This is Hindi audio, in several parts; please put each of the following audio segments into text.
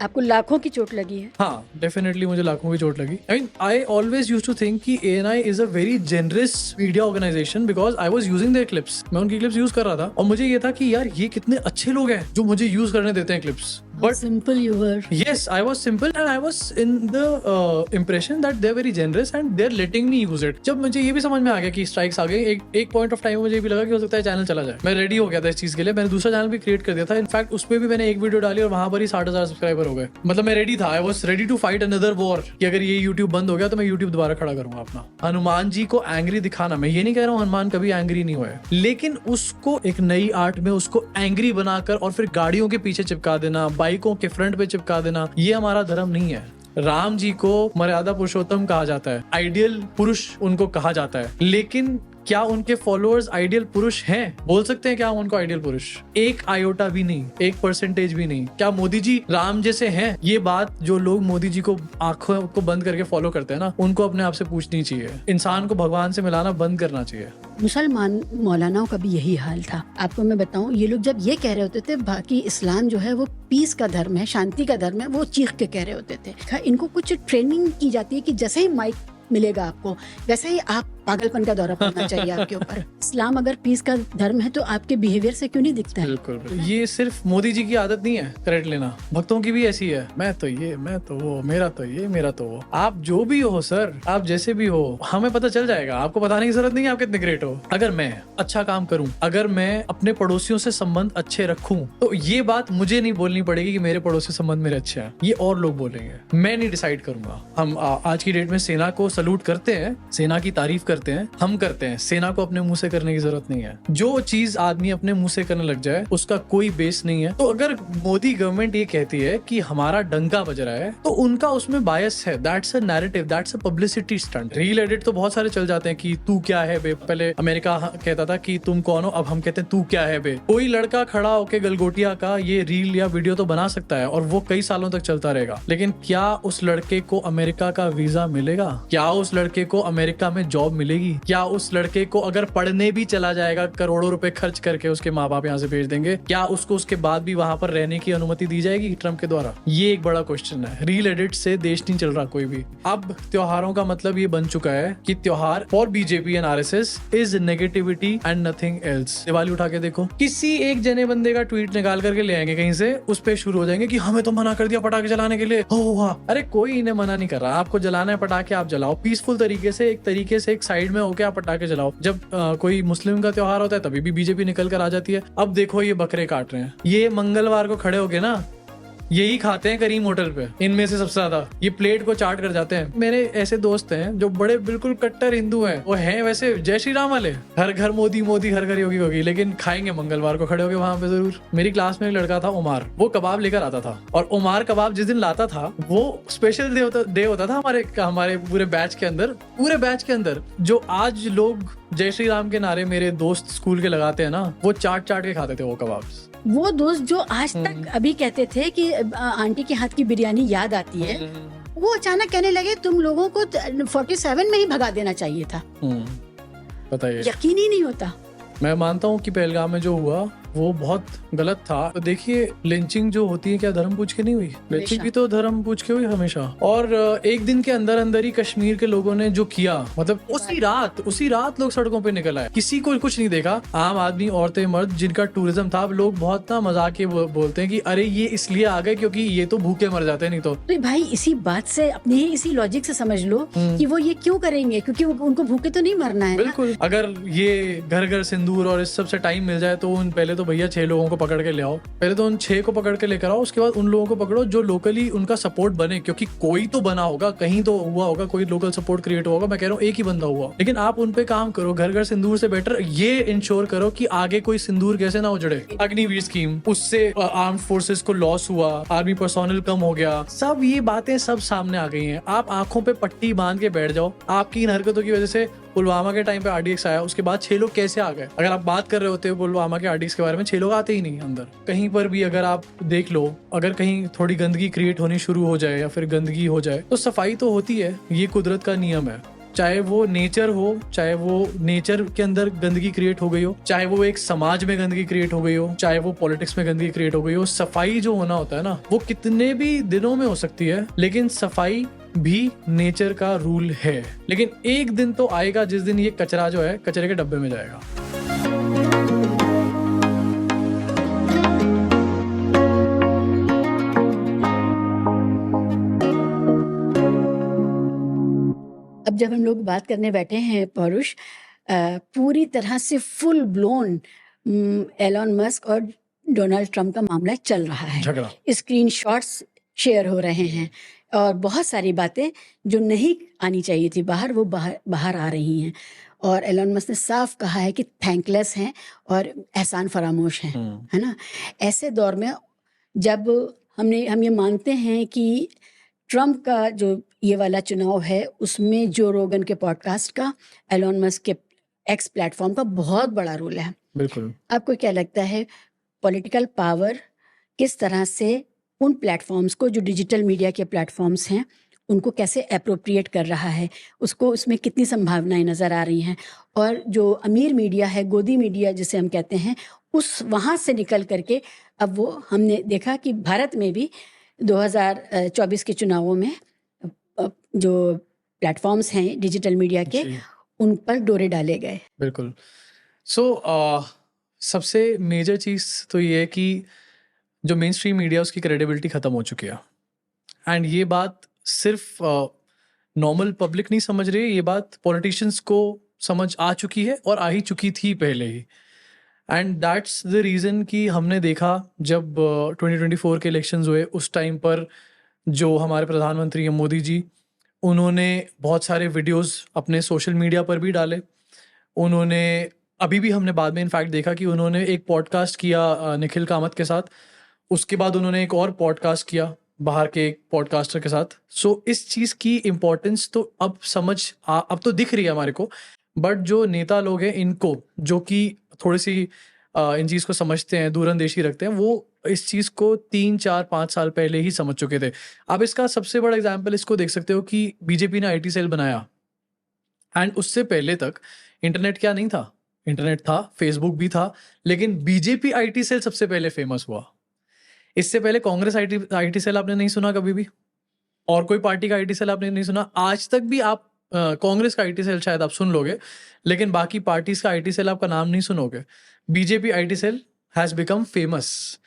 आपको लाखों की चोट लगी है? हाँ, डेफिनेटली मुझे लाखों की चोट लगी. I mean, I always used to think कि ANI is a very generous media organization because I was using their clips. मैं उनकी clips use कर रहा था और मुझे ये था कि यार ये कितने अच्छे लोग हैं जो मुझे use करने देते हैं clips. But simple you were. yes, I was simple and I was in the impression that they're very generous and they're letting me use it. जब मुझे ये भी समझ में आ गया कि स्ट्राइक्स आ गए, एक पॉइंट ऑफ टाइम में मुझे भी लगा कि हो सकता है चैनल चला जाए. मैं रेडी हो गया था इस चीज के लिए. मैंने दूसरा चैनल भी क्रिएट कर दिया था. इनफैक्ट उस पर भी मैंने एक वीडियो डाली और वहां पर ही 60,000 सब्सक्राइबर हो गए. मतलब मैं रेडी था. I was ready to fight another war कि अगर ये यूट्यूब बंद हो गया तो मैं यूट्यूब दोबारा खड़ा करूंगा अपना. हनुमान जी को एंग्री दिखाना, मैं ये नहीं कह रहा हूँ हनुमान कभी एंग्री नहीं हुए, लेकिन उसको एक नई आर्ट में उसको एंग्री बनाकर और फिर गाड़ियों के पीछे चिपका देना, बाइकों के फ्रंट पे चिपका देना, ये हमारा धर्म नहीं है. राम जी को मर्यादा पुरुषोत्तम कहा जाता है, आइडियल पुरुष उनको कहा जाता है, लेकिन क्या उनके फॉलोअर्स आइडियल पुरुष हैं? बोल सकते हैं क्या हम उनको आइडियल पुरुष? एक आयोटा भी नहीं, 1% भी नहीं. क्या मोदी जी राम जैसे हैं? ये बात जो लोग मोदी जी को आंखों को बंद करके फॉलो करते हैं ना, उनको अपने आप से पूछनी चाहिए. इंसान को भगवान से मिलाना बंद करना चाहिए. मुसलमान मौलानाओं का भी यही हाल था. आपको मैं बताऊं, ये लोग जब ये कह रहे होते थे बाकी इस्लाम जो है वो पीस का धर्म है, शांति का धर्म है, वो चीख के कह रहे होते थे. इनको कुछ ट्रेनिंग की जाती है कि जैसे ही माइक मिलेगा आपको वैसे ही आप पागलपन का दौरा पड़ना चाहिए आपके ऊपर. इस्लाम अगर पीस का धर्म है तो आपके बिहेवियर से क्यों नहीं दिखता है? बिल्कुल. ये सिर्फ मोदी जी की आदत नहीं है करेक्ट लेना, भक्तों की भी ऐसी है. मैं तो ये, मैं तो वो, मेरा तो ये, मेरा तो वो. आप जो भी हो सर, आप जैसे भी हो, हमें पता चल जाएगा. आपको बताने की जरूरत नहीं है आप कितने ग्रेट हो. अगर मैं अच्छा काम करूं, अगर मैं अपने पड़ोसियों से संबंध अच्छे रखूं, तो ये बात मुझे नहीं बोलनी पड़ेगी कि मेरे पड़ोसी संबंध मेरे अच्छे हैं. ये और लोग बोलेंगे, मैं नहीं डिसाइड करूंगा. हम आज की डेट में सेना को सलूट करते हैं, सेना की तारीफ करते हैं, हम करते हैं. सेना को अपने मुंह से करने की जरूरत नहीं है. जो चीज आदमी अपने मुंह से करने लग जाए उसका कोई बेस नहीं है. तो अगर मोदी गवर्नमेंट ये कहती है कि हमारा डंका बज रहा है, तो उनका उसमें बायस है. That's a narrative, that's a publicity stunt. Reel edit तो बहुत सारे चल जाते हैं कि तू क्या है बे. पहले अमेरिका कहता था कि तुम कौन हो, अब हम कहते हैं तू क्या है बे. कोई लड़का खड़ा होके गलगोटिया का ये रील या वीडियो तो बना सकता है और वो कई सालों तक चलता रहेगा, लेकिन क्या उस लड़के को अमेरिका का वीजा मिलेगा? क्या उस लड़के को अमेरिका में जॉब मिलेगी? क्या उस लड़के को अगर पढ़ने भी चला जाएगा करोड़ों रुपए खर्च करके, उसके माँ बाप यहाँ से भेज देंगे, क्या उसको उसके बाद भी वहां पर रहने की अनुमति दी जाएगी ट्रम्प के द्वारा? ये एक बड़ा क्वेश्चन है. रील एडिट से देश नहीं चल रहा कोई भी. अब त्योहारों का मतलब ये बन चुका है कि त्योहार for BJP and RSS is negativity and nothing else. Diwali उठा के देखो, किसी एक जने बंदे का ट्वीट निकाल करके ले आएंगे कहीं से, उस पे शुरू हो जाएंगे कि हमें तो मना कर दिया पटाखे जलाने के लिए. अरे कोई इन्हें मना नहीं कर रहा. आपको जलाना है पटाखे, आप जलाओ पीसफुल तरीके से, एक साइड में होके आप पटाखे जलाओ. जब कोई मुस्लिम का त्योहार होता है तभी भी बीजेपी निकल कर आ जाती है. अब देखो ये बकरे काट रहे हैं, ये मंगलवार को खड़े होके ना यही खाते हैं करीम होटल पे. इनमें से सबसे ज्यादा ये प्लेट को चाट कर जाते हैं. मेरे ऐसे दोस्त हैं जो बड़े बिल्कुल कट्टर हिंदू हैं, वो हैं वैसे जय श्री राम वाले, हर घर मोदी मोदी, हर घर योगी योगी, लेकिन खाएंगे मंगलवार को खड़े होके वहां पे जरूर. मेरी क्लास में एक लड़का था उमार, वो कबाब लेकर आता था, और उमार कबाब जिस दिन लाता था वो स्पेशल डे होता था हमारे पूरे बैच के अंदर. जो आज लोग जय श्री राम के नारे मेरे दोस्त स्कूल के लगाते हैं ना, वो चाट के खाते थे वो कबाब. वो दोस्त जो आज तक अभी कहते थे कि आंटी के हाथ की बिरयानी याद आती है, वो अचानक कहने लगे तुम लोगों को 47 में ही भगा देना चाहिए था. बताइए, यकीन ही नहीं होता. मैं मानता हूँ कि पहलगाम में जो हुआ वो बहुत गलत था. तो देखिए, लिंचिंग जो होती है क्या धर्म पूछ के नहीं हुई? लिंचिंग भी तो धर्म पूछ के हुई हमेशा. और एक दिन के अंदर ही कश्मीर के लोगों ने जो किया, मतलब उसी रात लोग सड़कों पे निकल आए. किसी को कुछ नहीं देखा. आम आदमी, औरतें, मर्द, जिनका टूरिज्म था, लोग बहुत ना मजाक के बोलते हैं कि अरे ये इसलिए आ गए क्योंकि ये तो भूखे मर जाते हैं नहीं तो. भाई इसी बात से, अपने ही इसी लॉजिक से समझ लो कि वो ये क्यों करेंगे, क्योंकि उनको भूखे तो नहीं मरना है. बिल्कुल. अगर ये घर घर सिंदूर और इस सब से टाइम मिल जाए तो उन पहले तो भैया 6 लोगों को पकड़ के ले आओ. पहले तो उन 6 को पकड़ के लेकर आओ, उसके बाद उन लोगों को पकड़ो जो लोकली उनका सपोर्ट बने, क्योंकि कोई तो बना होगा, कहीं तो हुआ होगा, कोई लोकल सपोर्ट क्रिएट होगा. मैं कह रहा हूँ एक ही बंदा हुआ, लेकिन आप उन पे काम करो. घर घर सिंदूर से बेटर ये इंश्योर करो कि आगे कोई सिंदूर कैसे ना उजड़े. अग्निवीर स्कीम, उससे आर्म्ड फोर्सेस को लॉस हुआ, आर्मी पर्सोनल कम हो गया. सब ये बातें सब सामने आ गई हैं. आप आंखों पे पट्टी बांध के बैठ जाओ. आपकी इन हरकतों की वजह से पुलवामा के टाइम पे RDX आया, उसके बाद 6 लोग कैसे आ गए? अगर आप बात कर रहे होते हो पुलवामा के RDX के बारे में, 6 लोग आते ही नहीं अंदर. कहीं पर भी अगर आप देख लो, अगर कहीं थोड़ी गंदगी क्रिएट होनी शुरू हो जाए या फिर गंदगी हो जाए तो सफाई तो होती है. ये कुदरत का नियम है. चाहे वो नेचर हो, चाहे वो नेचर के अंदर गंदगी क्रिएट हो गई हो, चाहे वो एक समाज में गंदगी क्रिएट हो गई हो, चाहे वो पॉलिटिक्स में गंदगी क्रिएट हो गई हो, सफाई जो होना होता है ना, वो कितने भी दिनों में हो सकती है, लेकिन सफाई भी नेचर का रूल है। लेकिन एक दिन तो आएगा जिस दिन ये कचरा जो है कचरे के डब्बे में जाएगा। अब जब हम लोग बात करने बैठे हैं पौरुष, पूरी तरह से फुल ब्लोन एलॉन मस्क और डोनाल्ड ट्रंप का मामला चल रहा है। झगड़ा, स्क्रीनशॉट्स शेयर हो रहे हैं और बहुत सारी बातें जो नहीं आनी चाहिए थी बाहर, वो बाहर आ रही हैं। और एलॉन मस्क ने साफ कहा है कि थैंकलेस हैं और एहसान फरामोश हैं, है ना। ऐसे दौर में जब हम ये मानते हैं कि ट्रंप का जो ये वाला चुनाव है उसमें जो रोगन के पॉडकास्ट का, एलॉन मस्क के एक्स प्लेटफॉर्म का बहुत बड़ा रोल है। बिल्कुल। आपको क्या लगता है पॉलिटिकल पावर किस तरह से उन प्लेटफॉर्म्स को, जो डिजिटल मीडिया के प्लेटफॉर्म्स हैं, उनको कैसे अप्रोप्रिएट कर रहा है? उसको उसमें कितनी संभावनाएं नज़र आ रही हैं? और जो अमीर मीडिया है, गोदी मीडिया जिसे हम कहते हैं, उस वहाँ से निकल करके अब वो हमने देखा कि भारत में भी 2024 के चुनावों में जो प्लेटफॉर्म्स हैं डिजिटल मीडिया के, उन पर डोरे डाले गए। बिल्कुल। सबसे मेजर चीज़ तो ये है कि जो मेन स्ट्रीम मीडिया उसकी क्रेडिबिलिटी ख़त्म हो चुकी है। एंड ये बात सिर्फ नॉर्मल पब्लिक नहीं समझ रही, ये बात पॉलिटिशियंस को समझ आ चुकी है और आ ही चुकी थी पहले ही। एंड दैट्स द रीज़न कि हमने देखा जब 2024 के इलेक्शंस हुए उस टाइम पर जो हमारे प्रधानमंत्री हैं मोदी जी, उन्होंने बहुत सारे वीडियोस अपने सोशल मीडिया पर भी डाले। उन्होंने अभी भी हमने बाद में इनफैक्ट देखा कि उन्होंने एक पॉडकास्ट किया निखिल कामत के साथ, उसके बाद उन्होंने एक और पॉडकास्ट किया बाहर के एक पॉडकास्टर के साथ। सो इस चीज़ की इम्पोर्टेंस तो अब अब तो दिख रही है हमारे को। बट जो नेता लोग हैं इनको, जो कि थोड़ी सी इन चीज़ को समझते हैं, दूरंदेशी रखते हैं, वो इस चीज़ को 3, 4, 5 साल पहले ही समझ चुके थे। आप इसका सबसे बड़ा एग्जाम्पल इसको देख सकते हो कि बीजेपी ने IT सेल बनाया एंड उससे पहले तक इंटरनेट क्या नहीं था, इंटरनेट था, फेसबुक भी था, लेकिन बीजेपी IT सेल सबसे पहले फेमस हुआ। इससे पहले कांग्रेस IT सेल आपने नहीं सुना कभी भी, और कोई पार्टी का IT सेल आपने नहीं सुना आज तक भी। आप कांग्रेस का IT सेल शायद आप सुन लोगे, लेकिन बाकी पार्टीज का IT सेल आपका नाम नहीं सुनोगे। BJP IT cell has become famous.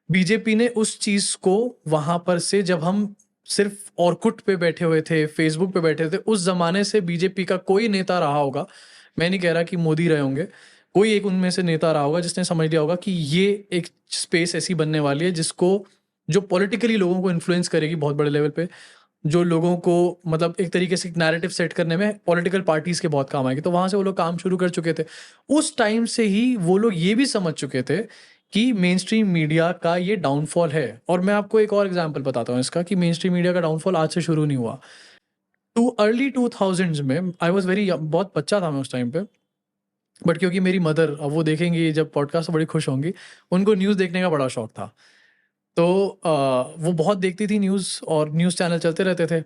BJP ने उस चीज़ को वहाँ पर से, जब हम सिर्फ ऑर्कुट पे बैठे हुए थे, फेसबुक पे बैठे थे, उस ज़माने से बीजेपी का कोई नेता रहा होगा, मैं नहीं कह रहा कि मोदी रहे होंगे, कोई एक उनमें से नेता रहा होगा जिसने समझ लिया होगा कि ये एक स्पेस ऐसी बनने वाली है जिसको, जो पॉलिटिकली लोगों को इन्फ्लुएंस करेगी बहुत बड़े लेवल पे, जो लोगों को मतलब एक तरीके से नैरेटिव सेट करने में पॉलिटिकल पार्टीज के बहुत काम आएगी। तो वहाँ से वो लोग काम शुरू कर चुके थे। उस टाइम से ही वो लोग ये भी समझ चुके थे कि मेन स्ट्रीम मीडिया का ये डाउनफॉल है। और मैं आपको एक और एग्जांपल बताता हूँ इसका, कि मेन स्ट्रीम मीडिया का डाउनफॉल आज से शुरू नहीं हुआ। अर्ली 2000s में आई वॉज वेरी, बहुत बच्चा था मैं उस टाइम पे, बट क्योंकि मेरी मदर, अब वो देखेंगी जब पॉडकास्ट, बड़ी खुश होंगी, उनको न्यूज़ देखने का बड़ा शौक था। तो वो बहुत देखती थी न्यूज़, और न्यूज़ चैनल चलते रहते थे।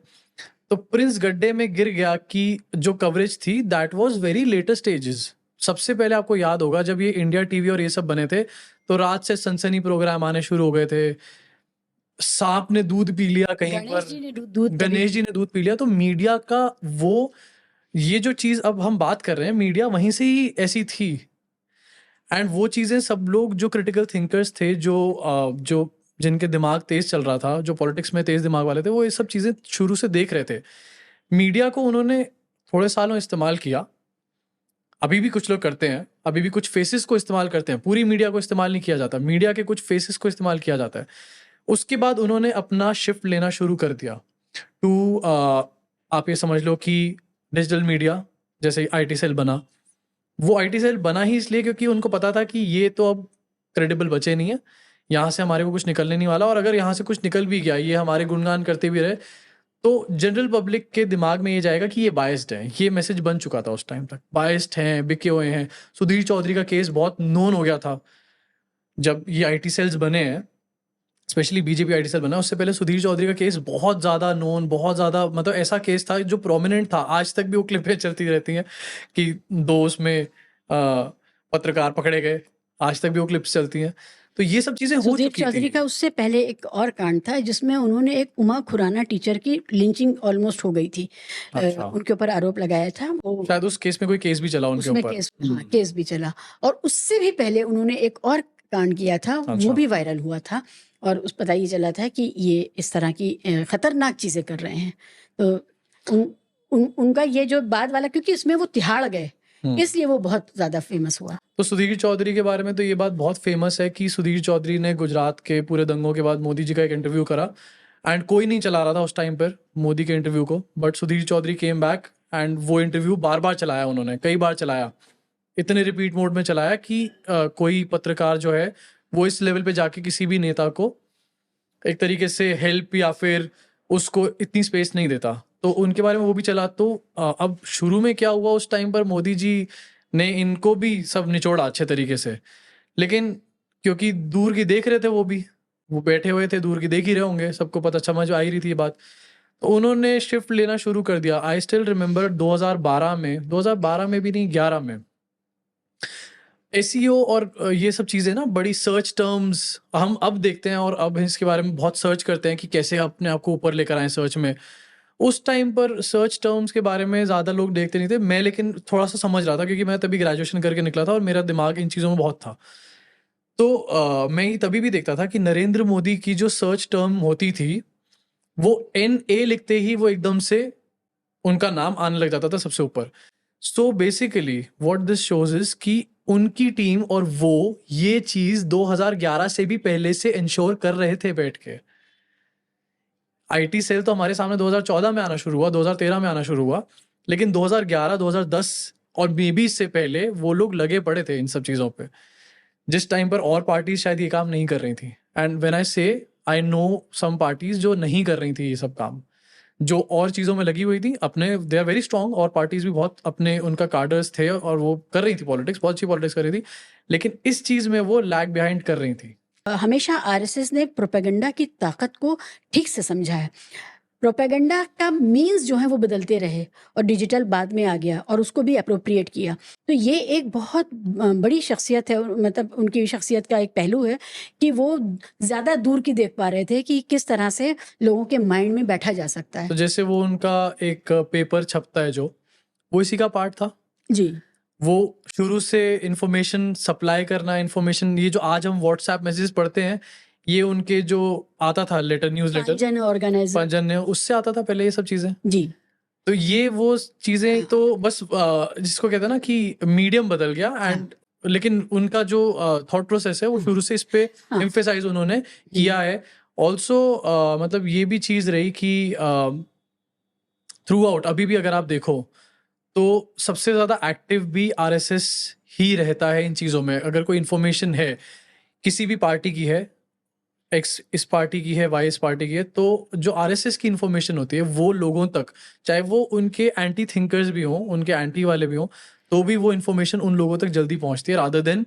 तो प्रिंस गड्ढे में गिर गया की जो कवरेज थी, that was very latest stages. सबसे पहले आपको याद होगा जब ये इंडिया टीवी और ये सब बने थे, तो रात से सनसनी प्रोग्राम आने शुरू हो गए थे। सांप ने दूध पी लिया कहीं पर, गणेश जी ने दूध पी लिया। तो मीडिया का वो, ये जो चीज़ अब हम बात कर रहे हैं, मीडिया वहीं से ही ऐसी थी। एंड वो चीज़ें सब लोग जो क्रिटिकल थिंकर्स थे, जो जिनके दिमाग तेज चल रहा था, जो पॉलिटिक्स में तेज दिमाग वाले थे, वो ये सब चीज़ें शुरू से देख रहे थे। मीडिया को उन्होंने थोड़े सालों इस्तेमाल किया, अभी भी कुछ लोग करते हैं, अभी भी कुछ फेसेस को इस्तेमाल करते हैं, पूरी मीडिया को इस्तेमाल नहीं किया जाता, मीडिया के कुछ फेसेस को इस्तेमाल किया जाता है। उसके बाद उन्होंने अपना शिफ्ट लेना शुरू कर दिया टू, आप ये समझ लो कि डिजिटल मीडिया, जैसे IT सेल बना। वो IT सेल बना ही इसलिए क्योंकि उनको पता था कि ये तो अब क्रेडिबल बचे नहीं है, यहाँ से हमारे को कुछ निकलने नहीं वाला, और अगर यहाँ से कुछ निकल भी गया, ये हमारे गुणगान करते भी रहे, तो जनरल पब्लिक के दिमाग में ये जाएगा कि ये बायस्ड है। ये मैसेज बन चुका था उस टाइम तक, बायस्ड हैं, बिके हुए हैं। सुधीर चौधरी का केस बहुत नोन हो गया था जब ये IT सेल्स बने हैं। स्पेशली बीजेपी आईटी सेल बना, उससे पहले सुधीर चौधरी का केस बहुत ज़्यादा नोन, बहुत ज़्यादा मतलब ऐसा केस था जो प्रोमिनेंट था, आज तक भी वो क्लिपें चलती रहती हैं कि 2 उसमें पत्रकार पकड़े गए, आज तक भी वो क्लिप्स चलती हैं। तो ये सब चीज़ें हो सुधीर चुकी चौधरी थी। का उससे पहले एक और कांड था जिसमें उन्होंने एक उमा खुराना टीचर की लिंचिंग ऑलमोस्ट हो गई थी। अच्छा, उनके ऊपर आरोप लगाया था, वो शायद उस केस में कोई केस भी चला उनके उसमें ऊपर। केस, हाँ, केस भी चला। और उससे भी पहले उन्होंने एक और कांड किया था, वो अच्छा। भी वायरल हुआ था और उस पता ये चला था कि ये इस तरह की खतरनाक चीजें कर रहे हैं। तो उनका ये जो बाद वाला, क्योंकि इसमें वो तिहाड़ गए, इसलिए वो बहुत ज्यादा फेमस हुआ। तो सुधीर चौधरी के बारे में तो ये बात बहुत फेमस है कि सुधीर चौधरी ने गुजरात के पूरे दंगों के बाद मोदी जी का एक इंटरव्यू करा, एंड कोई नहीं चला रहा था उस टाइम पर मोदी के इंटरव्यू को, but Sudhir Chaudhary came back and वो इंटरव्यू बार बार चलाया उन्होंने, कई बार चलाया, इतने रिपीट मोड में चलाया कि कोई पत्रकार जो है वो इस लेवल पे जाके किसी भी नेता को एक तरीके से हेल्प या फिर उसको इतनी स्पेस नहीं देता। तो उनके बारे में वो भी चला। तो अब शुरू में क्या हुआ, उस टाइम पर मोदी जी ने इनको भी सब निचोड़ा अच्छे तरीके से, लेकिन क्योंकि दूर की देख रहे थे, वो बैठे हुए थे, दूर की देख ही रहे होंगे, सबको पता समझ आ ही रही थी ये बात, तो उन्होंने शिफ्ट लेना शुरू कर दिया। आई स्टिल रिमेम्बर 2012 में भी नहीं, 11 में एसईओ और ये सब चीज़ें ना, बड़ी सर्च टर्म्स हम अब देखते हैं और अब इसके बारे में बहुत सर्च करते हैं कि कैसे अपने आप को ऊपर लेकर आए सर्च में। उस टाइम पर सर्च टर्म्स के बारे में ज़्यादा लोग देखते नहीं थे, मैं लेकिन थोड़ा सा समझ रहा था क्योंकि मैं तभी ग्रेजुएशन करके निकला था और मेरा दिमाग इन चीज़ों में बहुत था। तो मैं ये तभी भी देखता था कि नरेंद्र मोदी की जो सर्च टर्म होती थी, वो NA लिखते ही वो एकदम से उनका नाम आने लग जाता था सबसे ऊपर। So basically what this shows is कि उनकी टीम और वो ये चीज 2011 से भी पहले से इंश्योर कर रहे थे बैठ के। आईटी सेल तो हमारे सामने 2014 में आना शुरू हुआ, 2013 में आना शुरू हुआ, लेकिन 2011, 2010 और मे बी इससे पहले वो लोग लगे पड़े थे इन सब चीज़ों पे, जिस टाइम पर और पार्टीज शायद ये काम नहीं कर रही थी। एंड व्हेन आई से आई नो सम पार्टीज जो नहीं कर रही थी ये सब काम, जो और चीज़ों में लगी हुई थी अपने, दे आर वेरी स्ट्रॉन्ग, और पार्टीज भी बहुत अपने उनका कार्डर्स थे और वो कर रही थी पॉलिटिक्स, बहुत अच्छी पॉलिटिक्स कर रही थी, लेकिन इस चीज़ में वो लैग बिहाइंड कर रही थी। हमेशा आरएसएस ने प्रोपेगेंडा की ताकत को ठीक से समझा है। प्रोपेगेंडा का मीन्स जो है वो बदलते रहे और डिजिटल बाद में आ गया और उसको भी अप्रोप्रिएट किया। तो ये एक बहुत बड़ी शख्सियत है, मतलब उनकी शख्सियत का एक पहलू है कि वो ज़्यादा दूर की देख पा रहे थे कि किस तरह से लोगों के माइंड में बैठा जा सकता है। तो जैसे वो उनका एक पेपर छपता है जो, वो इसी का पार्ट था। जी, वो शुरू से इंफॉर्मेशन सप्लाई करना, इंफॉर्मेशन, ये जो आज हम व्हाट्सएप मैसेजेस पढ़ते हैं, ये उनके जो आता था लेटर, न्यूज़ लेटर जन ऑर्गेनाइजर, पंजन ने, उससे आता था पहले ये सब चीज़ें। जी, तो ये वो चीज़ें तो बस जिसको कहते हैं ना कि मीडियम बदल गया, एंड लेकिन उनका जो थॉट प्रोसेस है वो शुरू से इस पे हाँ। एम्फेसाइज उन्होंने किया है। ऑल्सो मतलब ये भी चीज़ रही कि थ्रू आउट अभी भी अगर आप देखो तो सबसे ज़्यादा एक्टिव भी आरएसएस ही रहता है इन चीज़ों में। अगर कोई इन्फॉर्मेशन है किसी भी पार्टी की है, एक्स इस पार्टी की है, वाई इस पार्टी की है, तो जो आरएसएस की इन्फॉर्मेशन होती है वो लोगों तक, चाहे वो उनके एंटी थिंकर्स भी हों, उनके एंटी वाले भी हों, तो भी वो इन्फॉर्मेशन उन लोगों तक जल्दी पहुंचती है रादर देन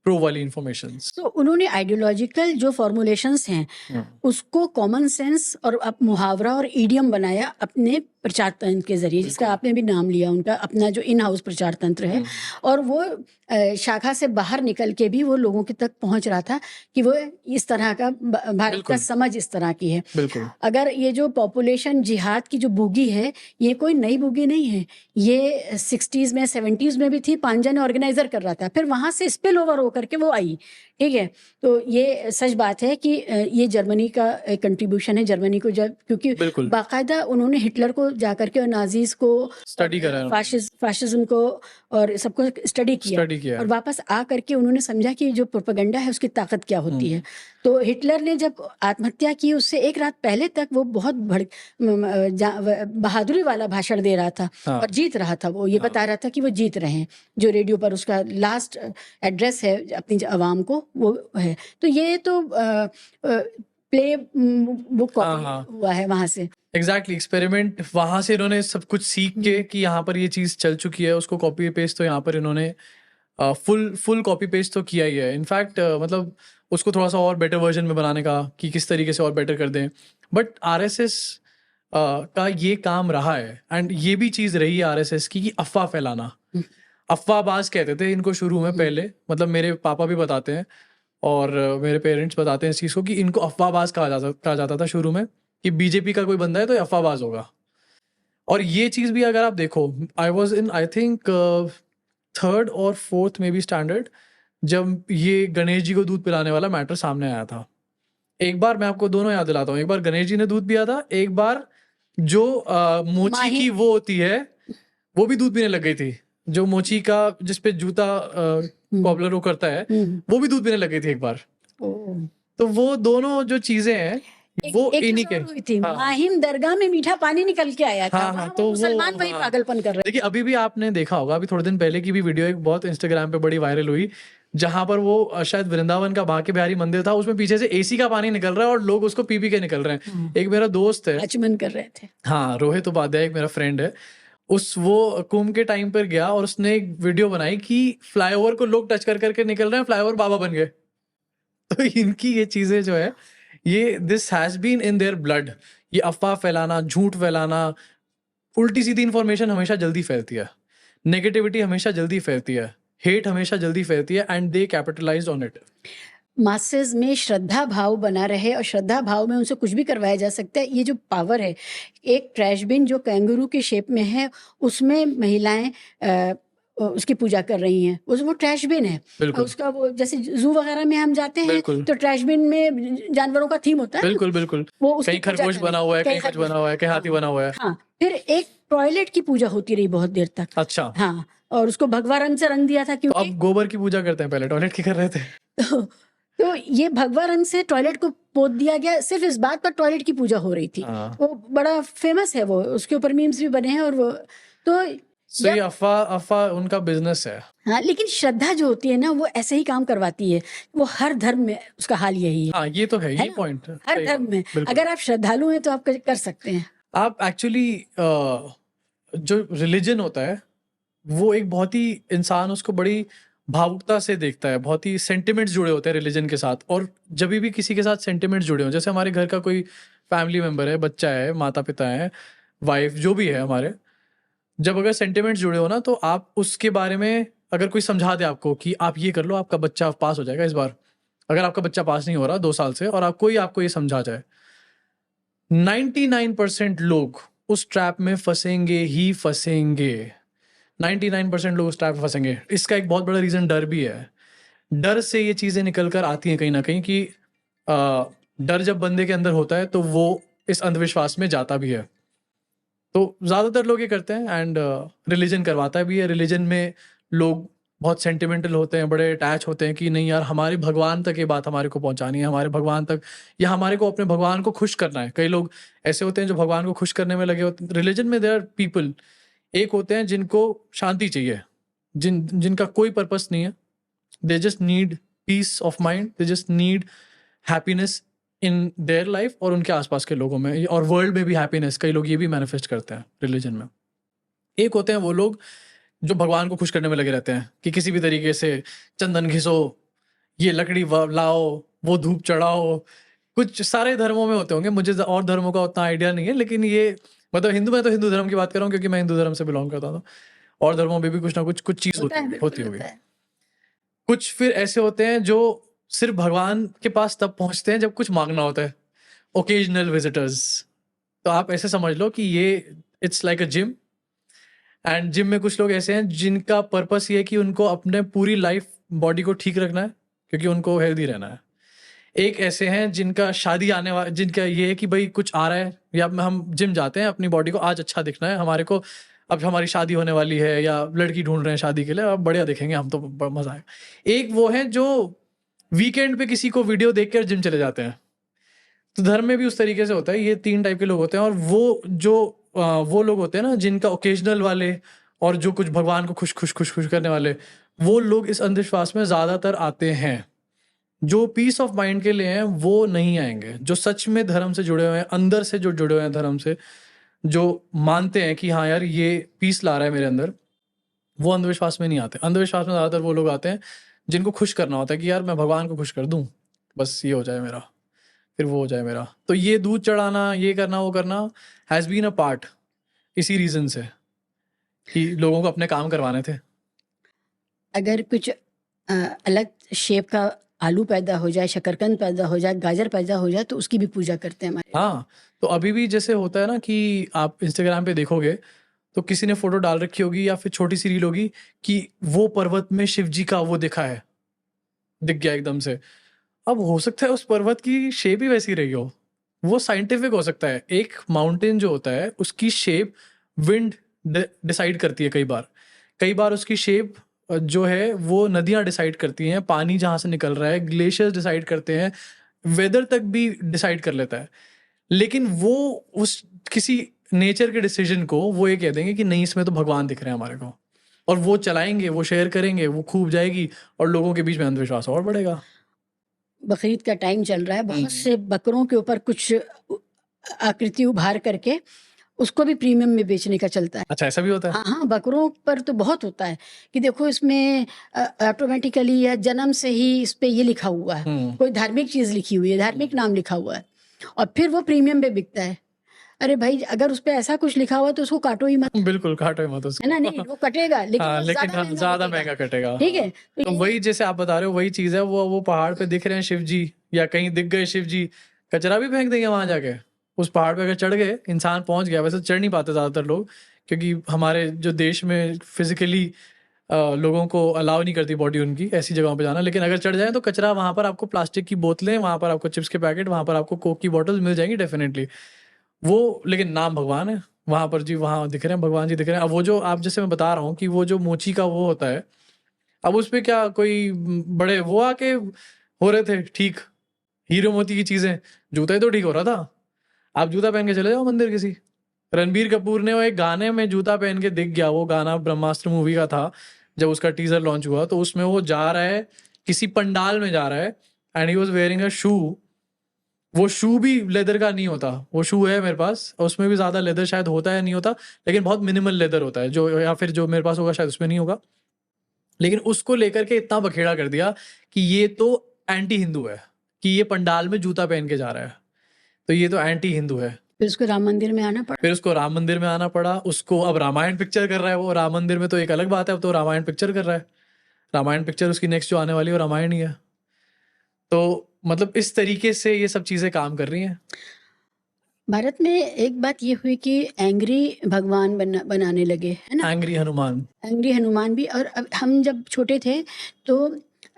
प्रो वाली इन्फॉर्मेशन। तो उन्होंने आइडियोलॉजिकल जो फॉर्मुलेशंस हैं उसको कॉमन सेंस और मुहावरा और ईडियम बनाया अपने प्रचार तंत्र के जरिए, जिसका आपने भी नाम लिया, उनका अपना जो इन हाउस प्रचार तंत्र है। और वो शाखा से बाहर निकल के भी वो लोगों के तक पहुंच रहा था कि वो इस तरह का भारत का समझ इस तरह की है। बिल्कुल। अगर ये जो पॉपुलेशन जिहाद की जो बूगी है, ये कोई नई बूगी नहीं है, ये 60s में 70s में भी थी, पांजा ने ऑर्गेनाइजर कर रहा था, फिर वहां से स्पिल ओवर होकर के वो आई। ठीक है, तो ये सच बात है कि ये जर्मनी का कंट्रीब्यूशन है। जर्मनी को जब, क्योंकि बाकायदा उन्होंने हिटलर को जाकर के और नाजीज को स्टडी करा, फाशिज्म को और सबको स्टडी किया और वापस आ करके उन्होंने समझा कि जो प्रोपेगेंडा है उसकी ताकत क्या होती है। तो हिटलर ने जब आत्महत्या की उससे एक रात पहले तक वो बहुत बहादुरी वाला भाषण दे रहा था और जीत रहा था। वो ये बता रहा था कि वो जीत रहे हैं, जो रेडियो पर उसका लास्ट एड्रेस है अपनी आवाम को वो है। तो ये तो प्ले बुक कॉपी हुआ है वहां से। एग्जैक्टली, एक्सपेरिमेंट वहां से इन्होंने सब कुछ सीख के कि यहाँ पर ये चीज चल चुकी है, उसको कॉपी पेस्ट तो यहाँ पर इन्होंने फुल कॉपी पेस्ट तो किया ही है। इनफैक्ट मतलब उसको थोड़ा सा और बेटर वर्जन में बनाने का कि किस तरीके से और बेटर कर दें, बट आरएसएस का ये काम रहा है। एंड ये भी चीज़ रही है आरएसएस की कि अफवाह फैलाना। अफवाहबाज कहते थे इनको शुरू में पहले, मतलब मेरे पापा भी बताते हैं और मेरे पेरेंट्स बताते हैं इस चीज़ को कि इनको अफवाहबाज कहा जाता था शुरू में, कि बीजेपी का कोई बंदा है तो ये अफवाहबाज होगा। और ये चीज़ भी अगर आप देखो, I was in I think 3rd और 4th में भी स्टैंडर्ड, जब ये गणेश जी को दूध पिलाने वाला मैटर सामने आया था। एक बार मैं आपको दोनों याद दिलाता हूँ, एक बार गणेश जी ने दूध पिया था, एक बार जो मोची माही- की वो होती है वो भी दूध पीने लग गई थी। जो मोची का जिसपे जूता कॉबलर वो करता है, वो भी दूध पीने लग गई थी एक बार। ओह। तो वो दोनों जो चीजें हैं वो एक इन्हीं चीज़ के। और हुई थी, हाँ। माहिम दरगाह में मीठा पानी निकल के आया था। हाँ, वहाँ तो वो वो- मुसलमान वही हाँ। पागलपन कर रहे देखिए अभी भी आपने देखा होगा, अभी थोड़े दिन पहले की भी वीडियो एक बहुत इंस्टाग्राम पे बड़ी वायरल हुई, जहां पर वो शायद वृंदावन का बांके बिहारी मंदिर था, उसमें पीछे से एसी का पानी निकल रहा है और लोग उसको पी के निकल रहे हैं। एक मेरा दोस्त है, आचमन कर रहे थे। हाँ रोहित उपाध्याय, एक मेरा फ्रेंड है, वो कुंभ के टाइम पर गया और उसने एक वीडियो बनाई कि फ्लाईओवर को लोग टच कर करके निकल रहे हैं, फ्लाईओवर बाबा बन गए। तो इनकी ये चीजें जो है, ये this has been in their blood. ये अफवाह फैलाना, झूठ फैलाना, उल्टी सीधी इंफॉर्मेशन हमेशा जल्दी फैलती है, नेगेटिविटी हमेशा जल्दी फैलती है, हेट हमेशा जल्दी फैलती है, and they capitalise on it. Masses में श्रद्धा भाव बना रहे और श्रद्धा भाव में उनसे कुछ भी करवाया जा सकता है। ये जो पावर है, एक ट्रैश बिन जो कैंगरू की शेप में है, उसमें महिलाएं उसकी पूजा कर रही हैं। वो ट्रैश बिन है। बिल्कुल उसका वो जैसे जू वगैरह में हम जाते हैं बिल्कुल तो ट्रैश बिन में जानवरों का थीम होता है ना, बिल्कुल बिल्कुल। वो उसकी कहीं पूजा खरगोश करें, बना हुआ है, कहीं कहीं कुछ खरगोश। बना हुआ है, कहीं हाथी बना हुआ है। हाँ, फिर एक टॉयलेट की पूजा होती रही बहुत देर तक। अच्छा, हाँ, और उसको भगवा रंग से रंग दिया था तो क्योंकि अब गोबर की पूजा करते हैं, पहले टॉयलेट की कर रहे थे। तो ये भगवा रंग से टॉयलेट को पोत दिया गया, सिर्फ इस बात पर टॉयलेट की पूजा हो रही थी। हाँ। वो बड़ा फेमस है, वो उसके ऊपर मीम्स भी बने हैं। और वो तो सो ये अफवाह उनका बिजनेस है। हाँ, लेकिन श्रद्धा जो होती है ना, वो ऐसे ही काम करवाती है। वो हर धर्म में उसका हाल यही है। हाँ ये तो है, ये ना? पॉइंट हर धर्म में अगर आप श्रद्धालु हैं तो आप कर सकते हैं। आप एक्चुअली जो रिलीजन होता है वो एक बहुत ही, इंसान उसको बड़ी भावुकता से देखता है, बहुत ही सेंटिमेंट्स जुड़े होते हैं रिलीजन के साथ। और जब भी किसी के साथ सेंटिमेंट्स जुड़े हों, जैसे हमारे घर का कोई फैमिली मेम्बर है, बच्चा है, माता पिता है, वाइफ, जो भी है हमारे, जब अगर सेंटिमेंट्स जुड़े हो ना, तो आप उसके बारे में अगर कोई समझा दे आपको कि आप ये कर लो, आपका बच्चा पास हो जाएगा इस बार। अगर आपका बच्चा पास नहीं हो रहा 2 साल से और आपको ये समझा जाए, 99% लोग उस ट्रैप में फंसेंगे ही फंसेंगे। 99% लोग उस ट्रैप में फंसेंगे। इसका एक बहुत बड़ा रीजन डर भी है। डर से ये चीजें निकल कर आती हैं कहीं ना कहीं, कि डर जब बंदे के अंदर होता है तो वो इस अंधविश्वास में जाता भी है। तो ज्यादातर लोग ये करते हैं, एंड रिलीजन करवाता भी है। रिलीजन में लोग बहुत सेंटिमेंटल होते हैं, बड़े अटैच होते हैं कि नहीं यार, हमारे भगवान तक ये बात हमारे को पहुंचानी है, हमारे भगवान तक, या हमारे को अपने भगवान को खुश करना है। कई लोग ऐसे होते हैं जो भगवान को खुश करने में लगे होते हैं। रिलीजन में देयर आर पीपल, एक होते हैं जिनको शांति चाहिए, जिनका कोई पर्पस नहीं है, they just need piece of mind, they just need happiness in their life और उनके आसपास के लोगों में, और वर्ल्ड में भी हैप्पीनेस। कई लोग ये भी मैनिफेस्ट करते हैं रिलीजन में। एक होते हैं वो लोग जो भगवान को खुश करने में लगे रहते हैं कि किसी भी तरीके से चंदन घिसो, ये लकड़ी लाओ, वो धूप चढ़ाओ। कुछ सारे धर्मों में होते होंगे, मुझे और धर्मों का उतना आइडिया नहीं है, लेकिन ये मतलब मैं तो हिंदू धर्म की बात कर रहा हूँ क्योंकि मैं हिंदू धर्म से बिलोंग करता था। और धर्मों में भी कुछ ना कुछ चीज होती होगी। कुछ फिर ऐसे होते हैं जो सिर्फ भगवान के पास तब पहुंचते हैं जब कुछ मांगना होता है, ओकेजनल विजिटर्स। तो आप ऐसे समझ लो कि ये it's like a gym, and gym में कुछ लोग ऐसे हैं जिनका पर्पस ये है कि उनको अपने पूरी लाइफ बॉडी को ठीक रखना है क्योंकि उनको हेल्दी रहना है। एक ऐसे हैं जिनका शादी आने वाला, जिनका ये है कि भाई कुछ आ रहा है, या हम जिम जाते हैं अपनी बॉडी को आज अच्छा दिखना है, हमारे को अब हमारी शादी होने वाली है या लड़की ढूंढ रहे हैं शादी के लिए, अब बढ़िया दिखेंगे हम तो मजा आएगा। एक वो है जो वीकेंड पे किसी को वीडियो देख कर जिम चले जाते हैं। तो धर्म में भी उस तरीके से होता है। ये 3 टाइप के लोग होते हैं। और वो लोग होते हैं ना जिनका ओकेजनल वाले, और जो कुछ भगवान को खुश करने वाले, वो लोग इस अंधविश्वास में ज्यादातर आते हैं। जो पीस ऑफ माइंड के लिए हैं वो नहीं आएंगे। जो सच में धर्म से जुड़े हुए हैं, अंदर से जो जुड़े हुए हैं धर्म से, जो मानते हैं कि हाँ यार ये पीस ला रहा है मेरे अंदर, वो अंधविश्वास में नहीं आते। अंधविश्वास में ज़्यादातर वो लोग आते हैं जिनको खुश करना होता है कि यार मैं भगवान को खुश कर दूं, बस ये हो जाए मेरा, फिर वो हो जाए मेरा। तो ये दूध चढ़ाना, ये करना, वो करना हैज़ बीन अ पार्ट इसी रीज़न से कि लोगों को अपने काम करवाने थे। अगर कुछ अलग शेप का आलू पैदा हो जाए, शकरकंद पैदा हो जाए, गाजर पैदा हो जाए, तो उसकी भी पूजा करते हैं हमारे। हाँ, तो अभी भी जैसे होता है ना कि आप इंस्टाग्राम पे देखोगे तो किसी ने फ़ोटो डाल रखी होगी या फिर छोटी-सी रील होगी कि वो पर्वत में शिव जी का वो दिखा है, दिख गया एकदम से। अब हो सकता है उस पर्वत की शेप ही वैसी रही हो, वो साइंटिफिक हो सकता है। एक माउंटेन जो होता है उसकी शेप विंड डिसाइड करती है कई बार। कई बार उसकी शेप जो है वो नदियाँ डिसाइड करती हैं, पानी जहाँ से निकल रहा है, ग्लेशियर्स डिसाइड करते हैं, वेदर तक भी डिसाइड कर लेता है। लेकिन वो उस किसी नेचर के डिसीजन को वो ये कह देंगे कि नहीं, इसमें तो भगवान दिख रहे हैं हमारे को, और वो चलाएँगे, वो शेयर करेंगे, वो खूब जाएगी और लोगों के बीच में अंधविश्वास और बढ़ेगा। बकरीद का टाइम चल रहा है, बहुत हुँ। से बकरों के ऊपर कुछ आकृति उभार करके उसको भी प्रीमियम में बेचने का चलता है। अच्छा, ऐसा भी होता है? हाँ, हाँ, बकरों पर तो बहुत होता है कि देखो इसमें ऑटोमेटिकली या जन्म से ही इस पे ये लिखा हुआ है, हुँ। कोई धार्मिक चीज़ लिखी हुई है, धार्मिक नाम लिखा हुआ है और फिर वो प्रीमियम पे बिकता है। अरे भाई, अगर उस पे ऐसा कुछ लिखा हुआ है तो उसको काटो ही मत, बिल्कुल, काटो ही मत है उसको। ना? नहीं, वो कटेगा लेकिन हाँ, वो लेकिन ज़्यादा हाँ, महँगा ज़्यादा बिकेगा, महँगा कटेगा। ठीक हाँ। है? तो तो ये वही जैसे आप बता रहे हो वही चीज़ है, वो पहाड़ पे दिख रहे हैं शिव जी या कहीं दिख गए शिव जी, कचरा भी फेंक देंगे वहाँ जाके। उस पहाड़ पे अगर चढ़ गए, इंसान पहुँच गया, वैसे चढ़ नहीं पाते ज़्यादातर लोग क्योंकि हमारे जो देश में फिज़िकली लोगों को अलाउ नहीं करती बॉडी उनकी ऐसी जगहों पे जाना। लेकिन अगर चढ़ जाएँ तो कचरा वहाँ पर आपको प्लास्टिक की बोतलें, वहाँ पर आपको चिप्स के पैकेट, वहाँ पर आपको कोक की बॉटल्स मिल जाएँगी डेफ़िनेटली। वो लेकिन नाम भगवान है, वहाँ पर जी वहाँ दिख रहे हैं, भगवान जी दिख रहे हैं। अब वो जो आप जैसे मैं बता रहा हूँ कि वो जो मोची का वो होता है, अब उसपे क्या कोई बड़े वो आके हो रहे थे ठीक, हीरो मोती की चीज़ें, जूता ही तो ठीक हो रहा था। आप जूता पहन के चले जाओ मंदिर किसी। रणबीर कपूर ने वो एक गाने में जूता पहन के दिख गया, वो गाना ब्रह्मास्त्र मूवी का था, जब उसका टीज़र लॉन्च हुआ, तो उसमें वो जा रहा है, किसी पंडाल में जा रहा है and he was wearing a shoe. वो शू भी लेदर का नहीं होता, वो शू है मेरे पास और उसमें भी ज़्यादा लेदर शायद होता है नहीं होता, लेकिन बहुत मिनिमल लेदर होता है, जो या फिर जो मेरे पास होगा शायद उसमें नहीं होगा। लेकिन उसको लेकर के इतना बखेड़ा कर दिया कि ये तो एंटी हिंदू है, कि ये पंडाल में जूता पहन के जा रहा है, तो ये तो एंटी हिंदू है। फिर उसको राम मंदिर में आना पड़ा। फिर उसको राम मंदिर में आना पड़ा, उसको अब रामायण पिक्चर कर रहा है वो, राम मंदिर में तो एक अलग बात है, अब तो रामायण पिक्चर कर रहा है। रामायण पिक्चर उसकी नेक्स्ट जो आने वाली है वो रामायण ही है। तो मतलब इस तरीके से ये सब चीज़ें काम कर रही हैं। भारत में एक बात ये हुई कि एंग्री भगवान बनाने लगे, है ना? एंग्री हनुमान। एंग्री हनुमान भी। और अब हम जब छोटे थे तो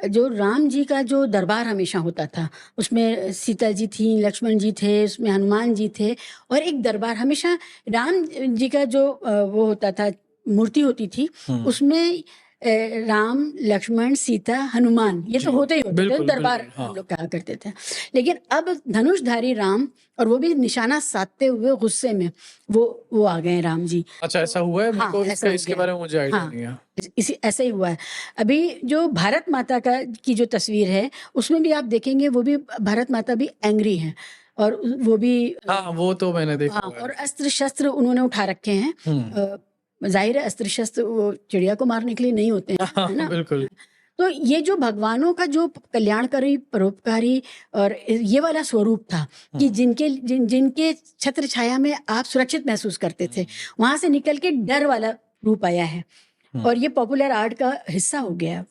जो राम जी का जो दरबार हमेशा होता था, उसमें सीता जी थी, लक्ष्मण जी थे, उसमें हनुमान जी थे और एक दरबार हमेशा राम जी का जो वो होता था, मूर्ति होती थी, उसमें राम, लक्ष्मण, सीता, हनुमान ये जी, तो होते ही होते थे, बिल्कुल, दरबार बिल्कुल, हाँ। हम लोग कहा करते थे। लेकिन अब धनुषधारी राम, और वो भी निशाना साधते हुए गुस्से में, वो आ गए हैं राम जी। अच्छा, ऐसा हुआ है? मेरे हाँ, को ऐसा हो इसके गया। बारे में मुझे आइडिया हाँ, नहीं है। इसी ऐसा ही हुआ है। अभी जो भारत माता की जो तस्वीर है, उसमें भी आप देखेंगे वो भी भारत माता भी एंग्री हैं और वो भी हाँ, वो तो मैंने देखा हाँ, हुआ और है। अस्त्र-शस्त्र उन्होंने उठा रखे हैं। हुँ। ज़ाहिर है अस्त्र-शस्त्र वो चिड़िया को मारने के लिए नहीं होते हैं, हाँ, है ना? बिल्कुल। तो ये जो भगवानों का जो कल्याणकारी, परोपकारी और ये वाला स्वरूप था कि जिनके छत्र छाया में आप सुरक्षित महसूस करते थे, वहाँ से निकल के डर वाला रूप आया है और ये पॉपुलर आर्ट का हिस्सा हो गया है।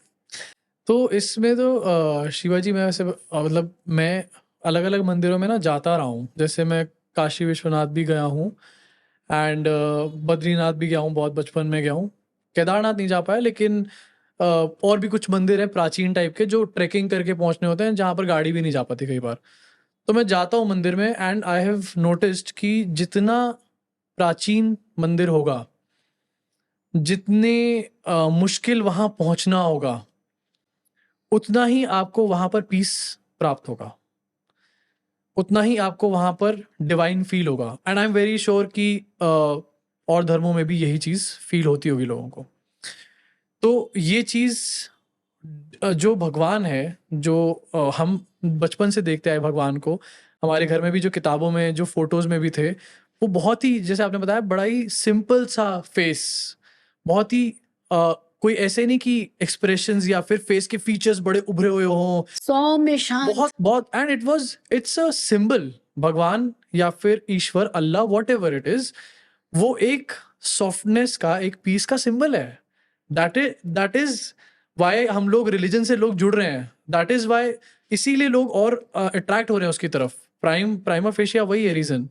तो इसमें तो शिवाजी मैं वैसे मतलब मैं अलग-अलग मंदिरों में ना जाता रहा हूँ। जैसे मैं काशी विश्वनाथ भी गया हूँ एंड बद्रीनाथ भी गया हूँ, बहुत बचपन में गया हूँ। केदारनाथ नहीं जा पाया लेकिन और भी कुछ मंदिर हैं प्राचीन टाइप के जो ट्रेकिंग करके पहुँचने होते हैं, जहाँ पर गाड़ी भी नहीं जा पाती कई बार। तो मैं जाता हूँ मंदिर में एंड आई हैव नोटिस्ड कि जितना प्राचीन मंदिर होगा, जितने मुश्किल वहाँ पहुँचना होगा, उतना ही आपको वहाँ पर पीस प्राप्त होगा। उतना ही आपको वहाँ पर डिवाइन फ़ील होगा and I am very sure कि और धर्मों में भी यही चीज़ फ़ील होती होगी लोगों को। तो ये चीज़ जो भगवान है, जो हम बचपन से देखते आए भगवान को, हमारे घर में भी जो किताबों में, जो फ़ोटोज़ में भी थे, वो बहुत ही जैसे आपने बताया बड़ा ही सिंपल सा फ़ेस, बहुत ही कोई ऐसे नहीं कि एक्सप्रेशंस या फिर फेस के फीचर्स बड़े उभरे हुए हों, 100 में शांत। बहुत बहुत, एंड इट्स अ सिंबल, भगवान या फिर ईश्वर, अल्लाह, व्हाटएवर इट इज, वो एक सॉफ्टनेस का, एक पीस का सिंबल है। दैट इज वाई हम लोग रिलीजन से लोग जुड़ रहे हैं, दैट इज वाई, इसीलिए लोग और अट्रैक्ट हो रहे हैं उसकी तरफ। प्राइमा फेशिया वही है रीजन।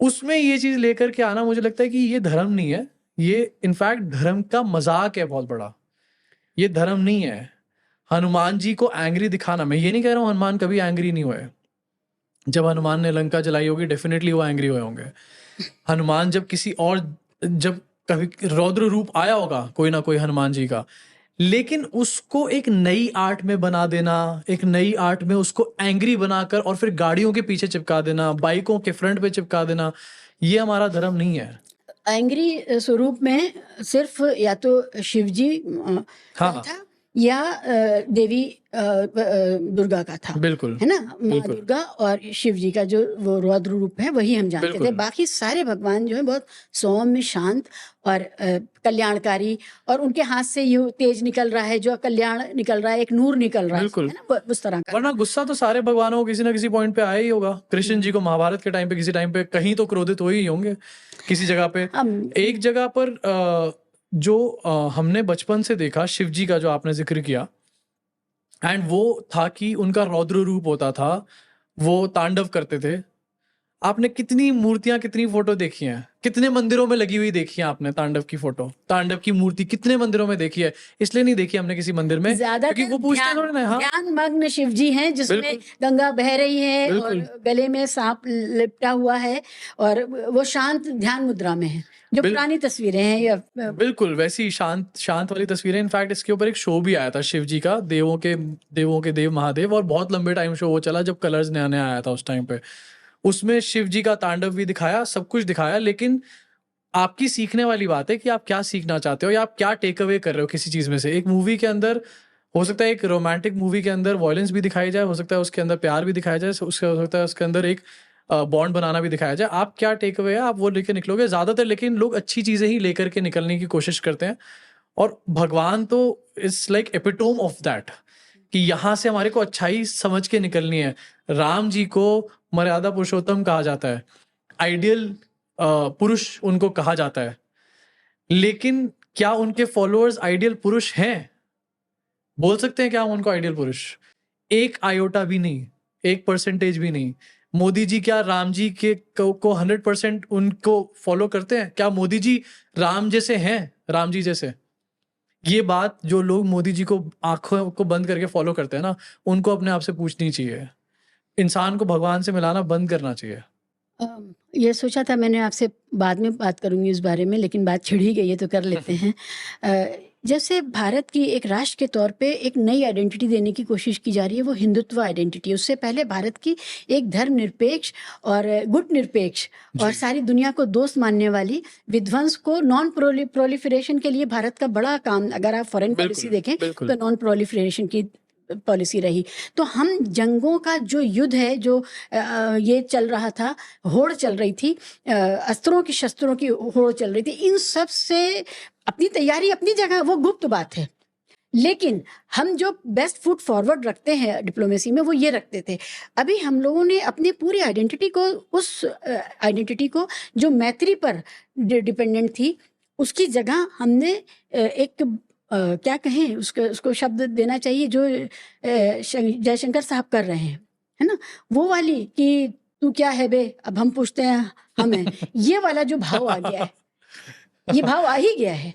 उसमें ये चीज लेकर के आना, मुझे लगता है कि ये धर्म नहीं है, ये इनफैक्ट धर्म का मजाक है बहुत बड़ा। ये धर्म नहीं है। हनुमान जी को एंग्री दिखाना, मैं ये नहीं कह रहा हूँ हनुमान कभी एंग्री नहीं हुए। जब हनुमान ने लंका जलाई होगी डेफिनेटली वो एंग्री हुए होंगे। हनुमान जब किसी और, जब कभी रौद्र रूप आया होगा कोई ना कोई हनुमान जी का, लेकिन उसको एक नई आर्ट में बना देना, एक नई आर्ट में उसको एंग्री बनाकर और फिर गाड़ियों के पीछे चिपका देना, बाइकों के फ्रंट पे चिपका देना, ये हमारा धर्म नहीं है। एंग्री स्वरूप में सिर्फ या तो शिवजी हाँ था या देवी दुर्गा का था, बिल्कुल है ना। माँ बिल्कुल। दुर्गा और शिव जी का जो वो रौद्र रूप है वही हम जानते थे। बिल्कुल। बाकी सारे भगवान जो है बहुत सौम्य, शांत और कल्याणकारी, और उनके हाथ से ये तेज निकल रहा है, जो कल्याण निकल रहा है, एक नूर निकल रहा बिल्कुल। है ना, उस तरह का। वरना गुस्सा तो सारे भगवानों को किसी ना किसी पॉइंट पे आया ही होगा। कृष्ण जी को महाभारत के टाइम पे किसी टाइम पे कहीं तो क्रोधित हो ही होंगे किसी जगह पे। एक जगह पर जो हमने बचपन से देखा शिव जी का, जो आपने जिक्र किया, एंड वो था कि उनका रौद्र रूप होता था, वो तांडव करते थे। आपने कितनी मूर्तियां, कितनी फोटो देखी हैं, कितने मंदिरों में लगी हुई देखी है आपने तांडव की फोटो, तांडव की मूर्ति कितने मंदिरों में देखी है? इसलिए नहीं देखी हमने किसी मंदिर में क्योंकि वो पूछते हैं थोड़े ना। हाँ ध्यान मग्न शिव जी हैं, जिसमें बिल्कुल गंगा बह रही है और बिल्कुल गले में सांप लिपटा हुआ है, और वो शांत ध्यान मुद्रा में है, जो पुरानी तस्वीरें हैं या बिल्कुल वैसी शांत शांत वाली तस्वीरें। इनफैक्ट इसके ऊपर एक शो भी आया था शिव जी का, देवों के देव महादेव, और बहुत लंबे टाइम शो वो चला जब कलर्स नया नया आया था उस टाइम पे। उसमें शिव जी का तांडव भी दिखाया, सब कुछ दिखाया, लेकिन आपकी सीखने वाली बात है कि आप क्या सीखना चाहते हो या आप क्या टेक अवे कर रहे हो किसी चीज में से। एक मूवी के अंदर हो सकता है, एक रोमांटिक मूवी के अंदर वॉयलेंस भी दिखाई जाए, हो सकता है उसके अंदर प्यार भी दिखाया जाए, उसके हो सकता है उसके अंदर एक बॉन्ड बनाना भी दिखाया जाए। आप क्या टेक अवे है, आप वो लेके निकलोगे ज्यादातर। लेकिन लोग अच्छी चीजें ही लेकर के निकलने की कोशिश करते हैं, और भगवान तो it's like epitome of that, कि यहाँ से हमारे को अच्छाई समझ के निकलनी है। राम जी को मर्यादा पुरुषोत्तम कहा जाता है, आइडियल पुरुष उनको कहा जाता है, लेकिन क्या उनके फॉलोअर्स आइडियल पुरुष हैं? बोल सकते हैं क्या हम उनको आइडियल पुरुष? एक आयोटा भी नहीं, 1% भी नहीं। मोदी जी क्या राम जी के को 100% उनको फॉलो करते हैं? क्या मोदी जी राम जैसे हैं, राम जी जैसे? ये बात जो लोग मोदी जी को आंखों को बंद करके फॉलो करते हैं ना, उनको अपने आप से पूछनी चाहिए। इंसान को भगवान से मिलाना बंद करना चाहिए। ये सोचा था मैंने आपसे बाद में बात करूंगी इस बारे में, लेकिन बात छिड़ ही गई है तो कर लेते हैं। जैसे भारत की एक राष्ट्र के तौर पे एक नई आइडेंटिटी देने की कोशिश की जा रही है, वो हिंदुत्व आइडेंटिटी। उससे पहले भारत की एक धर्मनिरपेक्ष और गुट निरपेक्ष और सारी दुनिया को दोस्त मानने वाली, विध्वंस को नॉन प्रोलिफरेशन के लिए भारत का बड़ा काम, अगर आप फॉरेन पॉलिसी देखें तो नॉन प्रोलिफरेशन की पॉलिसी रही। तो हम जंगों का जो युद्ध है, जो ये चल रहा था, होड़ चल रही थी, अस्त्रों की शस्त्रों की होड़ चल रही थी, इन सब से अपनी तैयारी अपनी जगह, वो गुप्त बात है। लेकिन हम जो बेस्ट फुट फॉरवर्ड रखते हैं डिप्लोमेसी में, वो ये रखते थे। अभी हम लोगों ने अपनी पूरी आइडेंटिटी को, उस आइडेंटिटी को जो मैत्री पर डिपेंडेंट थी, उसकी जगह हमने एक क्या कहें, उसको शब्द देना चाहिए जो जयशंकर साहब कर रहे हैं, है ना, वो वाली कि तू क्या है बे, अब हम पूछते हैं हम हैं, ये वाला जो भाव आ गया है, ये भाव आ ही गया है।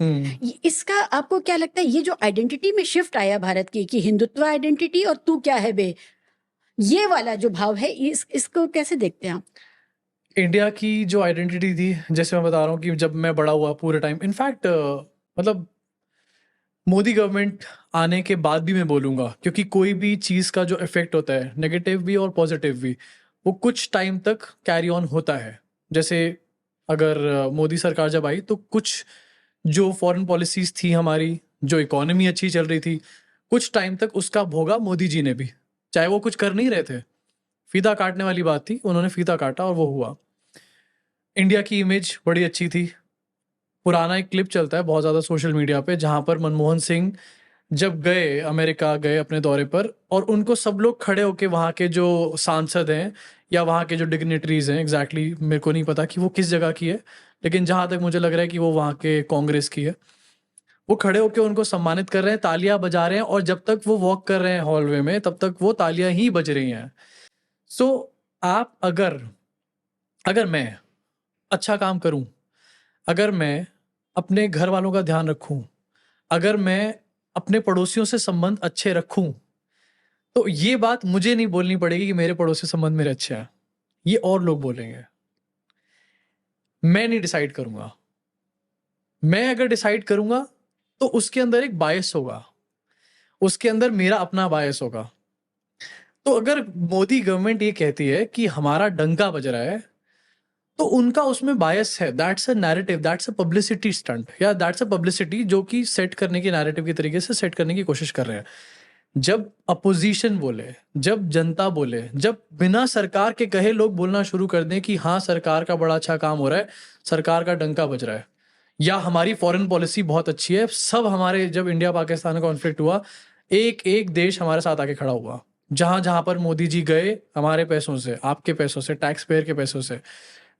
इसका आपको क्या लगता है, ये जो आइडेंटिटी में शिफ्ट आया भारत की, कि हिंदुत्व आइडेंटिटी और तू क्या है बे, ये वाला जो भाव है, इसको कैसे देखते हैं आप? इंडिया की जो आइडेंटिटी थी, जैसे मैं बता रहा हूँ कि जब मैं बड़ा हुआ पूरे टाइम, इनफैक्ट मतलब मोदी गवर्नमेंट आने के बाद भी मैं बोलूँगा, क्योंकि कोई भी चीज़ का जो इफेक्ट होता है, नेगेटिव भी और पॉजिटिव भी, वो कुछ टाइम तक कैरी ऑन होता है। जैसे अगर मोदी सरकार जब आई तो कुछ जो फॉरेन पॉलिसीज थी हमारी, जो इकोनॉमी अच्छी चल रही थी, कुछ टाइम तक उसका भोगा मोदी जी ने भी, चाहे वो कुछ कर नहीं रहे थे। फीता काटने वाली बात थी, उन्होंने फीता काटा और वो हुआ। इंडिया की इमेज बड़ी अच्छी थी, पुराना एक क्लिप चलता है बहुत ज़्यादा सोशल मीडिया पे, जहाँ पर मनमोहन सिंह जब गए अमेरिका गए अपने दौरे पर, और उनको सब लोग खड़े होके वहाँ के जो सांसद हैं या वहाँ के जो डिग्नेटरीज हैं, एग्जैक्टली मेरे को नहीं पता कि वो किस जगह की है, लेकिन जहाँ तक मुझे लग रहा है कि वो वहाँ के कांग्रेस की है, वो खड़े होके उनको सम्मानित कर रहे हैं, तालियां बजा रहे हैं, और जब तक वो वॉक कर रहे हैं हॉलवे में तब तक वो तालियां ही बज रही हैं। सो आप अगर मैं अच्छा काम करूं, अगर मैं अपने घर वालों का ध्यान रखूं, अगर मैं अपने पड़ोसियों से संबंध अच्छे रखूं, तो ये बात मुझे नहीं बोलनी पड़ेगी कि मेरे पड़ोसी संबंध मेरे अच्छे हैं, ये और लोग बोलेंगे। मैं नहीं डिसाइड करूंगा। मैं अगर डिसाइड करूंगा तो उसके अंदर एक बायस होगा, उसके अंदर मेरा अपना बायस होगा। तो अगर मोदी गवर्नमेंट ये कहती है कि हमारा डंका बज रहा है, तो उनका उसमें बायस है। That's a narrative, that's a publicity stunt, या दैट्स अ पब्लिसिटी जो कि सेट करने की, नैरेटिव की तरीके से सेट करने की कोशिश कर रहे हैं। जब अपोजिशन बोले, जब जनता बोले, जब बिना सरकार के कहे लोग बोलना शुरू कर दें कि हाँ सरकार का बड़ा अच्छा काम हो रहा है, सरकार का डंका बज रहा है, या हमारी फॉरेन पॉलिसी बहुत अच्छी है, सब हमारे, जब इंडिया पाकिस्तान का कॉन्फ्लिक्ट हुआ, एक एक देश हमारे साथ आके खड़ा हुआ। जहां जहां पर मोदी जी गए, हमारे पैसों से, आपके पैसों से, टैक्स पेयर के पैसों से,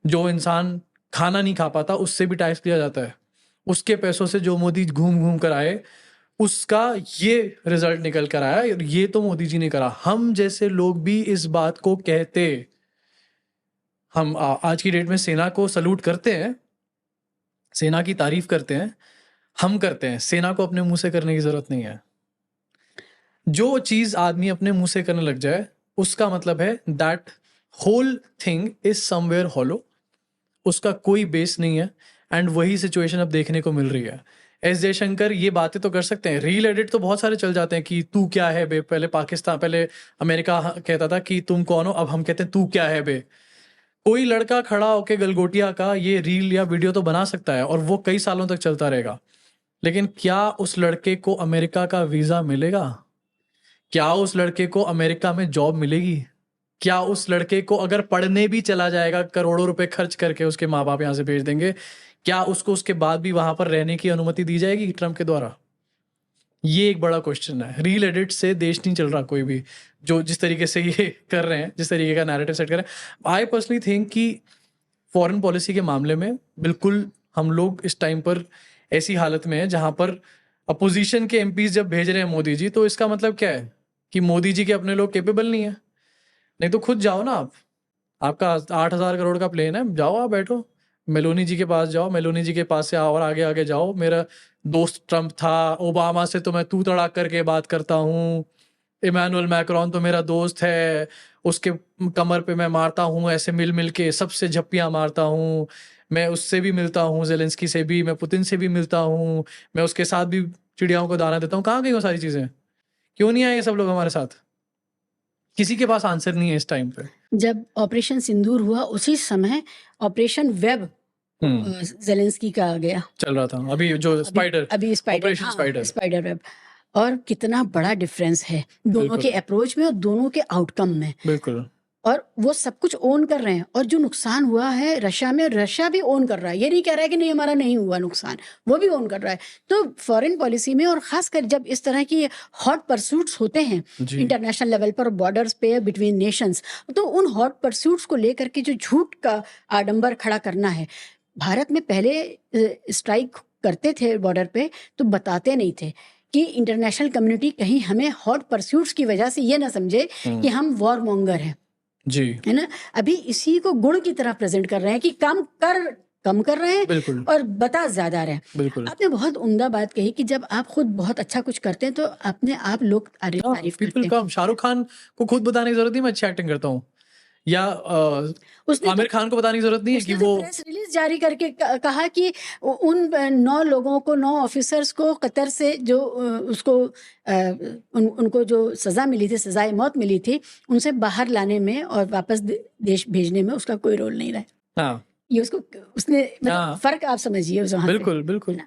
जो इंसान खाना नहीं खा पाता उससे भी टैक्स लिया जाता है, उसके पैसों से जो मोदी घूम घूम कर आए, उसका ये रिजल्ट निकल कर आया। और ये तो मोदी जी ने करा। हम जैसे लोग भी इस बात को कहते, हम आज की डेट में सेना को सल्यूट करते हैं, सेना की तारीफ करते हैं, हम करते हैं। सेना को अपने मुंह से करने की जरूरत नहीं है। जो चीज आदमी अपने मुंह से करने लग जाए, उसका मतलब है that whole thing is somewhere hollow, उसका कोई बेस नहीं है। एंड वही सिचुएशन अब देखने को मिल रही है। एस जयशंकर ये बातें तो कर सकते हैं, रील एडिट तो बहुत सारे चल जाते हैं कि तू क्या है बे। पहले पाकिस्तान, पहले अमेरिका कहता था कि तुम कौन हो, अब हम कहते हैं तू क्या है बे। कोई लड़का खड़ा होके गलगोटिया का ये रील या वीडियो तो बना सकता है, और वो कई सालों तक चलता रहेगा, लेकिन क्या उस लड़के को अमेरिका का वीजा मिलेगा? क्या उस लड़के को अमेरिका में जॉब मिलेगी? क्या उस लड़के को अगर पढ़ने भी चला जाएगा, करोड़ों रुपए खर्च करके उसके माँ बाप यहाँ से भेज देंगे, क्या उसको उसके बाद भी वहां पर रहने की अनुमति दी जाएगी ट्रम्प के द्वारा? ये एक बड़ा क्वेश्चन है। रील एडिट से देश नहीं चल रहा कोई भी, जो जिस तरीके से ये कर रहे हैं, जिस तरीके का नैरेटिव सेट कर रहे हैं। आई पर्सनली थिंक कि फॉरेन पॉलिसी के मामले में बिल्कुल हम लोग इस टाइम पर ऐसी हालत में है जहां पर अपोजिशन के एमपीज जब भेज रहे हैं मोदी जी, तो इसका मतलब क्या है कि मोदी जी के अपने लोग कैपेबल नहीं है। नहीं तो खुद जाओ ना आप, आपका 8,000 करोड़ का प्लेन है, जाओ आप बैठो, मेलोनी जी के पास जाओ, मेलोनी जी के पास से और आगे आगे जाओ। मेरा दोस्त ट्रम्प था, ओबामा से तो मैं तू तड़ाक करके बात करता हूँ, इमैनुअल मैक्रोन तो मेरा दोस्त है, उसके कमर पे मैं मारता हूँ ऐसे मिल मिल के, सबसे झप्पियाँ मारता हूँ, मैं उससे भी मिलता हूँ, जेलेंस्की से भी, मैं पुतिन से भी मिलता हूँ, मैं उसके साथ भी चिड़ियाओं को दाना देता हूँ। कहाँ गई वो सारी चीज़ें? क्यों नहीं आए ये सब लोग हमारे साथ? किसी के पास आंसर नहीं है इस टाइम पे। जब ऑपरेशन सिंदूर हुआ उसी समय ऑपरेशन वेब जेलेंस्की का आ गया, चल रहा था अभी जो स्पाइडर, अभी spider, operation spider. Spider web. और कितना बड़ा डिफरेंस है दोनों बिल्कुल। के अप्रोच में और दोनों के आउटकम में। बिल्कुल। और वो सब कुछ ओन कर रहे हैं। और जो नुकसान हुआ है रशिया में, रशिया भी ओन कर रहा है, ये नहीं कह रहा है कि नहीं हमारा नहीं हुआ नुकसान, वो भी ओन कर रहा है। तो फॉरेन पॉलिसी में, और खासकर जब इस तरह की हॉट परसूट्स होते हैं जी। इंटरनेशनल लेवल पर, बॉर्डर्स पे, बिटवीन नेशंस, तो उन हॉट परसूट्स को लेकर के जो झूठ का आडंबर खड़ा करना है। भारत में पहले स्ट्राइक करते थे बॉर्डर पे तो बताते नहीं थे कि इंटरनेशनल कम्युनिटी कहीं हमें हॉट परस्यूट्स की वजह से ये ना समझे कि हम वॉर मॉन्गर हैं, जी। है ना। अभी इसी को गुण की तरह प्रेजेंट कर रहे हैं कि कम कर रहे हैं बिल्कुल। और बता ज्यादा रहे हैं। बिल्कुल। आपने बहुत उम्दा बात कही कि जब आप खुद बहुत अच्छा कुछ करते हैं तो अपने आप लोग तारीफ करते पीपल हैं। कम। शाहरुख खान को खुद बताने की जरूरत नहीं मैं अच्छी एक्टिंग करता हूँ, या आमिर खान को बताने की जरूरत नहीं है कि वो प्रेस रिलीज जारी करके कहा कि उन 9 लोगों को, 9 ऑफिसर्स को कतर से जो उसको उनको जो सजा मिली थी, सजाए मौत मिली थी, उनसे बाहर लाने में और वापस देश भेजने में उसका कोई रोल नहीं रहा। हाँ, ये उसने मतलब फर्क आप समझिए उस वहाँ से। बिल्कुल बिल्कुल।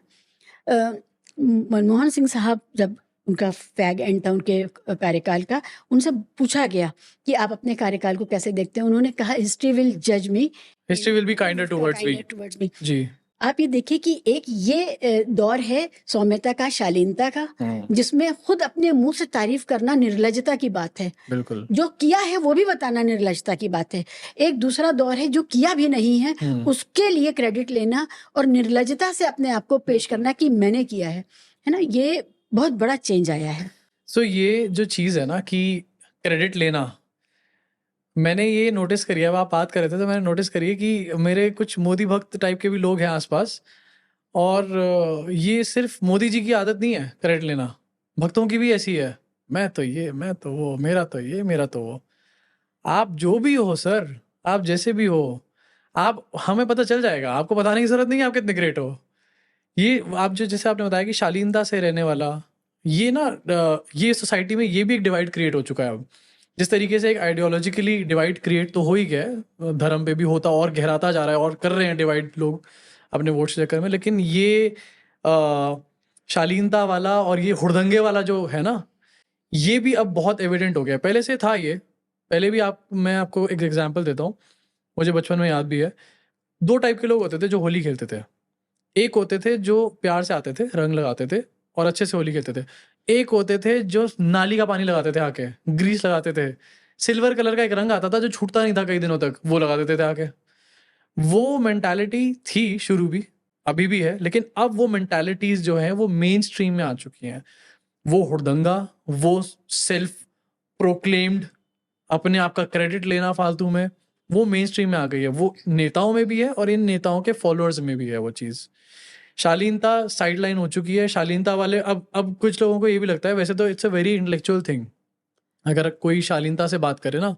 मनमोहन सिंह साहब, जब उनका फैग एंड था उनके कार्यकाल का, उनसे पूछा गया कि आप अपने कार्यकाल को कैसे देखते हैं। उन्होंने कहा हिस्ट्री विल जज me, history will be kinder towards me. जी। आप ये देखिए कि एक ये दौर है सौम्यता का, शालीनता का, जिसमें खुद अपने मुंह से तारीफ करना निर्लजता की बात है, बिल्कुल। जो किया है वो भी बताना निर्लजता की बात है। एक दूसरा दौर है जो किया भी नहीं है उसके लिए क्रेडिट लेना और निर्लजता से अपने आप को पेश करना कि मैंने किया है ना। ये बहुत बड़ा चेंज आया है। सो ये जो चीज़ है ना कि क्रेडिट लेना, मैंने ये नोटिस करी है, अब आप बात कर रहे थे तो मैंने नोटिस करी है कि मेरे कुछ मोदी भक्त टाइप के भी लोग हैं आसपास, और ये सिर्फ मोदी जी की आदत नहीं है क्रेडिट लेना, भक्तों की भी ऐसी है। मैं तो ये, मैं तो वो, मेरा तो ये, मेरा तो वो। आप जो भी हो सर, आप जैसे भी हो, आप हमें पता चल जाएगा, आपको बताने की जरूरत नहीं है आप कितने ग्रेट हो। ये आप जो जैसे आपने बताया कि शालीनता से रहने वाला, ये ना ये सोसाइटी में ये भी एक डिवाइड क्रिएट हो चुका है अब। जिस तरीके से एक आइडियोलॉजिकली डिवाइड क्रिएट तो हो ही गया है, धर्म पे भी होता और गहराता जा रहा है और कर रहे हैं डिवाइड लोग अपने वोट के चक्कर में, लेकिन ये शालीनता वाला और ये हुड़दंगे वाला जो है ना, ये भी अब बहुत एविडेंट हो गया है। पहले से था ये, पहले भी मैं आपको एक एग्जांपल देता हूँ, मुझे बचपन में याद भी है। 2 टाइप के लोग होते थे जो होली खेलते थे। एक होते थे जो प्यार से आते थे, रंग लगाते थे और अच्छे से होली खेलते थे। एक होते थे जो नाली का पानी लगाते थे आके, ग्रीस लगाते थे, सिल्वर कलर का एक रंग आता था जो छूटता नहीं था कई दिनों तक, वो लगा देते थे आके। वो मेंटालिटी थी शुरू भी, अभी भी है, लेकिन अब वो मेंटालिटीज जो है वो मेन स्ट्रीम में आ चुकी हैं। वो हुड़दंगा, वो सेल्फ प्रोक्लेम्ड अपने आप का क्रेडिट लेना फालतू में, वो मेन स्ट्रीम में आ गई है। वो नेताओं में भी है और इन नेताओं के फॉलोअर्स में भी है वो चीज़। शालीनता साइडलाइन हो चुकी है। शालीनता वाले अब कुछ लोगों को ये भी लगता है, वैसे तो it's a very intellectual thing, अगर कोई शालीनता से बात करे ना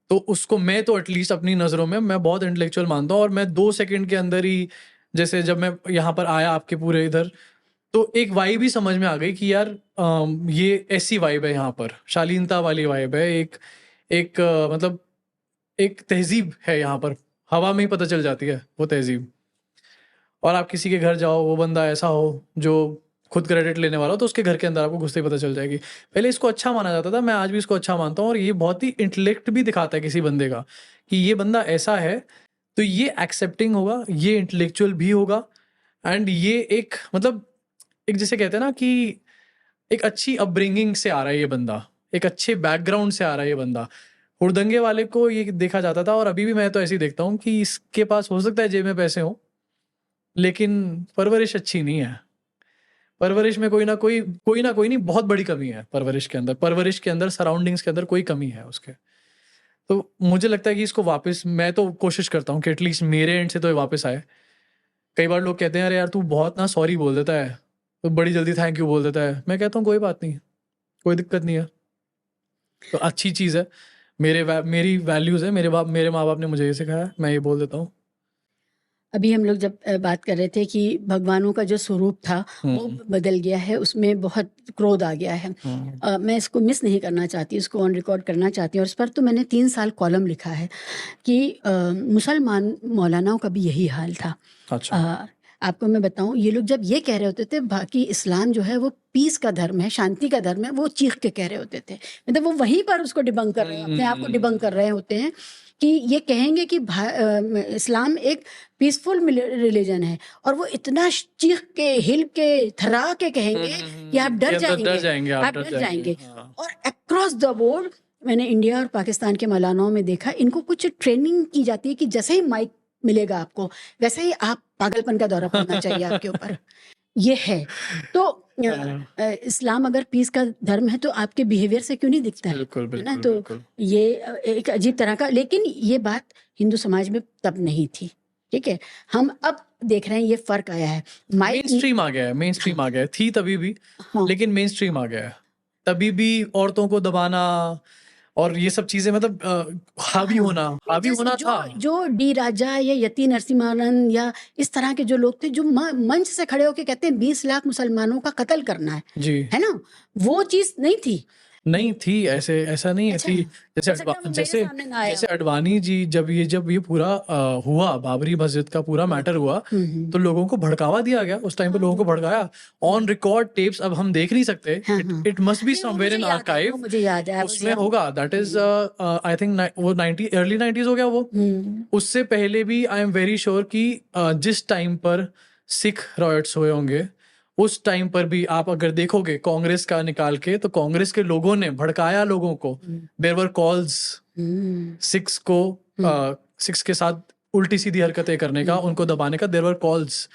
तो उसको, मैं तो एटलीस्ट अपनी नज़रों में मैं बहुत इंटेलेक्चुअल मानता हूँ। और मैं 2 सेकंड के अंदर ही, जैसे जब मैं यहाँ पर आया आपके पूरे इधर, तो एक वाइब ही समझ में आ गई कि यार ये ऐसी वाइब है यहाँ पर, शालीनता वाली वाइब है। मतलब एक तहजीब है यहाँ पर, हवा में ही पता चल जाती है वो तहजीब। और आप किसी के घर जाओ, वो बंदा ऐसा हो जो खुद क्रेडिट लेने वाला हो, तो उसके घर के अंदर आपको घुसते ही पता चल जाएगी। पहले इसको अच्छा माना जाता था, मैं आज भी इसको अच्छा मानता हूँ, और ये बहुत ही इंटेलेक्ट भी दिखाता है किसी बंदे का कि ये बंदा ऐसा है, तो ये एक्सेप्टिंग होगा, ये इंटेलेक्चुअल भी होगा, एंड ये एक मतलब एक जैसे कहते हैं ना कि एक अच्छी अपब्रिंगिंग से आ रहा है ये बंदा, एक अच्छे बैकग्राउंड से आ रहा है ये बंदा। हुड़दंगे वाले को ये देखा जाता था, और अभी भी मैं तो ऐसे ही देखता हूँ कि इसके पास हो सकता है जेब में पैसे हों, लेकिन परवरिश अच्छी नहीं है। परवरिश में कोई ना कोई नहीं, बहुत बड़ी कमी है परवरिश के अंदर, परवरिश के अंदर, सराउंडिंग्स के अंदर कोई कमी है उसके। तो मुझे लगता है कि इसको वापस, मैं तो कोशिश करता हूँ कि एटलीस्ट मेरे एंड से तो ये वापस आए। कई बार लोग कहते हैं अरे यार तू बहुत ना सॉरी बोल देता है, तो बड़ी जल्दी थैंक यू बोल देता है। मैं कहता हूँ कोई बात नहीं, कोई दिक्कत नहीं है, तो अच्छी चीज़ है। मेरी वैल्यूज़ है, मेरे माँ बाप ने मुझे ये सिखाया है, मैं ये बोल देता हूँ। अभी हम लोग जब बात कर रहे थे कि भगवानों का जो स्वरूप था वो बदल गया है, उसमें बहुत क्रोध आ गया है। मैं इसको मिस नहीं करना चाहती, इसको ऑन रिकॉर्ड करना चाहती हूँ। और इस पर तो मैंने 3 साल कॉलम लिखा है कि मुसलमान मौलानाओं का भी यही हाल था। अच्छा। आपको मैं बताऊं, ये लोग जब ये कह रहे होते थे बाकी इस्लाम जो है वो पीस का धर्म है, शांति का धर्म है, वो चीख के कह रहे होते थे। मतलब वो वहीं पर उसको डिबंक कर रहे हैं, अपने आप को डिबंक कर रहे होते हैं कि ये कहेंगे कि इस्लाम एक पीसफुल रिलीजन है, और वो इतना चीख के, हिल के, थरा के कहेंगे कि आप डर जाएंगे, आप डर जाएंगे। और अक्रॉस द बोर्ड मैंने इंडिया और पाकिस्तान के मौलानाओं में देखा, इनको कुछ ट्रेनिंग की जाती है कि जैसे ही माइक मिलेगा आपको वैसे ही आप पागलपन का दौरा पड़ना चाहिए आपके ऊपर। ये है तो इस्लाम अगर पीस का धर्म है तो आपके बिहेवियर से क्यों नहीं दिखता है? बिल्कुल, है ना? बिल्कुल, तो बिल्कुल। ये एक अजीब तरह का, लेकिन ये बात हिंदू समाज में तब नहीं थी। ठीक है, हम अब देख रहे हैं ये फर्क आया है। मेन स्ट्रीम आ गया है, मेन स्ट्रीम आ गया है, थी तभी भी, लेकिन मेन स्ट्रीम आ गया है। तभी भी औरतों को दबाना और ये सब चीजें, मतलब हावी होना था। जो डी राजा या यति नरसिम्हानंद या इस तरह के जो लोग थे, जो मंच से खड़े होकर कहते हैं 20 लाख मुसलमानों का कत्ल करना जी, है ना, वो चीज नहीं थी। नहीं थी, ऐसा नहीं है अच्छा, थी। जैसे हो सकता है वो मेरे जैसे सामने ना आया जैसे हो। अडवाणी जी जब ये पूरा हुआ, बाबरी मस्जिद का पूरा मैटर हुआ, तो लोगों को भड़कावा दिया गया। उस टाइम पे लोगों को भड़काया ऑन रिकॉर्ड टेप्स। अब हम देख नहीं सकते, हाँ, इट हाँ। इट मस्ट बी नहीं, वो समवेयर मुझे इन याद है, वो आर्काइव, मुझे याद है, आई वाज़ उसमें यंग। होगा। दैट इज आई थिंक वो 90 अर्ली 90s हो गया वो। उससे पहले भी आई एम वेरी श्योर कि जिस टाइम पर सिख रॉयट्स हुए होंगे, उस टाइम पर भी आप अगर देखोगे कांग्रेस का निकाल के, तो कांग्रेस के लोगों ने भड़काया लोगों को। देयर वर कॉल्स सिक्स को सिक्स के साथ उल्टी सीधी हरकतें करने का, उनको दबाने का। देयर वर कॉल्स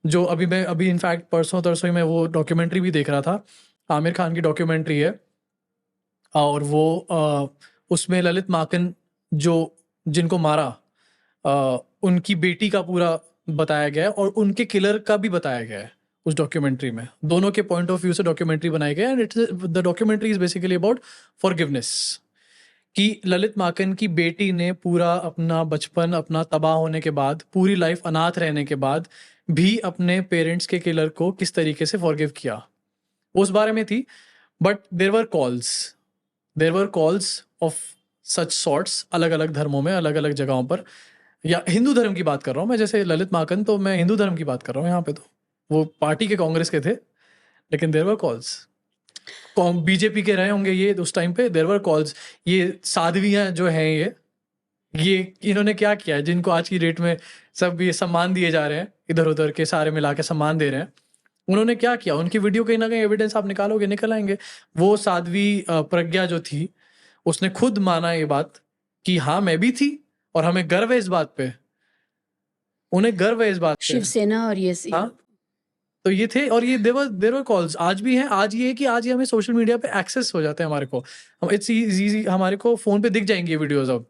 जो अभी इनफैक्ट परसों तरसों ही मैं वो डॉक्यूमेंट्री भी देख रहा था, आमिर खान की डॉक्यूमेंट्री है, और वो उसमें ललित माकन जो जिनको मारा, उनकी बेटी का पूरा बताया गया है, और उनके किलर का भी बताया गया है उस डॉक्यूमेंट्री में। दोनों के पॉइंट ऑफ व्यू से डॉक्यूमेंट्री बनाई गई है, and the documentary is basically about forgiveness. कि ललित माकन की बेटी ने पूरा अपना बचपन अपना तबाह होने के बाद, पूरी लाइफ अनाथ रहने के बाद भी अपने पेरेंट्स के किलर को किस तरीके से फॉरगिव किया, उस बारे में थी। But there were calls of such sorts अलग अलग धर्मों में, अलग अलग जगहों पर। या हिंदू धर्म की बात कर रहा हूँ मैं, जैसे ललित माकन, तो मैं हिंदू धर्म की बात कर रहा हूँ यहाँ पे। तो वो पार्टी के कांग्रेस के थे, लेकिन देर वर कॉल्स बीजेपी के रहे होंगे ये उस टाइम पे। देर वर कॉल्स, ये साध्वियां जो हैं, ये इन्होंने क्या किया है जिनको आज की डेट में सब ये सम्मान दिए जा रहे हैं, इधर उधर के सारे मिला के सम्मान दे रहे हैं। उन्होंने क्या किया, उनकी वीडियो कहीं ना कहीं एविडेंस आप निकालोगे, निकल आएंगे। वो साध्वी प्रज्ञा जो थी, उसने खुद माना ये बात कि हाँ मैं भी थी, और हमें गर्व है इस बात पे, उन्हें गर्व है इस बात पे। शिवसेना और ये हाँ, तो ये थे, और ये देवर कॉल्स आज भी हैं। आज ये है कि आज ये हमें सोशल मीडिया पे एक्सेस हो जाते हैं हमारे को, हम इट्स इजी, हमारे को फोन पे दिख जाएंगी ये वीडियोस। अब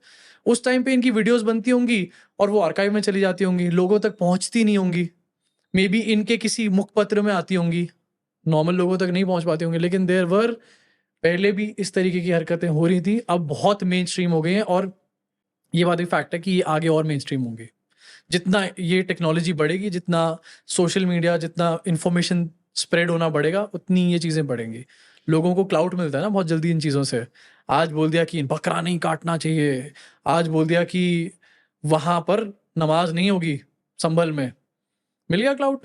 उस टाइम पे इनकी वीडियोस बनती होंगी और वो आर्काइव में चली जाती होंगी, लोगों तक पहुंचती नहीं होंगी। मे बी इनके किसी मुखपत्र में आती होंगी, नॉर्मल लोगों तक नहीं पहुंच पाती होंगी। लेकिन देयर वर पहले भी इस तरीके की हरकतें हो रही थी, अब बहुत मेन स्ट्रीम हो गई हैं, और ये बात भी फैक्ट है कि ये आगे और मेन स्ट्रीम होंगी। जितना ये टेक्नोलॉजी बढ़ेगी, जितना सोशल मीडिया, जितना इंफॉर्मेशन स्प्रेड होना बढ़ेगा, उतनी ये चीज़ें बढ़ेंगी। लोगों को क्लाउड मिलता है ना बहुत जल्दी इन चीज़ों से। आज बोल दिया कि बकरा नहीं काटना चाहिए, आज बोल दिया कि वहाँ पर नमाज नहीं होगी संभल में, मिल गया क्लाउड,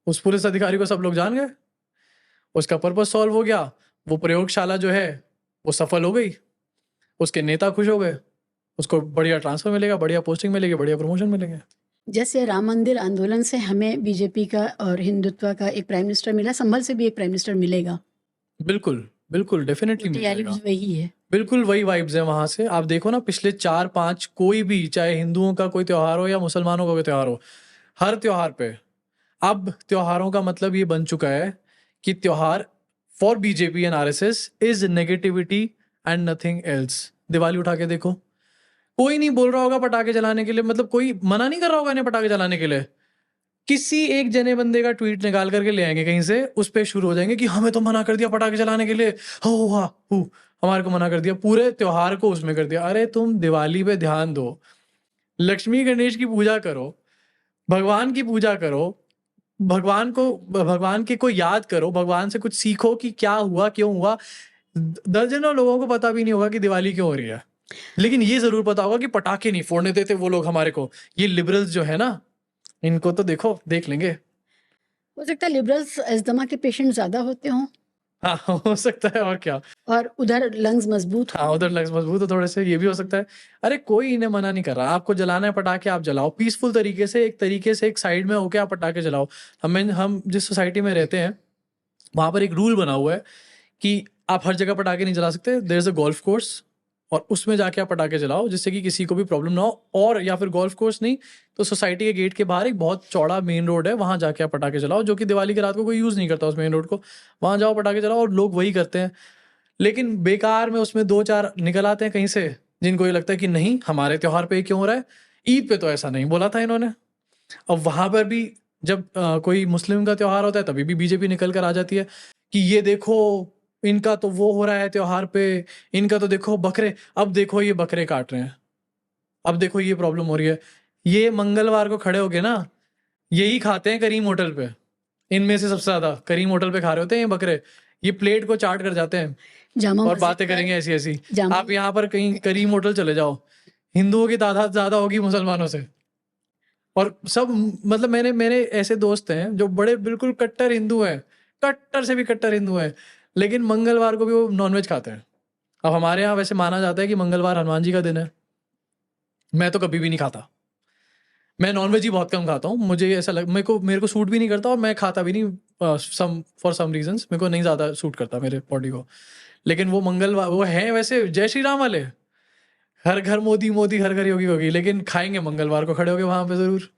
उस पुलिस अधिकारी को सब लोग जान गए, उसका पर्पस सॉल्व हो गया। वो प्रयोगशाला जो है वो सफल हो गई, उसके नेता खुश हो गए, उसको बढ़िया ट्रांसफर मिलेगा, बढ़िया पोस्टिंग मिलेगी, बढ़िया प्रमोशन मिलेंगे। जैसे राम मंदिर आंदोलन से हमें बीजेपी का और हिंदुत्व का एक प्राइम मिनिस्टर मिला, संभल से भी एक प्राइम मिनिस्टर मिलेगा। बिल्कुल बिल्कुल, डेफिनेटली तैयारी मिलेगा। वही है। बिल्कुल वही वाइब्स है वहां से। आप देखो ना, पिछले 4-5 कोई भी, चाहे हिंदुओं का कोई त्योहार हो या मुसलमानों का कोई त्योहार हो, हर त्योहार पे अब त्योहारों का मतलब ये बन चुका है कि त्योहार for BJP and RSS is negativity and nothing else. Diwali उठा के देखो, कोई नहीं बोल रहा होगा पटाखे जलाने के लिए, मतलब कोई मना नहीं कर रहा होगा इन्हें पटाखे जलाने के लिए। किसी एक जने बंदे का ट्वीट निकाल करके ले आएंगे कहीं से, उस पे शुरू हो जाएंगे कि हमें तो मना कर दिया पटाखे जलाने के लिए, हो हा हु, हमारे को मना कर दिया, पूरे त्योहार को उसमें कर दिया। अरे तुम दिवाली पे ध्यान दो, लक्ष्मी गणेश की पूजा करो, भगवान की पूजा करो, भगवान को याद करो, भगवान से कुछ सीखो कि क्या हुआ, क्यों हुआ। दर्जनों लोगों को पता भी नहीं होगा कि दिवाली क्यों हो रही है, लेकिन ये जरूर पता होगा कि पटाखे नहीं फोड़ने देते वो लोग हमारे को। ये लिबरल्स जो है ना, इनको तो देखो, देख लेंगे। हो सकता है लिबरल्स अस्थमा के पेशेंट ज्यादा होते हों, हाँ हो सकता है, और क्या। और उधर लंग्स मजबूत हाँ हों। उधर लग्स मजबूत है थोड़े से, ये भी हो सकता है। अरे कोई इन्हें मना नहीं कर रहा, आपको जलाना है पटाखे आप जलाओ, पीसफुल तरीके से, एक साइड में होके आप पटाखे जलाओ। हम जिस सोसाइटी में रहते हैं वहां पर एक रूल बना हुआ है कि आप हर जगह पटाखे नहीं जला सकते। There is a golf course, और उसमें जाके आप पटाखे जलाओ, जिससे कि किसी को भी प्रॉब्लम ना हो। और या फिर गोल्फ कोर्स नहीं तो सोसाइटी के गेट के बाहर एक बहुत चौड़ा मेन रोड है, वहां जाके आप पटाखे जलाओ, जो कि दिवाली की रात को कोई यूज नहीं करता उस मेन रोड को। वहां जाओ पटाखे जलाओ, और लोग वही करते हैं। लेकिन बेकार में उसमें 2-4 निकल आते हैं कहीं से, जिनको ये लगता है कि नहीं हमारे त्योहार पे क्यों हो रहा है, ईद पे तो ऐसा नहीं बोला था इन्होंने। अब वहां पर भी जब कोई मुस्लिम का त्योहार होता है तभी भी बीजेपी निकल कर आ जाती है कि ये देखो इनका तो वो हो रहा है त्योहार पे, इनका तो देखो बकरे, अब देखो ये बकरे काट रहे हैं, अब देखो ये प्रॉब्लम हो रही है। ये मंगलवार को खड़े हो गए ना, यही खाते हैं करीम होटल पे, इनमें से सबसे ज्यादा करीम होटल पे खा रहे होते हैं ये बकरे। ये प्लेट को चाट कर जाते हैं जामा और मस्जिद बातें पर करेंगे ऐसी ऐसी। जामा आप यहाँ पर कहीं करीम होटल चले जाओ, हिंदुओं की तादाद ज्यादा होगी मुसलमानों से। और सब मतलब मेरे मेरे ऐसे दोस्त हैं जो बड़े बिल्कुल कट्टर हिंदू हैं, कट्टर से भी कट्टर हिंदू हैं, लेकिन मंगलवार को भी वो नॉनवेज खाते हैं। अब हमारे यहाँ वैसे माना जाता है कि मंगलवार हनुमान जी का दिन है, मैं तो कभी भी नहीं खाता। मैं नॉनवेज ही बहुत कम खाता हूँ, मुझे ऐसा मेरे को सूट भी नहीं करता और मैं खाता भी नहीं, फॉर सम रीजंस मेरे को नहीं ज़्यादा सूट करता मेरे बॉडी को। लेकिन वो मंगलवार वो हैं वैसे जय श्री राम वाले, हर घर मोदी मोदी हर घर योगी होगी, लेकिन खाएंगे मंगलवार को खड़े होके वहां पे जरूर।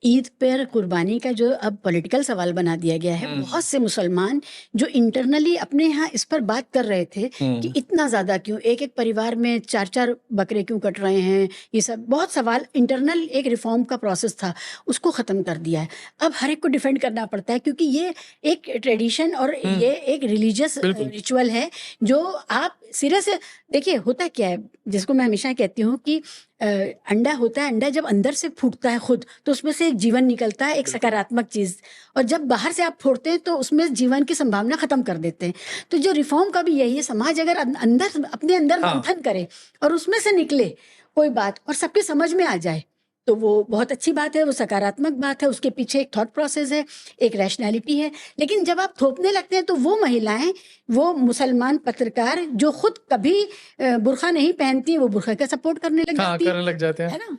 ईद पर कुर्बानी का जो अब पॉलिटिकल सवाल बना दिया गया है, बहुत से मुसलमान जो इंटरनली अपने यहाँ इस पर बात कर रहे थे कि इतना ज़्यादा क्यों, एक एक परिवार में 4-4 बकरे क्यों कट रहे हैं, ये सब बहुत सवाल इंटरनल एक रिफॉर्म का प्रोसेस था, उसको ख़त्म कर दिया है। अब हर एक को डिफेंड करना पड़ता है क्योंकि ये एक ट्रेडिशन और ये एक रिलीजियस बिल्कुल। रिचुअल है जो आप सिरे से देखिए। होता क्या है, जिसको मैं हमेशा कहती हूँ कि अंडा होता है, अंडा जब अंदर से फूटता है खुद तो उसमें से एक जीवन निकलता है, एक सकारात्मक चीज, और जब बाहर से आप फोड़ते हैं तो उसमें जीवन की संभावना खत्म कर देते हैं। तो जो रिफॉर्म का भी यही है, समाज अगर अंदर अपने अंदर हाँ। मंथन करे और उसमें से निकले कोई बात और सबके समझ में आ जाए तो वो बहुत अच्छी बात है, वो सकारात्मक बात है, उसके पीछे एक थॉट प्रोसेस है, एक रैशनैलिटी है। लेकिन जब आप थोपने लगते हैं तो वो महिलाएं, वो मुसलमान पत्रकार जो खुद कभी बुर्का नहीं पहनती, वो बुर्का का सपोर्ट करने लग हाँ जाती करने लग जाते हैं। है ना।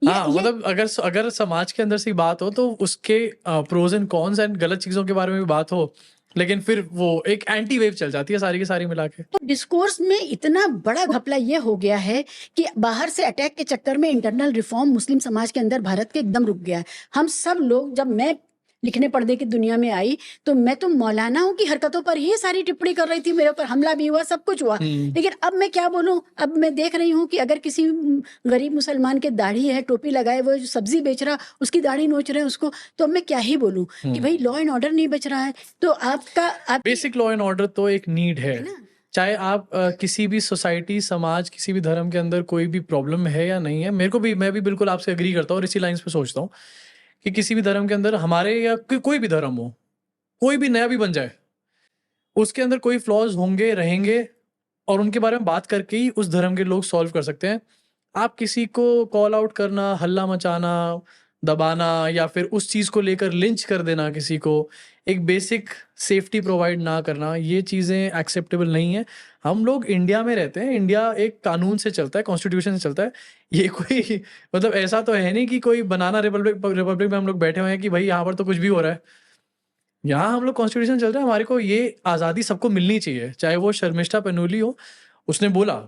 हाँ मतलब अगर समाज के अंदर से बात हो तो उसके प्रोज एंड कॉन्स एंड गलत चीजों के बारे में भी बात हो, लेकिन फिर वो एक एंटी वेव चल जाती है सारी की सारी मिला के। तो डिस्कोर्स में इतना बड़ा घपला ये हो गया है कि बाहर से अटैक के चक्कर में इंटरनल रिफॉर्म मुस्लिम समाज के अंदर भारत के एकदम रुक गया है। हम सब लोग, जब मैं लिखने पढ़ने की दुनिया में आई तो मैं तो मौलानाओं की हरकतों पर ही सारी टिप्पणी कर रही थी, मेरे ऊपर हमला भी हुआ, सब कुछ हुआ। लेकिन अब मैं क्या बोलूं, अब मैं देख रही हूं कि अगर किसी गरीब मुसलमान के दाढ़ी है, टोपी लगाए, वो जो सब्जी बेच रहा उसकी दाढ़ी नोच रहे हैं उसको, तो अब मैं क्या ही बोलूं कि भाई लॉ एंड ऑर्डर नहीं बच रहा है। तो आप बेसिक लॉ एंड ऑर्डर तो एक नीड है, ना, चाहे आप किसी भी सोसाइटी समाज किसी भी धर्म के अंदर कोई भी प्रॉब्लम है या नहीं है। मैं भी बिल्कुल आपसे एग्री करता हूँ और इसी लाइंस पे सोचता हूँ कि किसी भी धर्म के अंदर हमारे या कोई भी धर्म हो, कोई भी नया भी बन जाए, उसके अंदर कोई फ्लॉज होंगे रहेंगे और उनके बारे में बात करके ही उस धर्म के लोग सॉल्व कर सकते हैं। आप किसी को कॉल आउट करना, हल्ला मचाना, दबाना या फिर उस चीज़ को लेकर लिंच कर देना, किसी को एक बेसिक सेफ्टी प्रोवाइड ना करना, ये चीज़ें एक्सेप्टेबल नहीं है। हम लोग इंडिया में रहते हैं, इंडिया एक कानून से चलता है, कॉन्स्टिट्यूशन से चलता है। ये कोई मतलब ऐसा तो है नहीं कि कोई बनाना रिपब्लिक में हम लोग बैठे हुए हैं कि भाई यहाँ पर तो कुछ भी हो रहा है। यहाँ हम लोग कॉन्स्टिट्यूशन चल रहा है, हमारे को ये आज़ादी सबको मिलनी चाहिए। चाहे वो शर्मिष्ठा पनोली हो, उसने बोला,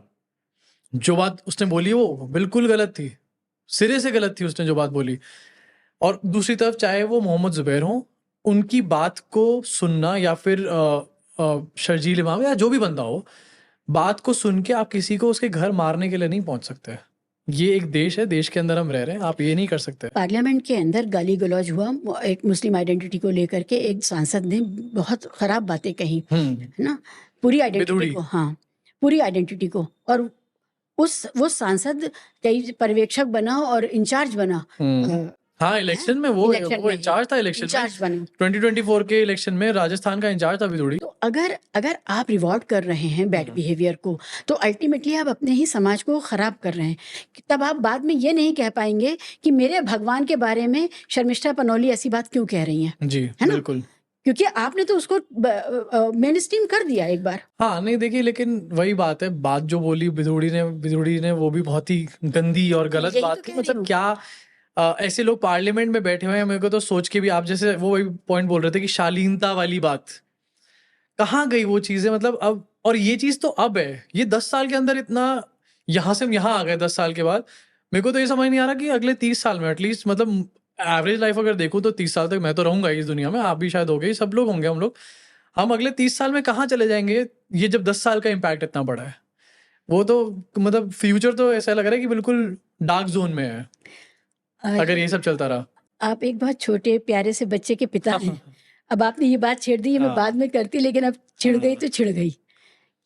जो बात उसने बोली वो बिल्कुल गलत थी, सिरे से गलत थी उसने जो बात बोली। और दूसरी तरफ चाहे वो मोहम्मद जुबैर हो, उनकी बात को सुनना या फिर शर्जील इमाम या जो भी बंदा हो, बात को सुन के आप किसी को उसके घर मारने के लिए नहीं पहुंच सकते। ये एक देश है, देश के अंदर हम रह रहे हैं, आप ये नहीं कर सकते। पार्लियामेंट के अंदर गाली गलौज हुआ, एक मुस्लिम आइडेंटिटी को लेकर के एक सांसद ने बहुत खराब बातें कही, है ना, पूरी आइडेंटिटी बिदुड़ी। को, हाँ पूरी आइडेंटिटी को। और वो सांसद कई पर्यवेक्षक बना और इंचार्ज बना, हाँ इलेक्शन में वो इलेक्शन में इंचार्ज था, इलेक्शन इंचार्ज में बना। 2024 के इलेक्शन में राजस्थान का इंचार्ज था बिदुड़ी। तो अगर आप रिवॉर्ड कर रहे हैं बैड बिहेवियर को तो अल्टीमेटली आप अपने ही समाज को खराब कर रहे हैं। तब आप बाद में ये नहीं कह पाएंगे कि मेरे भगवान के बारे में शर्मिष्ठा पनोली ऐसी बात क्यों कह रही हैं, जी है ना, बिल्कुल। क्योंकि आपने तो उसको मेन स्ट्रीम कर दिया एक बार। हाँ नहीं देखिए, लेकिन वही बात है, बात जो बोली बिदुड़ी ने वो भी बहुत ही गंदी और गलत यही तो बात थी। कह रही मतलब हूँ। क्या ऐसे लोग पार्लियामेंट में बैठे हुए हैं, मेरे को तो सोच के भी, आप जैसे वो वही पॉइंट बोल रहे थे कि शालीनता वाली बात कहाँ गई वो चीजें। मतलब अब, और ये चीज तो अब है, ये 10 साल के अंदर इतना यहाँ से हम यहाँ आ गए 10 साल के बाद। मेरे को तो ये समझ नहीं आ रहा कि अगले 30 साल में एटलीस्ट, मतलब एवरेज लाइफ अगर देखूं तो 30 साल तक मैं तो रहूंगा इस दुनिया में, आप भी शायद हो गए, सब लोग होंगे, हम अगले 30 साल में कहाँ चले जाएंगे, ये जब 10 साल का इम्पैक्ट इतना बड़ा है। वो तो मतलब फ्यूचर तो ऐसा लग रहा है कि बिल्कुल डार्क जोन में है अगर ये सब चलता रहा। आप एक बहुत छोटे प्यारे से बच्चे के पिता हैं। अब आपने ये बात छेड़ दी, ये मैं बाद में करती, लेकिन अब छिड़ गई तो छिड़ गई।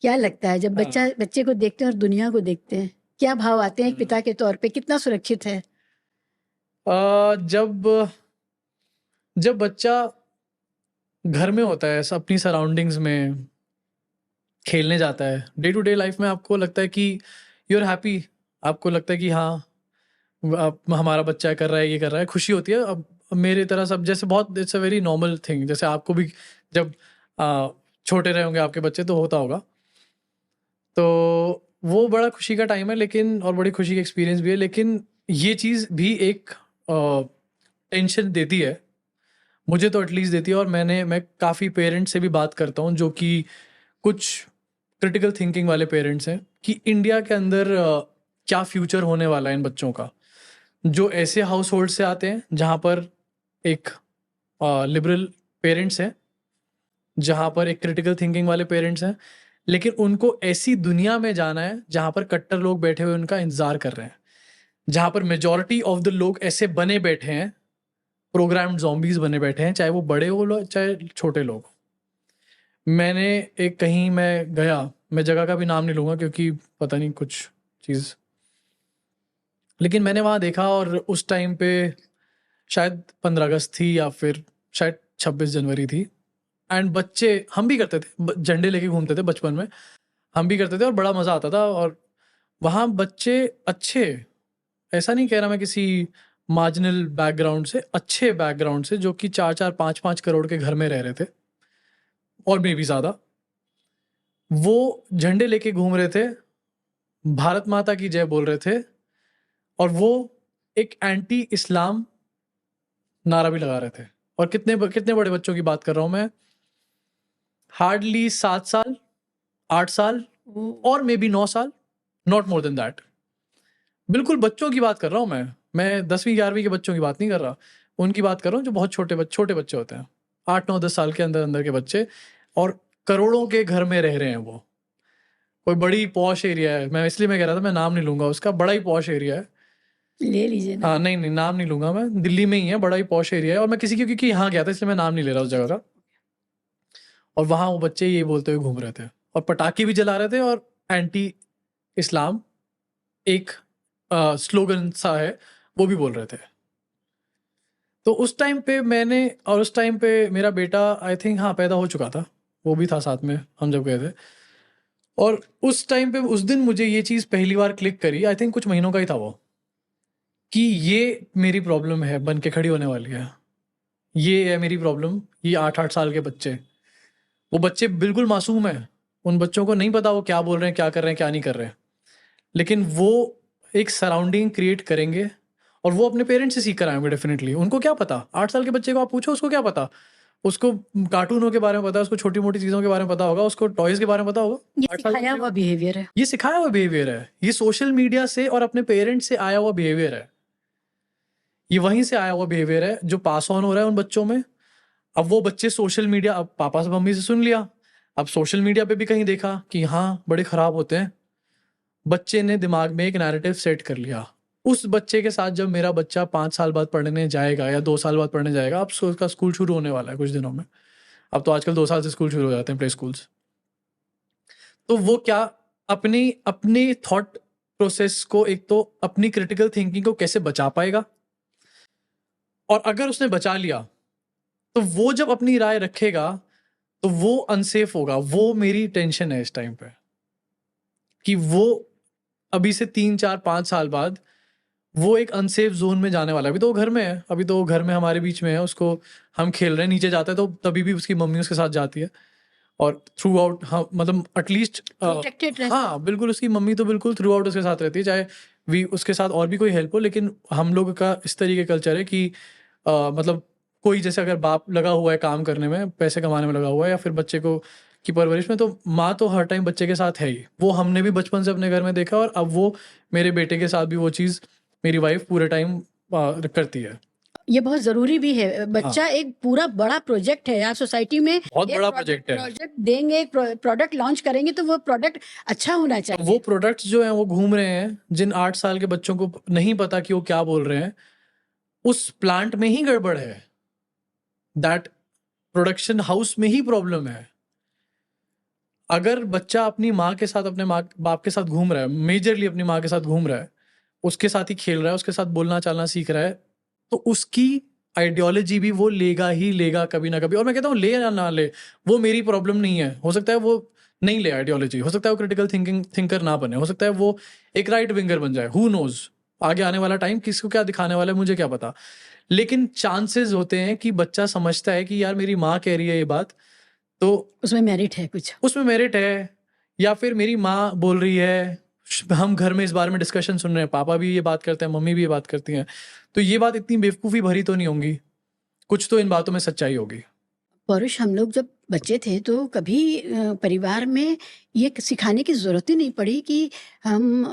क्या लगता है जब बच्चे को देखते हैं और दुनिया को देखते हैं, क्या भाव आते हैं एक पिता के तौर पे, कितना सुरक्षित है? जब जब बच्चा घर में होता है, अपनी सराउंडिंग्स में खेलने जाता है, डे टू डे लाइफ में आपको लगता है कि यू आर हैप्पी, आपको लगता है कि हाँ अब हमारा बच्चा कर रहा है, ये कर रहा है, खुशी होती है। अब मेरी तरह सब जैसे बहुत, it's a very normal thing, जैसे आपको भी जब छोटे रहे होंगे आपके बच्चे तो होता होगा, तो वो बड़ा खुशी का टाइम है, लेकिन और बड़ी खुशी का एक्सपीरियंस भी है, लेकिन ये चीज़ भी एक टेंशन देती है, मुझे तो एटलीस्ट देती है। और मैं काफ़ी पेरेंट्स से भी बात करता हूँ जो कि कुछ क्रिटिकल थिंकिंग वाले पेरेंट्स हैं कि इंडिया के अंदर क्या फ्यूचर होने वाला है इन बच्चों का, जो ऐसे हाउस होल्ड से आते हैं जहाँ पर एक लिबरल पेरेंट्स हैं, जहाँ पर एक क्रिटिकल थिंकिंग वाले पेरेंट्स हैं, लेकिन उनको ऐसी दुनिया में जाना है जहाँ पर कट्टर लोग बैठे हुए उनका इंतजार कर रहे हैं, जहाँ पर मेजॉरिटी ऑफ द लोग ऐसे बने बैठे हैं, प्रोग्राम्ड ज़ॉम्बीज बने बैठे हैं, चाहे वो बड़े हो लोग चाहे छोटे लोग। मैंने एक कहीं मैं गया, मैं जगह का भी नाम नहीं लूँगा क्योंकि पता नहीं कुछ चीज़, लेकिन मैंने वहाँ देखा और उस टाइम पे शायद 15 अगस्त थी या फिर शायद 26 जनवरी थी, एंड बच्चे, हम भी करते थे, झंडे लेके घूमते थे बचपन में, हम भी करते थे और बड़ा मज़ा आता था। और वहाँ बच्चे अच्छे, ऐसा नहीं कह रहा मैं किसी मार्जिनल बैकग्राउंड से, अच्छे बैकग्राउंड से, जो कि 4-4 5-5 करोड़ के घर में रह रहे थे और मे भी ज़्यादा, वो झंडे लेके घूम रहे थे, भारत माता की जय बोल रहे थे, और वो एक एंटी इस्लाम नारा भी लगा रहे थे। और कितने बड़े बच्चों की बात कर रहा हूँ मैं, हार्डली 7 साल 8 साल और मे बी 9 साल, नॉट मोर देन दैट। बिल्कुल बच्चों की बात कर रहा हूँ मैं 10वीं 11वीं के बच्चों की बात नहीं कर रहा, उनकी बात कर रहा हूँ जो बहुत छोटे बच्चे होते हैं, 8 9 10 साल के अंदर के बच्चे, और करोड़ों के घर में रह रहे हैं। वो कोई बड़ी पॉश एरिया है, मैं इसलिए मैं कह रहा था मैं नाम नहीं लूंगा उसका, बड़ा ही पॉश एरिया है। ले लीजिए ना। हाँ नहीं नाम नहीं लूंगा मैं, दिल्ली में ही है, बड़ा ही पॉश एरिया है, और मैं किसी क्योंकि यहाँ गया था इसलिए मैं नाम नहीं ले रहा उस जगह का। और वहाँ वो बच्चे ये बोलते हुए घूम रहे थे और पटाखे भी जला रहे थे, और एंटी इस्लाम एक स्लोगन सा है वो भी बोल रहे थे। तो उस टाइम पे उस टाइम पे मेरा बेटा आई थिंक हाँ पैदा हो चुका था, वो भी था साथ में हम जब गए थे। और उस टाइम पे उस दिन मुझे ये चीज़ पहली बार क्लिक करी, आई थिंक कुछ महीनों का ही था वो, कि ये मेरी प्रॉब्लम है बन के खड़ी होने वाली है, ये है मेरी प्रॉब्लम। ये 8-8 साल के बच्चे, वो बच्चे बिल्कुल मासूम हैं, उन बच्चों को नहीं पता वो क्या बोल रहे हैं, क्या कर रहे हैं, क्या नहीं कर रहे हैं, लेकिन वो एक सराउंडिंग क्रिएट करेंगे और वो अपने पेरेंट्स से सीख कर आएंगे डेफिनेटली। उनको क्या पता, 8 साल के बच्चे को आप पूछो उसको क्या पता, उसको कार्टूनों के बारे में पता है, उसको छोटी मोटी चीज़ों के बारे में पता होगा, उसको टॉयज़ के बारे में पता होगा। ये 8 साल के सिखाया बच्चे हुआ को बिहेवियर है। ये सिखाया हुआ बिहेवियर है, ये सोशल मीडिया से और अपने पेरेंट्स से आया हुआ बिहेवियर है, ये वहीं से आया हुआ बिहेवियर है जो पास ऑन हो रहा है उन बच्चों में। अब वो बच्चे सोशल मीडिया, अब पापा से मम्मी से सुन लिया, अब सोशल मीडिया पे भी कहीं देखा कि हाँ बड़े खराब होते हैं, बच्चे ने दिमाग में एक नैरेटिव सेट कर लिया। उस बच्चे के साथ जब मेरा बच्चा 5 साल बाद पढ़ने जाएगा या 2 साल बाद पढ़ने जाएगा, अब उसका स्कूल शुरू होने वाला है कुछ दिनों में, अब तो आजकल 2 साल से स्कूल शुरू हो जाते हैं, प्ले स्कूल्स। तो वो क्या अपनी अपनी थॉट प्रोसेस को, एक तो अपनी क्रिटिकल थिंकिंग को कैसे बचा पाएगा, और अगर उसने बचा लिया तो वो जब अपनी राय रखेगा तो वो अनसेफ होगा। वो मेरी टेंशन है इस टाइम पे, कि वो अभी से 3 4 5 साल बाद वो एक अनसेफ जोन में जाने वाला है। अभी तो वो घर में है, अभी तो वो घर में हमारे बीच में है, उसको हम खेल रहे हैं, नीचे जाता है तो तभी भी उसकी मम्मी उसके साथ जाती है, और थ्रू आउट, हाँ मतलब एटलीस्ट प्रोटेक्टेड रहता है। हाँ बिल्कुल, उसकी मम्मी तो बिल्कुल थ्रू आउट उसके साथ रहती है, चाहे भी उसके साथ और भी कोई हेल्प हो, लेकिन हम लोग का इस तरीके कल्चर है कि मतलब कोई जैसे अगर बाप लगा हुआ है काम करने में, पैसे कमाने में लगा हुआ है, या फिर बच्चे को की परवरिश में, तो माँ तो हर टाइम बच्चे के साथ है ही। वो हमने भी बचपन से अपने घर में देखा, और अब वो मेरे बेटे के साथ भी वो चीज़ मेरी वाइफ पूरे टाइम करती है। ये बहुत जरूरी भी है। हाँ बच्चा एक पूरा बड़ा प्रोजेक्ट है यार, सोसाइटी में बहुत एक बड़ा प्रोजेक्ट है। प्रोजेक्ट देंगे, एक प्रोडक्ट लॉन्च करेंगे तो वो प्रोडक्ट अच्छा होना वो चाहिए। प्रोडक्ट्स जो हैं वो घूम रहे हैं, जिन 8 साल के बच्चों को नहीं पता कि वो क्या बोल रहे हैं, उस प्लांट में ही गड़बड़ है, दैट प्रोडक्शन हाउस में ही प्रॉब्लम है। अगर बच्चा अपनी माँ के साथ, अपने माँ बाप के साथ घूम रहा है, मेजरली अपनी माँ के साथ घूम रहा है, उसके साथ ही खेल रहा है, उसके साथ बोलना चालना सीख रहा है, तो उसकी आइडियोलॉजी भी वो लेगा ही लेगा कभी ना कभी। और मैं कहता हूँ ले या ना ले, वो मेरी प्रॉब्लम नहीं है। हो सकता है वो नहीं ले आइडियोलॉजी, हो सकता है वो क्रिटिकल थिंकर ना बने, हो सकता है वो एक राइट विंगर बन जाए, हु नोज। आगे आने वाला टाइम किसको क्या दिखाने वाला है मुझे क्या पता। लेकिन चांसेस होते हैं कि बच्चा समझता है कि यार मेरी माँ कह रही है ये बात, तो उसमें मेरिट है कुछ। उसमें मेरिट है, या फिर मेरी माँ बोल रही है, हम घर में इस बारे में डिस्कशन सुन रहे हैं, पापा भी ये बात करते हैं, मम्मी भी ये बात करती हैं, तो ये बात इतनी बेवकूफ़ी भरी तो नहीं होंगी, कुछ तो इन बातों में सच्चाई होगी। पौरुष, हम लोग जब बच्चे थे तो कभी परिवार में ये सिखाने की ज़रूरत ही नहीं पड़ी कि हम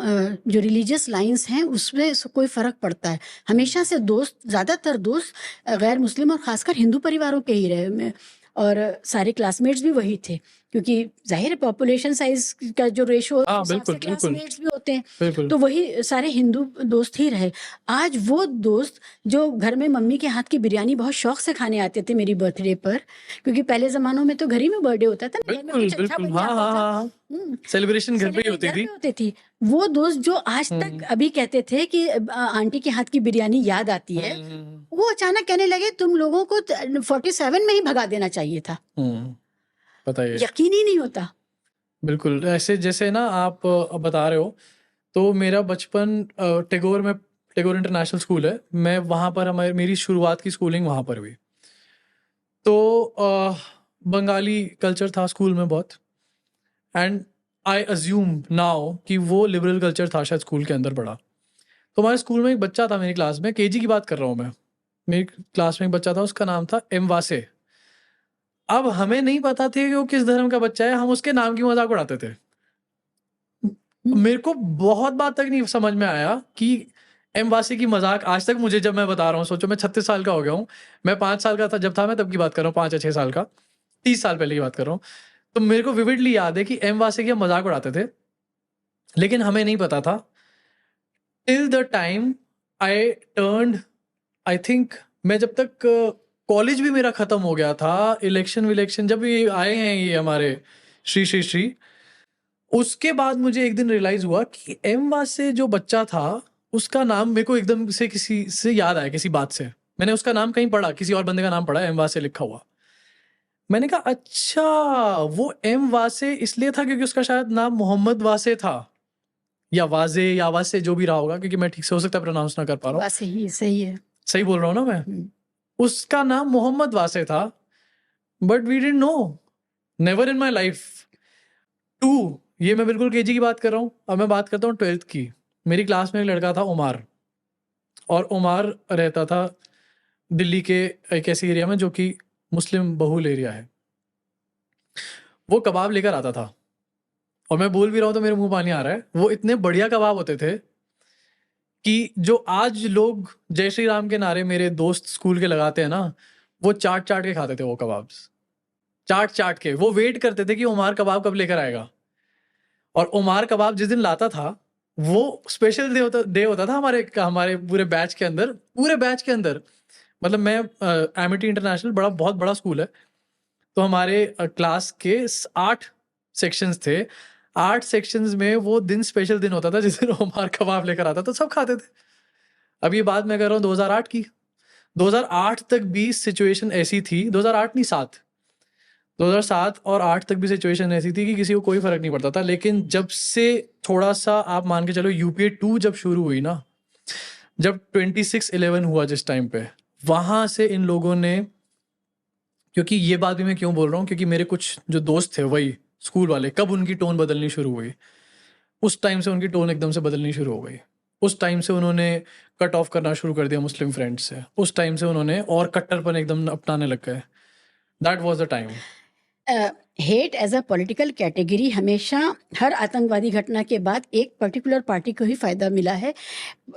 जो रिलीजियस लाइंस हैं उसमें कोई फ़र्क पड़ता है। हमेशा से दोस्त, ज़्यादातर दोस्त गैर मुस्लिम और ख़ासकर हिंदू परिवारों के ही रहे मैं, और सारे क्लासमेट्स भी वही थे, क्योंकि ज़ाहिर है पॉपुलेशन साइज़ का जो रेशो हाँ, उस हिसाब से बिल्कुल, बिल्कुल, क्लासमेट्स भी होते हैं, बिल्कुल। तो वही सारे हिंदू दोस्त ही रहे। आज वो दोस्त जो घर में मम्मी के हाथ की बिरयानी बहुत शौक से खाने आते थे मेरी बर्थडे पर, क्योंकि पहले ज़मानों में तो घर ही में बर्थडे होता था ना, घर में बिल्कुल, कुछ अच्छा बिल्कुल। बढ़िया हाँ, आता हाँ, था। हाँ, हाँ। हुँ, सेलिब्रेशन घर पे ही सेलिब्रेट होती घर थी। पे होती थी। वो दोस्त जो आज तक हुँ, अभी कहते थे कि आंटी के हाथ की बिरयानी याद आती है, हुँ, वो अचानक कहने लगे तुम लोगों को 47 में ही भगा देना चाहिए था। हुँ, बताइए। यकीन ही नहीं होता। बिल्कुल, ऐसे जैसे ना आप बता रहे हो, तो मेरा बचपन टैगोर इंटरनेशनल स्कूल है, मैं वहाँ पर मेरी शुरुआत की स्कूलिंग वहाँ पर हुई। तो बंगाली कल्चर था स्कूल में बहुत, एंड आई अज्यूम नाउ कि वो लिबरल कल्चर था शायद स्कूल के अंदर पड़ा। तो हमारे स्कूल में एक बच्चा था मेरी क्लास में, केजी की बात कर रहा हूँ मैं। मेरी क्लास में एक बच्चा था, उसका नाम था एम वासे। अब हमें नहीं पता था कि वो किस धर्म का बच्चा है, हम उसके नाम की मज़ाक उड़ाते थे। हुँ, मेरे को बहुत बात तक नहीं समझ में आया कि एम वासे की मज़ाक आज तक मुझे, जब मैं बता रहा हूँ, सोचो मैं 36 साल का हो गया हूँ। मैं 5 साल का था जब था, मैं तब की बात कर रहा हूँ, 5 या 6 साल का, 30 साल पहले की बात कर रहा हूँ। तो मेरे को विविडली याद है कि एम वासे की हम मज़ाक उड़ाते थे, लेकिन हमें नहीं पता था till the time I turned, I think मैं जब तक कॉलेज भी मेरा खत्म हो गया था, इलेक्शन जब ये आए हैं ये हमारे श्री, उसके बाद मुझे एक दिन रियलाइज हुआ कि एम वासे जो बच्चा था, उसका नाम मेरे को एकदम से किसी से याद आया, किसी बात से। मैंने उसका नाम कहीं पढ़ा, किसी और बंदे का नाम पढ़ा, एम वासे लिखा हुआ। मैंने कहा अच्छा, वो एम वासे इसलिए था क्योंकि उसका शायद नाम मोहम्मद वासे था, या वाजे या वासे, जो भी रहा होगा, क्योंकि मैं ठीक से हो सकता है प्रोनाउंस ना कर पा रहा हूँ। बात सही सही है। सही बोल रहा हूँ ना मैं? हुँ, उसका नाम मोहम्मद वासे था, but we didn't know, never in my life. 2, ये मैं बिल्कुल केजी की बात कर रहा हूँ। अब मैं बात करता हूँ 12th की। मेरी क्लास में एक लड़का था उमार, और उमार रहता था दिल्ली के एक ऐसी एरिया में जो कि मुस्लिम बहुल एरिया है। वो कबाब लेकर आता था, और मैं बोल भी रहा हूँ तो मेरे मुंह पानी आ रहा है। वो इतने बढ़िया कबाब होते थे कि जो आज लोग जय श्री राम के नारे मेरे दोस्त स्कूल के लगाते हैं ना, वो चाट चाट के खाते थे वो कबाब्स। चाट चाट के वो वेट करते थे कि उमार कबाब कब लेकर आएगा। और उमार कबाब जिस दिन लाता था, वो स्पेशल डे होता था हमारे पूरे बैच के अंदर। मतलब मैं एमिटी इंटरनेशनल बहुत बड़ा स्कूल है, तो हमारे क्लास के 8 सेक्शंस थे। 8 सेक्शंस में वो दिन स्पेशल दिन होता था जिस दिन उमार कबाब लेकर आता था, सब खाते थे। अब ये बात मैं कर रहा हूँ 2008 की। 2008 तक भी सिचुएशन ऐसी थी, 2008 नहीं 7, 2007 और 8 तक भी सिचुएशन ऐसी थी कि किसी को कोई फर्क नहीं पड़ता था। लेकिन जब से थोड़ा सा आप मान के चलो यूपीए 2 जब शुरू हुई ना, जब 26/11 हुआ जिस टाइम पे, वहां से इन लोगों ने, क्योंकि ये बात भी मैं क्यों बोल रहा हूँ, क्योंकि मेरे कुछ जो दोस्त थे वही स्कूल वाले, कब उनकी टोन बदलनी शुरू हुई, उस टाइम से उनकी टोन एकदम से बदलनी शुरू हो गई। उस टाइम से उन्होंने कट ऑफ करना शुरू कर दिया मुस्लिम फ्रेंड्स से। उस टाइम से उन्होंने और कट्टरपन एकदम अपनाने लग गए। That was the time. Hate as a political category हमेशा हर आतंकवादी घटना के बाद एक पर्टिकुलर पार्टी को ही फ़ायदा मिला है,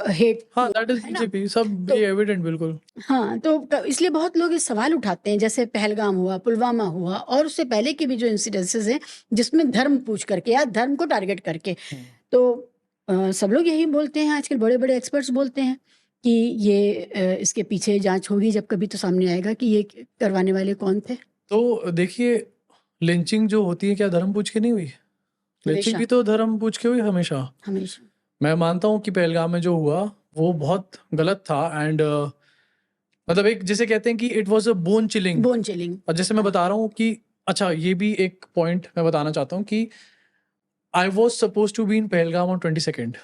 हेट हाँ, को, दैट इज है ना? बीजेपी, सब तो ये एविडेंट बिल्कुल। हाँ, तो इसलिए बहुत लोग ये सवाल उठाते हैं, जैसे पहलगाम हुआ, पुलवामा हुआ, और उससे पहले के भी जो इंसिडेंसेस हैं जिसमें धर्म पूछ करके या धर्म को टारगेट करके, तो सब लोग यही बोलते हैं, आजकल बड़े-बड़े एक्सपर्ट्स बोलते हैं कि ये इसके पीछे जांच होगी, जब कभी तो सामने आएगा कि ये करवाने वाले कौन थे। तो देखिए, लिंचिंग जो होती है क्या धर्म पूछ के नहीं हुई? लिंचिंग हमेशा, भी तो धर्म पूछ के हुई हमेशा। हमेशा। मैं मानता हूँ कि पहलगाम में जो हुआ वो बहुत गलत था, एंड मतलब एक जिसे कहते हैं कि it was a bone chilling. Bone chilling. और जैसे मैं बता रहा हूँ कि अच्छा ये भी एक पॉइंट मैं बताना चाहता हूँ कि I was suppose to be in Pahalgam on 22nd।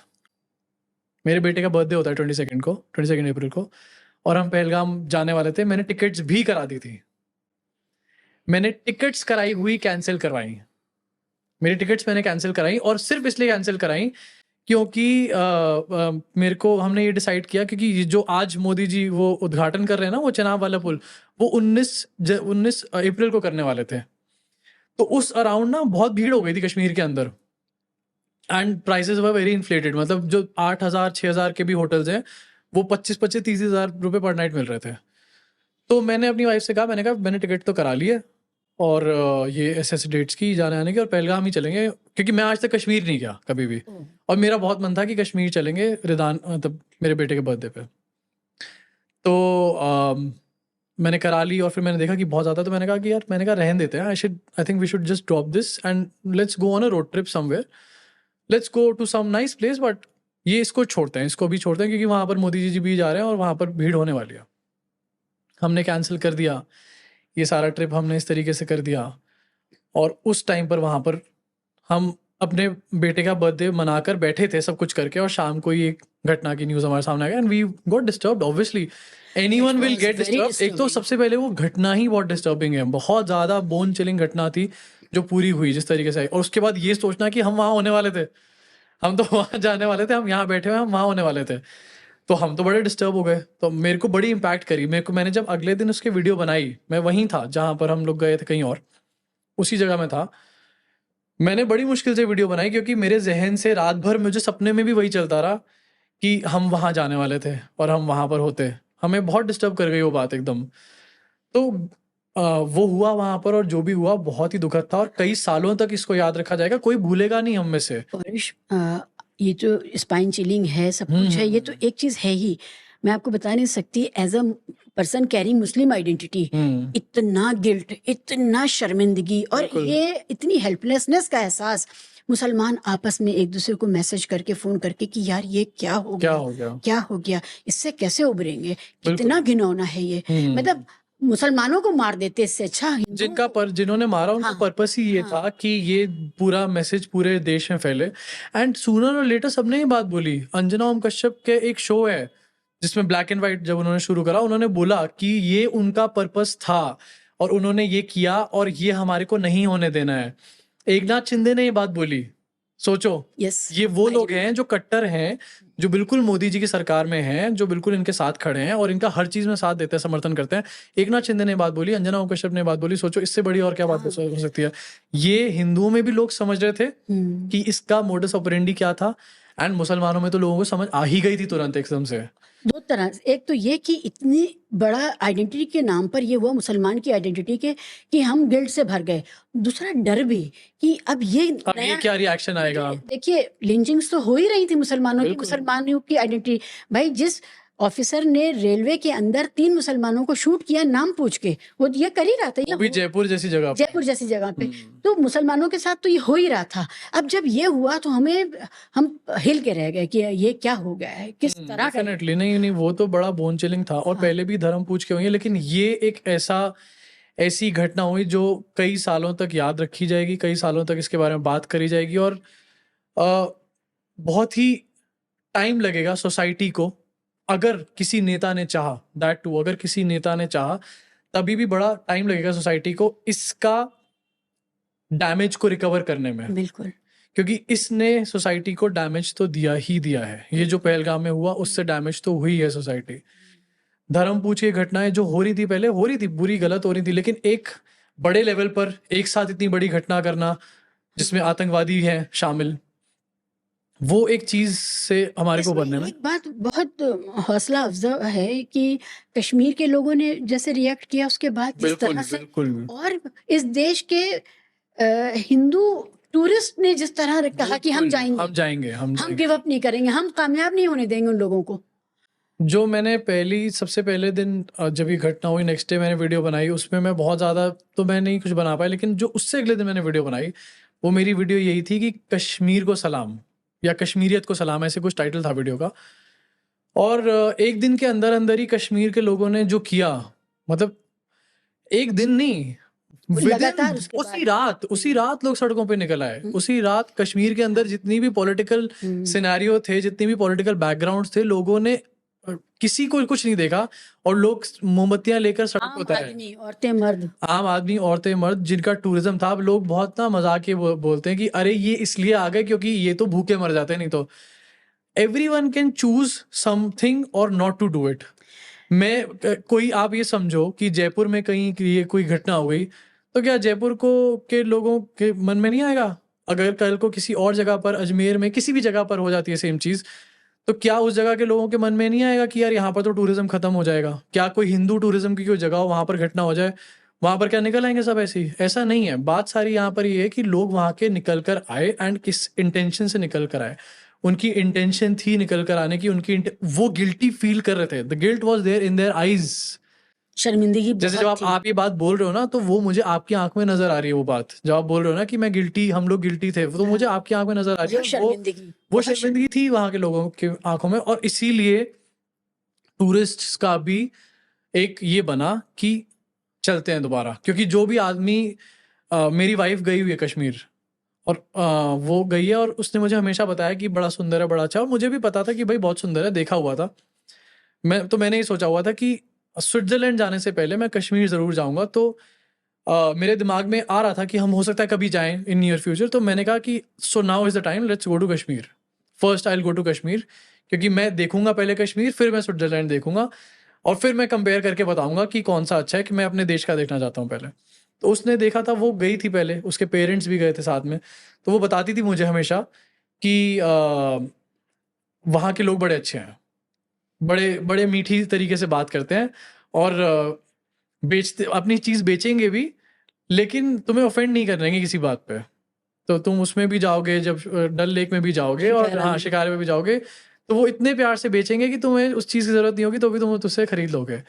मेरे बेटे का बर्थडे होता है 22nd को, 22 अप्रैल को, और हम पहलगाम जाने वाले थे। मैंने टिकट्स भी करा दी थी। मैंने टिकट्स कराई हुई कैंसिल करवाई। मेरी टिकट्स मैंने कैंसिल कराई और सिर्फ इसलिए कैंसिल कराई क्योंकि मेरे को हमने ये डिसाइड किया क्योंकि ये जो आज मोदी जी वो उद्घाटन कर रहे हैं ना, वो चेनाब वाला पुल, वो 19 अप्रैल को करने वाले थे। तो उस अराउंड ना बहुत भीड़ हो गई थी कश्मीर के अंदर and prices were very inflated. मतलब जो 8,000 6,000 के भी होटल्स हैं वो 25-25 30,000 रुपये पर नाइट मिल रहे थे। तो मैंने अपनी वाइफ से कहा, मैंने टिकट तो करा ली है और ये ऐसे डेट्स की जाने आने की, और पहलगाम ही चलेंगे क्योंकि मैं आज तक कश्मीर नहीं गया कभी भी, और मेरा बहुत मन था कि कश्मीर चलेंगे रिदान, मतलब मेरे बेटे के बर्थडे पे। तो मैंने करा ली और फिर मैंने देखा कि बहुत ज़्यादा, तो मैंने कहा कि यार, मैंने कहा रहने देते हैं, I think we should just drop this and let's go on a road trip somewhere, let's go to some nice place, but ये इसको छोड़ते हैं, इसको भी छोड़ते हैं क्योंकि वहाँ पर मोदी जी भी जा रहे हैं और वहाँ पर भीड़ होने वाली है। हमने कैंसिल कर दिया ये सारा ट्रिप, हमने इस तरीके से कर दिया। और उस टाइम पर वहाँ पर हम अपने बेटे का बर्थडे मनाकर बैठे थे सब कुछ करके, और शाम को ये घटना की न्यूज़ हमारे सामने आ गया and we got disturbed. Obviously anyone will get disturbed. एक तो सबसे पहले वो घटना ही बहुत डिस्टर्बिंग है, बहुत ज़्यादा बोन चिलिंग घटना थी जो पूरी हुई जिस तरीके से आई। और उसके बाद ये सोचना कि हम वहाँ होने वाले थे, हम तो वहाँ जाने वाले थे, हम यहाँ बैठे हुए, हम वहाँ होने वाले थे, तो हम तो बड़े डिस्टर्ब हो गए। तो मेरे को बड़ी इम्पैक्ट करी मैंने जब अगले दिन उसकी वीडियो बनाई, मैं वहीं था जहाँ पर हम लोग गए थे, कहीं और उसी जगह में था। मैंने बड़ी मुश्किल से वीडियो बनाई क्योंकि मेरे जहन से रात भर मुझे सपने में भी वही चलता रहा कि हम वहाँ जाने वाले थे और हम वहाँ पर होते। हमें बहुत डिस्टर्ब कर गई वो बात एकदम। तो वो हुआ वहाँ पर, और जो भी हुआ बहुत ही दुखद था और कई सालों तक इसको याद रखा जाएगा, कोई भूलेगा नहीं हम में से। परेश, ये जो स्पाइन चिलिंग है, सब कुछ है, ये तो एक चीज़ है ही। मैं आपको बता नहीं सकती, as a person carrying Muslim identity, इतना गिल्ट, इतना शर्मिंदगी और बिल्कुल। ये इतनी हेल्पलेसनेस का एहसास, मुसलमान आपस में एक दूसरे को मैसेज करके, फ़ोन करके कि यार ये क्या हो क्या गया, हो गया। क्या हो गया, इससे कैसे उबरेंगे, बिल्कुल। कितना घिनौना है ये। मतलब मुसलमानों को मार देते, इससे अच्छा हिंदुओं को। जिन्होंने मारा उनका हाँ, पर्पस ही ये हाँ। था कि ये पूरा मैसेज पूरे देश में फैले। एंड सूनर और लेटर सबने ये बात बोली। अंजना ओम कश्यप के एक शो है जिसमें ब्लैक एंड व्हाइट जब उन्होंने शुरू करा, उन्होंने बोला कि ये उनका पर्पस था और उन्होंने ये किया और ये हमारे को नहीं होने देना है। एकनाथ शिंदे ने ये बात बोली। सोचो, यस, ये वो लोग हैं जो कट्टर हैं, जो बिल्कुल मोदी जी की सरकार में हैं, जो बिल्कुल इनके साथ खड़े हैं और इनका हर चीज में साथ देते हैं, समर्थन करते हैं। एकनाथ शिंदे ने बात बोली, अंजना ओम कश्यप ने बात बोली। सोचो इससे बड़ी और क्या बात हो सकती है। ये हिंदुओं में भी लोग समझ रहे थे कि इसका मोडस ऑपरेंडी क्या था, एंड मुसलमानों में तो लोगों को समझ आ ही गई थी तुरंत एकदम से। दो तरह से, एक तो ये कि इतनी बड़ा आइडेंटिटी के नाम पर ये हुआ, मुसलमान की आइडेंटिटी के, कि हम गिल्ट से भर गए। दूसरा डर भी कि अब ये अब ये क्या रिएक्शन आएगा। देखिए, लिंचिंग्स तो हो ही रही थी मुसलमानों की, बिल्कुल। मुसलमानों की आइडेंटिटी। भाई, जिस ऑफिसर ने रेलवे के अंदर 3 मुसलमानों को शूट किया नाम पूछ के, वो ये कर ही रहा था। वो भी जयपुर जैसी जगह पर। जयपुर जैसी जगह पे, तो मुसलमानों के साथ तो ये हो ही रहा था। अब जब ये हुआ तो हम हिल के रह गए कि ये क्या हो गया है, किस तरह का। डेफिनेटली नहीं, वो तो बड़ा बोन चिलिंग था। और पहले भी धर्म पूछ के हुई है, लेकिन ये एक ऐसी घटना हुई जो कई सालों तक याद रखी जाएगी, कई सालों तक इसके बारे में बात करी जाएगी। और बहुत ही टाइम लगेगा सोसाइटी को, अगर किसी नेता ने चाहा, दैट टू, अगर किसी नेता ने चाहा, तभी भी बड़ा टाइम लगेगा सोसाइटी को इसका डैमेज को रिकवर करने में। बिल्कुल, क्योंकि इसने सोसाइटी को डैमेज तो दिया ही दिया है। ये जो पहलगाम में हुआ उससे डैमेज तो हुई है सोसाइटी। धर्म पूछ की घटनाएं जो हो रही थी, पहले हो रही थी, बुरी गलत हो रही थी, लेकिन एक बड़े लेवल पर एक साथ इतनी बड़ी घटना करना जिसमें आतंकवादी हैं शामिल, वो एक चीज से हमारे को इसमें बनने में। एक बात बहुत हौसला अफजा है कि कश्मीर के लोगों ने जैसे रिएक्ट किया, उसके बाद जिस तरह से, बिल्कुल और इस देश के हिंदू टूरिस्ट ने जिस तरह कहा कि हम जाएंगे, हम गिव अप नहीं करेंगे, हम कामयाब नहीं होने देंगे उन लोगों को। जो मैंने सबसे पहले दिन जब ये घटना हुई, नेक्स्ट डे मैंने वीडियो बनाई, उसमें मैं बहुत ज़्यादा तो मैं नहीं कुछ बना पाया, लेकिन जो उससे अगले दिन मैंने वीडियो बनाई, वो मेरी वीडियो यही थी कि कश्मीर को सलाम या कश्मीरियत को सलाम, ऐसे कुछ टाइटल था वीडियो का। और एक दिन के अंदर अंदर ही कश्मीर के लोगों ने जो किया, मतलब एक दिन नहीं, लगातार विदिन उसके उसी रात लोग सड़कों पे निकल आए। उसी रात कश्मीर के अंदर जितनी भी पॉलिटिकल सिनेरियो थे, जितनी भी पॉलिटिकल बैकग्राउंड थे, लोगों ने किसी को कुछ नहीं देखा और लोग मोमबत्तियां लेकर सड़क पे आम उतरे। आदमी, औरतें, मर्द, आम आदमी, औरतें, मर्द, जिनका टूरिज्म था। अब लोग बहुत ना मजाक बोलते हैं कि अरे ये इसलिए आ गए क्योंकि ये तो भूखे मर जाते, नहीं तो एवरीवन कैन चूज समथिंग और नॉट टू डू इट। कोई आप ये समझो कि जयपुर में कहीं ये कोई घटना हो गई, तो क्या जयपुर को के लोगों के मन में नहीं आएगा? अगर कल को किसी और जगह पर, अजमेर में, किसी भी जगह पर हो जाती है सेम चीज, तो क्या उस जगह के लोगों के मन में नहीं आएगा कि यार यहाँ पर तो टूरिज्म खत्म हो जाएगा? क्या कोई हिंदू टूरिज्म की कोई जगह हो, वहां पर घटना हो जाए, वहां पर क्या निकल आएंगे सब ऐसे ही? ऐसा नहीं है। बात सारी यहाँ पर ये है कि लोग वहां के निकल कर आए, एंड किस इंटेंशन से निकल कर आए। उनकी इंटेंशन थी निकल कर आने की, वो गिल्टी फील कर रहे थे। The guilt was there in their eyes. शर्मिंदगी जैसे जब बहुत थी। आप ये बात बोल रहे हो ना, तो वो मुझे आपकी आंख में नजर आ रही है। वो बात जब आप बोल रहे हो ना कि मैं गिल्टी, हम लोग गिल्टी थे, तो मुझे आपकी आंख में नजर आ रही वो है। शर्मिंदगी, वो बहुत शर्मिंदगी थी वहां के लोगों की आंखों में। और इसीलिए टूरिस्ट्स का भी एक ये बना कि चलते हैं दोबारा। क्योंकि जो भी आदमी, मेरी वाइफ गई हुई है कश्मीर, और वो गई है, और उसने मुझे हमेशा बताया कि बड़ा सुंदर है, बड़ा अच्छा। और मुझे भी पता था कि भाई बहुत सुंदर है, देखा हुआ था। मैंने ये सोचा हुआ था कि स्विट्जरलैंड जाने से पहले मैं कश्मीर जरूर जाऊंगा। तो मेरे दिमाग में आ रहा था कि हम हो सकता है कभी जाएं इन नियर फ्यूचर। तो मैंने कहा कि so now is the time, let's go to Kashmir. First I will go to Kashmir, क्योंकि मैं देखूंगा पहले कश्मीर, फिर मैं स्विट्जरलैंड देखूंगा, और फिर मैं कंपेयर करके बताऊंगा कि कौन सा अच्छा है, कि मैं अपने देश का देखना चाहता हूँ पहले। तो उसने देखा था, वो गई थी पहले, उसके पेरेंट्स भी गए थे साथ में। तो वो बताती थी मुझे हमेशा कि वहाँ के लोग बड़े अच्छे हैं, बड़े बड़े मीठी तरीके से बात करते हैं, और बेचते, अपनी चीज़ बेचेंगे भी, लेकिन तुम्हें ऑफेंड नहीं कर देंगे किसी बात पे। तो तुम उसमें भी जाओगे, जब डल लेक में भी जाओगे, और शिकारा हाँ, में। शिकारे में भी जाओगे, तो वो इतने प्यार से बेचेंगे कि तुम्हें उस चीज़ की ज़रूरत नहीं होगी, तो भी तुम उससे खरीद लोगे।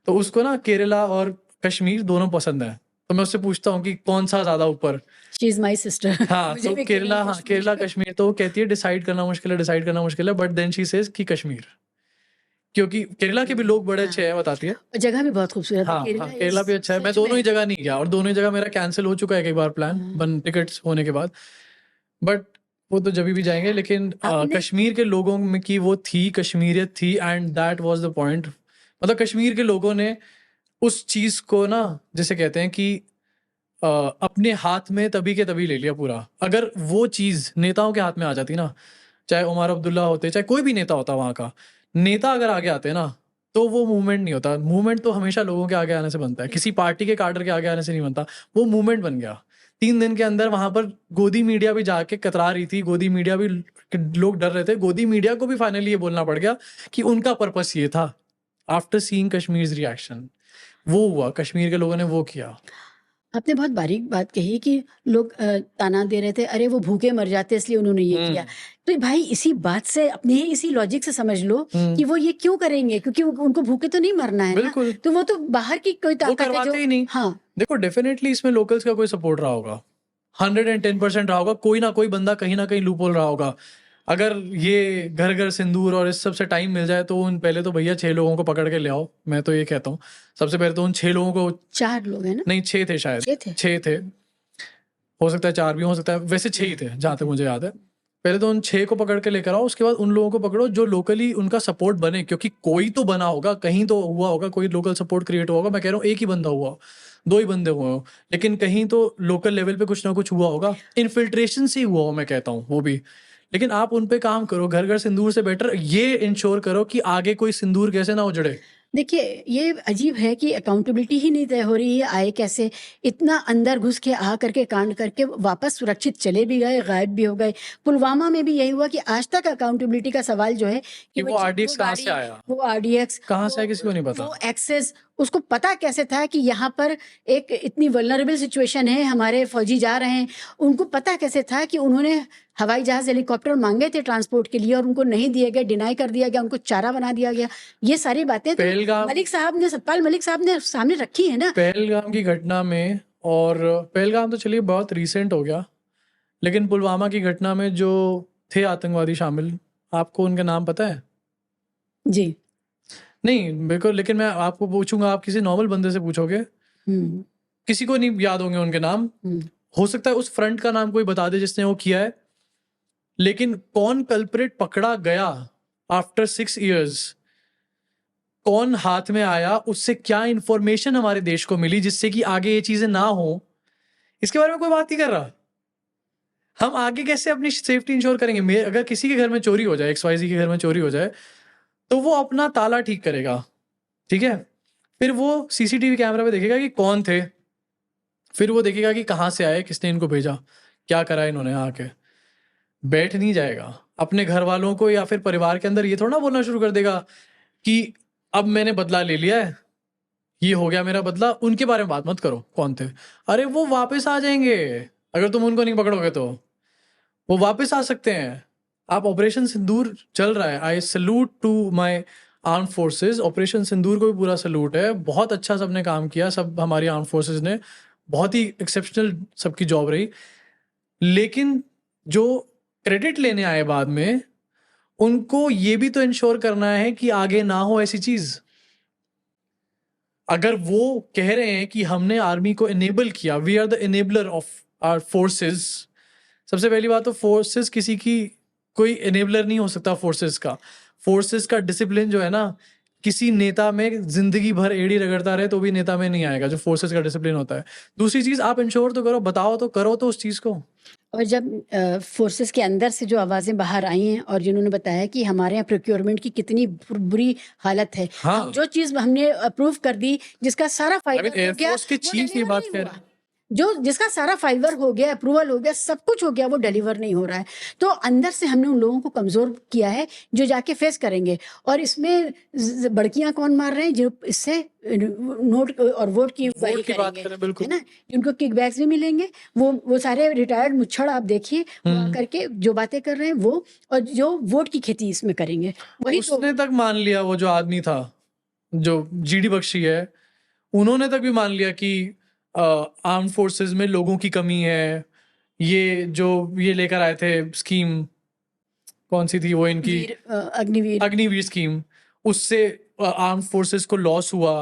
तो उसको ना केरला और कश्मीर दोनों पसंद है। तो मैं उससे पूछता हूँ कि कौन सा ज़्यादा ऊपर? She is my sister. हाँ, मुझे तो भी केरला, हाँ, कश्मीर। केरला कश्मीर। तो वो कहती है डिसाइड करना मुश्किल है, बट देन शी सेज कि कश्मीर, क्योंकि केरला के भी लोग बड़े अच्छे हैं, बताती है। और जगह भी बहुत खूबसूरत है हाँ केरला। हाँ, केरला भी अच्छा है। मैं सच दोनों में। ही जगह नहीं गया, और दोनों ही जगह मेरा कैंसिल हो चुका है कई बार प्लान, टिकट्स होने के बाद। बट वो तो जब भी जाएंगे। लेकिन आपने कश्मीर के लोगों में की वो थी, कश्मीरियत थी, and that was the point. मतलब कश्मीर के लोगों ने उस चीज को ना, जैसे कहते हैं कि अपने हाथ में तभी के तभी ले लिया पूरा। अगर वो चीज नेताओं के हाथ में आ जाती ना, चाहे उमर अब्दुल्ला होते, चाहे कोई भी नेता होता, वहां का नेता अगर आगे आते ना, तो वो मूवमेंट नहीं होता। मूवमेंट तो हमेशा लोगों के आगे आने से बनता है, किसी पार्टी के काडर के आगे आने से नहीं बनता। वो मूवमेंट बन गया 3 दिन के अंदर। वहां पर गोदी मीडिया भी जाके कतरा रही थी, गोदी मीडिया भी, लोग डर रहे थे। गोदी मीडिया को भी फाइनली ये बोलना पड़ गया कि उनका पर्पस ये था। आफ्टर सीइंग कश्मीर रिएक्शन, वो हुआ, कश्मीर के लोगों ने वो किया। आपने बहुत बारीक बात कही कि लोग ताना दे रहे थे, अरे वो भूखे मर जाते इसलिए उन्होंने ये किया। तो भाई इसी बात से, अपने ही इसी लॉजिक से समझ लो कि वो ये क्यों करेंगे, क्योंकि उनको भूखे तो नहीं मरना है ना। बिल्कुल। तो वो तो बाहर की कोई वो ताकत है करवाते जो, ही नहीं। हाँ, देखो, डेफिनेटली इसमें लोकल्स का कोई सपोर्ट रहा होगा, 110% रहा होगा। कोई ना कोई बंदा कहीं ना कहीं लूपहोल रहा होगा। अगर ये घर घर सिंदूर और इस सब से टाइम मिल जाए, तो उन पहले तो भैया 6 लोगों को पकड़ के ले आओ। मैं तो ये कहता हूँ, सबसे पहले तो उन 6 लोगों को, 4 लोग हैं ना, नहीं 6 थे शायद, 6 थे। 6 थे, हो सकता है 4 भी हो सकता है, वैसे 6 ही थे जहां तक मुझे याद है। पहले तो उन 6 को पकड़ के लेकर आओ, उसके बाद उन लोगों को पकड़ो जो लोकली उनका सपोर्ट बने, क्योंकि कोई तो बना होगा, कहीं तो हुआ होगा, कोई लोकल सपोर्ट क्रिएट हुआ होगा। मैं कह रहा हूँ एक ही बंदा हुआ, 2 ही बंदे हुए हो, लेकिन कहीं तो लोकल लेवल पे कुछ ना कुछ हुआ होगा। इन्फिल्ट्रेशन से ही हुआ हो, मैं कहता हूँ वो भी। लेकिन आप उन पे काम करो, घर घर सिंदूर से बेटर ये इंश्योर करो कि आगे कोई सिंदूर कैसे ना उजड़े। देखिए, ये अजीब है कि अकाउंटेबिलिटी ही नहीं तय हो रही है। आए कैसे, इतना अंदर घुस के आ करके कांड करके वापस सुरक्षित चले भी गए, गायब भी हो गए। पुलवामा में भी यही हुआ कि आज तक अकाउंटेबिलिटी का सवाल जो है कि वो आरडीएक्स कहाँ से आया, वो आरडीएक्स कहाँ से आया, किसी को नहीं पता। वो एक्सेस, उसको पता कैसे था कि यहाँ पर एक इतनी वल्नरेबल सिचुएशन है, हमारे फौजी जा रहे हैं। उनको पता कैसे था कि उन्होंने हवाई जहाज, हेलीकॉप्टर मांगे थे ट्रांसपोर्ट के लिए, और उनको नहीं दिए गए, डिनाई कर दिया गया, उनको चारा बना दिया गया। ये सारी बातें तो मलिक साहब ने, सतपाल मलिक साहब ने सामने रखी है ना। पहलगाम की घटना में, और पहलगाम तो चलिए बहुत रिसेंट हो गया, लेकिन पुलवामा की घटना में जो थे आतंकवादी शामिल, आपको उनका नाम पता है? जी। नहीं बिल्कुल, लेकिन मैं आपको पूछूंगा, आप किसी नॉर्मल बंदे से पूछोगे, हम्म। किसी को नहीं याद होंगे उनके नाम। हम्म। हो सकता है उस फ्रंट का नाम कोई बता दे जिसने वो किया है, लेकिन कौन कल्प्रिट पकड़ा गया आफ्टर 6 years, कौन हाथ में आया, उससे क्या इंफॉर्मेशन हमारे देश को मिली जिससे कि आगे ये चीजें ना हो, इसके बारे में कोई बात नहीं कर रहा। हम आगे कैसे अपनी सेफ्टी इंश्योर करेंगे? अगर किसी के घर में चोरी हो जाए, XYZ के घर में चोरी हो जाए, तो वो अपना ताला ठीक करेगा, ठीक है, फिर वो CCTV कैमरा पे देखेगा कि कौन थे, फिर वो देखेगा कि कहाँ से आए, किसने इनको भेजा, क्या करा इन्होंने आके। बैठ नहीं जाएगा अपने घर वालों को या फिर परिवार के अंदर ये थोड़ा ना बोलना शुरू कर देगा कि अब मैंने बदला ले लिया है, ये हो गया मेरा बदला, उनके बारे में बात मत करो कौन थे। अरे वो वापस आ जाएंगे, अगर तुम उनको नहीं पकड़ोगे तो वो वापस आ सकते हैं। आप ऑपरेशन सिंदूर चल रहा है, I salute to my arm forces, operation Sindoor को भी पूरा सल्यूट है, बहुत अच्छा सबने काम किया, सब हमारी आर्म फोर्सेस ने, बहुत ही एक्सेप्शनल सबकी जॉब रही। लेकिन जो क्रेडिट लेने आए बाद में, उनको ये भी तो इंश्योर करना है कि आगे ना हो ऐसी चीज। अगर वो कह रहे हैं कि हमने आर्मी को इनेबल किया, we are the enabler of our forces, सबसे पहली बात तो फोर्सेस किसी की कोई इनेबलर नहीं हो सकता। फोर्सेस का डिसिप्लिन जो है ना, किसी नेता में जिंदगी भर एड़ी रगड़ता रहे तो भी नेता में नहीं आएगा, जो फोर्सेस का डिसिप्लिन होता है। दूसरी चीज, आप इंश्योर तो करो, बताओ तो करो तो उस चीज को। और जब फोर्सेस के अंदर से जो आवाज़ें बाहर आई हैं और जिन्होंने बताया कि हमारे यहाँ प्रोक्योरमेंट की कितनी बुरी हालत है, हाँ, जो चीज़ हमने अप्रूव कर दी, जिसका सारा फाइबर हो गया, एयरफोर्स के वो चीफ ये डिलीवर बात नहीं कह हुआ। रहे हैं। जो जिसका सारा फाइबर हो गया, अप्रूवल हो गया, सब कुछ हो गया, वो डिलीवर नहीं हो रहा है। तो अंदर से हमने उन लोगों को कमज़ोर किया है जो जाके फेस करेंगे। और इसमें बड़कियां कौन मार रहे हैं? जो इससे नोट और वोट की वोट की बात करेंगे, करें, है बिल्कुल। ना, जिनको किकबैक्स भी मिलेंगे। वो सारे रिटायर्ड मुच्छड़ आप देखिए, वो आकर के जो बातें कर रहे हैं वो, और जो वोट की खेती इसमें करेंगे, वही तो। उसने तक मान लिया, वो जो आदमी था, जो GD बख्शी है, उन्होंने तक भी मान लिया कि आर्म फोर्सेस में लोगों की कमी है। ये जो ये लेकर आए थे स्कीम, कौन सी थी वो इनकी, अग्निवीर। अग्निवीर स्कीम, उससे आर्म फोर्सेस को लॉस हुआ,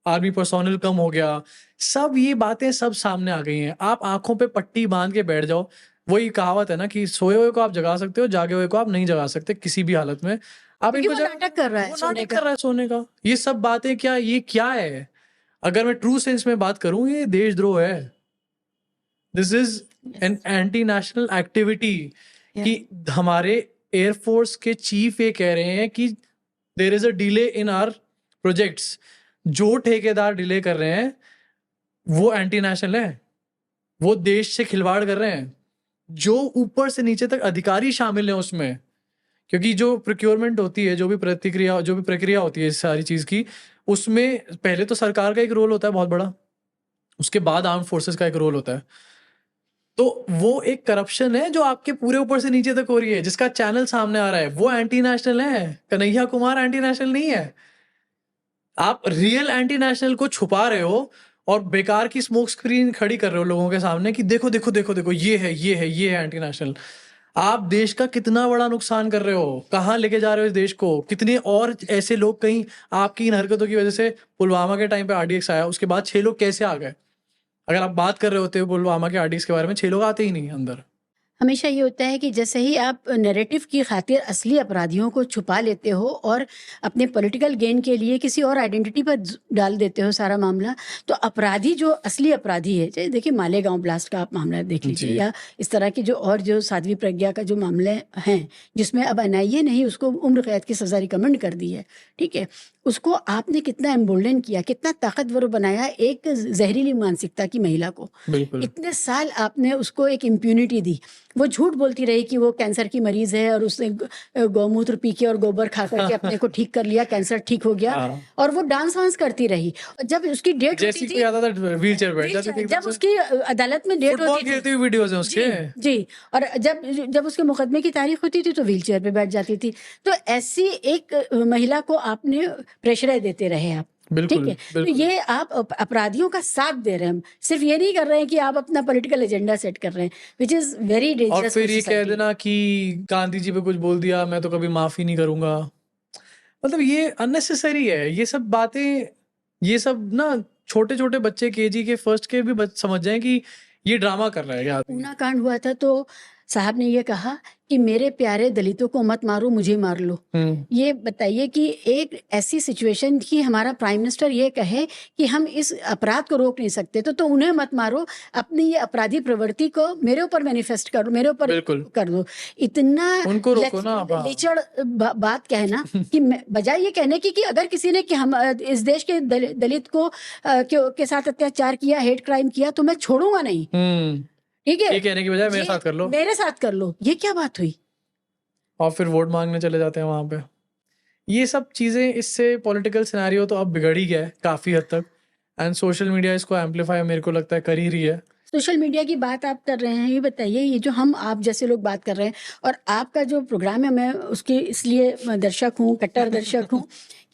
आर्मी पर्सोनल कम हो गया। सब ये बातें सब सामने आ गई हैं। आप आंखों पे पट्टी बांध के बैठ जाओ। वही कहावत है ना कि सोए हुए को आप जगा सकते हो, जागे हुए को आप नहीं जगा सकते किसी भी हालत में। आप क्योंकि इनको वो नाटक कर रहा है वो सोने नाटक का। कर रहा है सोने का। ये सब बातें क्या, ये क्या है? अगर मैं ट्रू सेंस में बात करूं, ये देशद्रोह है। This is an anti national activity. कि हमारे एयरफोर्स के चीफ ये कह रहे हैं कि there is a delay in our projects. जो ठेकेदार डिले कर रहे हैं वो एंटी नेशनल है, वो देश से खिलवाड़ कर रहे हैं। जो ऊपर से नीचे तक अधिकारी शामिल हैं उसमें, क्योंकि जो प्रोक्योरमेंट होती है, जो भी प्रक्रिया होती है इस सारी चीज की, उसमें पहले तो सरकार का एक रोल होता है बहुत बड़ा, उसके बाद आर्म फोर्सेस का एक रोल होता है। तो वो एक करप्शन है जो आपके पूरे ऊपर से नीचे तक हो रही है, जिसका चैनल सामने आ रहा है, वो एंटी नेशनल है। कन्हैया कुमार एंटी नेशनल नहीं है। आप रियल एंटी नेशनल को छुपा रहे हो और बेकार की स्मोक स्क्रीन खड़ी कर रहे हो लोगों के सामने कि देखो देखो देखो देखो, ये है ये है ये है एंटी नेशनल। आप देश का कितना बड़ा नुकसान कर रहे हो, कहाँ लेके जा रहे हो इस देश को। कितने और ऐसे लोग, कहीं आपकी इन हरकतों की वजह से पुलवामा के टाइम पे RDX आया, उसके बाद 6 लोग कैसे आ गए? अगर आप बात कर रहे होते हो पुलवामा के RDX के बारे में, 6 लोग आते ही नहीं अंदर। हमेशा ये होता है कि जैसे ही आप नैरेटिव की खातिर असली अपराधियों को छुपा लेते हो और अपने पॉलिटिकल गेन के लिए किसी और आइडेंटिटी पर डाल देते हो सारा मामला, तो अपराधी जो असली अपराधी है, चाहे देखिए मालेगांव ब्लास्ट का आप मामला देख लीजिए, जी। या इस तरह की जो साध्वी प्रज्ञा का जो मामले हैं, जिसमें अब NIA ने ही उसको उम्र कैद की सज़ा रिकमेंड कर दी है, ठीक है, उसको आपने कितना एम्बोल्डन किया, कितना ताकतवर बनाया एक जहरीली मानसिकता की महिला को। बिल्कुल। इतने साल आपने उसको एक इम्प्यूनिटी दी। वो झूठ बोलती रही कि वो कैंसर की मरीज है और उसने गौमूत्र पी के और गोबर खा करके अपने को ठीक कर लिया, कैंसर ठीक हो गया, हाँ। और वो डांस वांस करती रही। और जब उसकी डेट जैसे होती कोई थी, आता था व्हील चेयर बैठ जाती थी, जब उसकी अदालत में डेट फुटबॉल होती खेलती थी, हुई वीडियोस हैं उसके। जी, और जब उसके मुकदमे की तारीख होती थी तो व्हील चेयर पे बैठ जाती थी। तो ऐसी एक महिला को आपने प्रेशराइज देते रहे आप, ठीक बिल्कुल है। तो बिल्कुल। ये आप अपराधियों का साथ दे रहे हैं, सिर्फ ये नहीं कर रहे हैं कि आप अपना पॉलिटिकल एजेंडा सेट कर रहे हैं, विच इज वेरी और डेंजरस। फिर ये कह देना कि गांधी जी पे कुछ बोल दिया मैं तो कभी माफी नहीं करूंगा। मतलब ये अननेसेसरी है ये सब बातें। ये सब ना छोटे छोटे बच्चे केजी के फर्स्ट के भी समझ जाएं कि ये ड्रामा कर रहा है क्या आदमी। ऊना कांड हुआ था तो साहब ने ये कहा कि मेरे प्यारे दलितों को मत मारो, मुझे मार लो। ये बताइए कि एक ऐसी सिचुएशन की हमारा प्राइम मिनिस्टर ये कहे कि हम इस अपराध को रोक नहीं सकते तो उन्हें मत मारो, अपनी ये अपराधी प्रवृत्ति को मेरे ऊपर मैनिफेस्ट करो, मेरे ऊपर बिल्कुल कर दो। इतना उनको रोको ना आप। लीचड़ बात कहना कि बजाय ये कहने की कि अगर किसी ने कि हम इस देश के दलित को के साथ अत्याचार किया, हेट क्राइम किया तो मैं छोड़ूंगा नहीं, ठीक है, ये कहने की बजाय मेरे साथ कर लो, मेरे साथ कर लो। ये क्या बात हुई? और फिर वोट मांगने चले जाते हैं वहां पे। ये सब चीजें, इससे पॉलिटिकल सिनेरियो तो अब बिगड़ ही गया है काफी हद तक, एंड सोशल मीडिया इसको एम्पलीफाई मेरे को लगता है कर ही रही है। सोशल मीडिया की बात आप कर रहे हैं, ये बताइए, ये जो हम आप जैसे लोग बात कर रहे हैं और आपका जो प्रोग्राम है, मैं उसके इसलिए दर्शक हूँ, कट्टर दर्शक हूँ